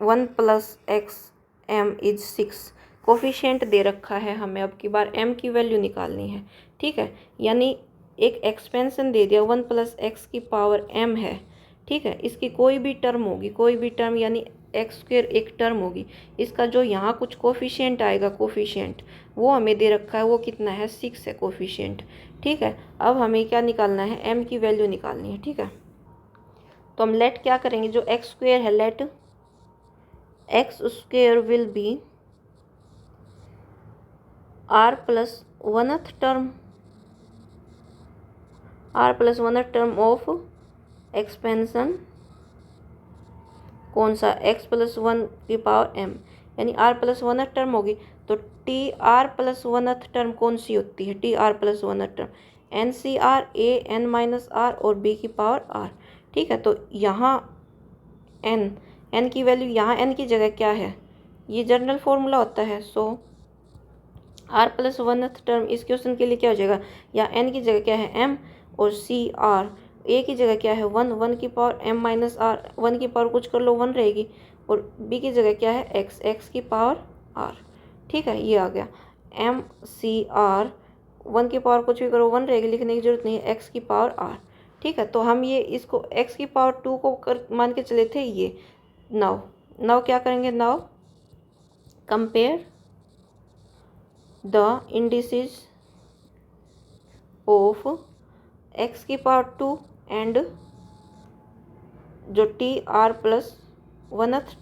[SPEAKER 1] 1 + xm is 6। Coefficient दे रखा है हमें, अब की बार m की वैल्यू निकालनी है। ठीक है, यानी एक एक्सपेंशन दे दिया 1 + x की पावर m है। ठीक है, इसकी कोई भी टर्म होगी, कोई भी टर्म यानी एक्स स्क्वायर एक टर्म होगी, इसका जो यहाँ कुछ कोफिशिएंट आएगा, कोफिशिएंट वो हमें दे रखा है, वो कितना है 6 है कोफिशिएंट। ठीक है, अब हमें क्या निकालना है, m की वैल्यू निकालनी है। ठीक है, तो हम लेट क्या करेंगे, जो एक्स स्क्वायर है let X square will be r+1 term of expansion कौन सा x+1 की पावर m, यानी r+1 टर्म होगी। तो T are plus 1th term कौन सी होती है? T are plus 1th term N C R, A N minus are और बी की पावर आर। ठीक है, तो यहाँ एन की वैल्यू, यहाँ एन की जगह क्या है? ये जनरल फॉर्मूला होता है। सो आर प्लस 1th टर्म इस क्वेश्चन के लिए क्या हो जाएगा? या एन की जगह क्या है? एम, और सी आर। ए की जगह क्या है? 1 की पावर एम माइनस आर, 1 की पावर कुछ कर लो 1 रहेगी, और बी की जगह क्या है? एक्स की पावर आर। ठीक है, ये आ गया एम सी आर, 1 की पावर कुछ भी करो 1 रहेगी, लिखने की जरूरत नहीं है, एक्स की पावर आर। ठीक है, तो हम ये इसको एक्स की पावर 2 को कर मान के चले थे ये। नाउ क्या करेंगे? Now compare the indices of x की पावर 2 एंड जो T R plus 1th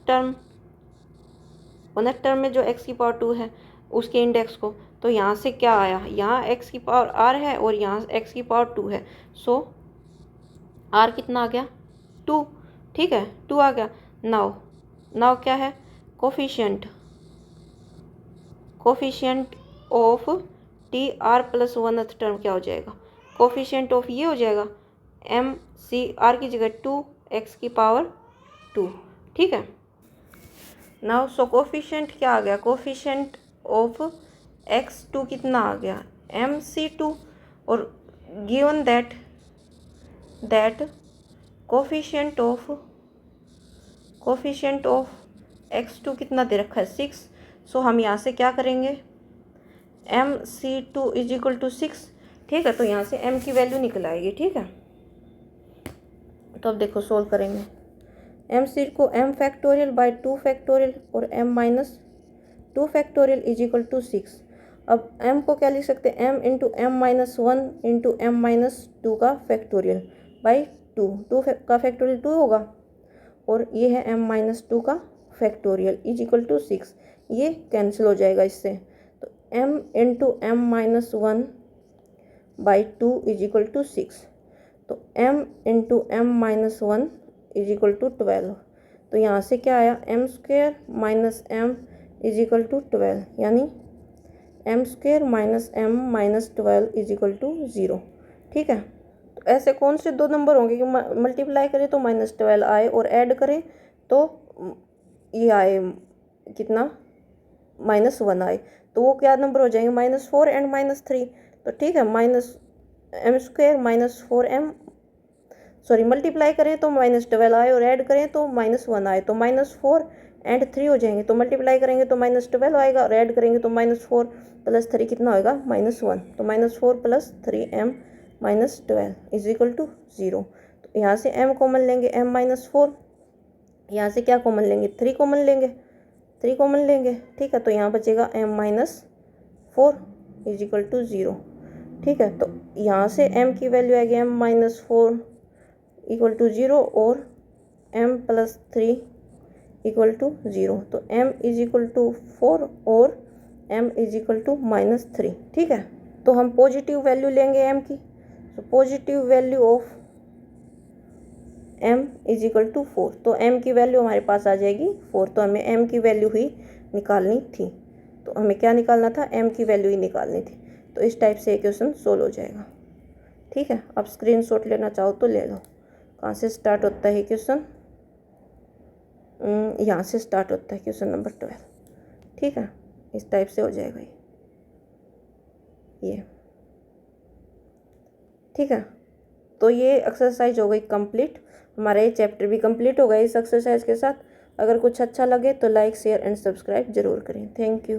[SPEAKER 1] term में जो एक्स की पावर 2 है उसके इंडेक्स को। तो यहाँ से क्या आया? यहाँ एक्स की पावर आर है और यहाँ एक्स की पावर 2 है। सो आर कितना आ गया? 2। ठीक है, 2 आ गया। नाउ क्या है? Coefficient of T R plus 1th term क्या हो जाएगा? कोफिशिएंट ऑफ ये हो जाएगा एम सी आर की जगह 2 एक्स की पावर 2। ठीक है, नाउ सो कोफिशिएंट क्या आ गया? कोफिशिएंट ऑफ x2 कितना आ गया? mc2, और given that coefficient of x2 कितना दे रखा है? 6। सो हम यहाँ से क्या करेंगे? mc2 is equal to 6। ठीक है, तो यहाँ से m की वैल्यू निकल आएगी। ठीक है, तो अब देखो सोल्व करेंगे। एम सी को m फैक्टोरियल बाई 2 फैक्टोरियल और m minus 2 factorial is equal to 6। अब m को क्या लिख सकते हैं? m into M minus 1 into M minus 2 का फैक्टोरियल बाई 2 का फैक्टोरियल 2 होगा, और ये है m माइनस 2 का फैक्टोरियल इज इक्वल टू 6। ये कैंसिल हो जाएगा इससे, तो m into M minus 1 by 2 is equal to 6। तो m into M minus 1 is equal to 12। तो यहाँ से क्या आया? m square minus m is equal to 12, यानी m square minus m minus 12 is equal to 0। ठीक है, तो ऐसे कौन से दो नंबर होंगे कि मल्टीप्लाई करें तो -12 आए और ऐड करें तो ये आए कितना? -1 आए। तो वो क्या नंबर हो जाएंगे? -4 एंड -3। तो ठीक है, minus m square minus 4m, sorry multiply करें तो -12 आए और ऐड करें तो -1 आए, तो -4 एंड 3 हो जाएंगे। तो मल्टीप्लाई करेंगे तो -12 आएगा और ऐड करेंगे तो -4 प्लस 3 कितना होगा? -1। तो -4 plus 3m minus 12 is equal to 0। तो यहाँ से m कॉमन लेंगे, m माइनस 4, यहाँ से क्या कॉमन लेंगे? 3 कॉमन लेंगे, 3 कॉमन लेंगे। ठीक है, तो यहाँ बचेगा m minus 4 is equal to 0। ठीक है, तो यहाँ से m की वैल्यू आएगी m माइनस 4 इक्वल टू 0 और m प्लस 3 इक्वल टू 0। तो m इज इक्वल टू 4 और m इज इक्वल टू -3। ठीक है, तो हम पॉजिटिव वैल्यू लेंगे m की। तो positive value of m is equal to 4। तो m की वैल्यू हमारे पास आ जाएगी 4। तो हमें m की वैल्यू ही निकालनी थी। तो हमें क्या निकालना था? m की वैल्यू ही निकालनी थी। तो इस टाइप से क्वेश्चन सोल्व हो जाएगा। ठीक है, आप स्क्रीनशॉट लेना चाहो तो ले लो। कहाँ से स्टार्ट होता है क्वेश्चन? यहाँ से स्टार्ट होता है क्वेश्चन नंबर 12। ठीक है, इस टाइप से हो जाएगा ये। ठीक है, तो ये एक्सरसाइज हो गई कंप्लीट। हमारा ये चैप्टर भी कंप्लीट हो गया इस एक्सरसाइज के साथ। अगर कुछ अच्छा लगे तो लाइक शेयर एंड सब्सक्राइब जरूर करें। Thank you.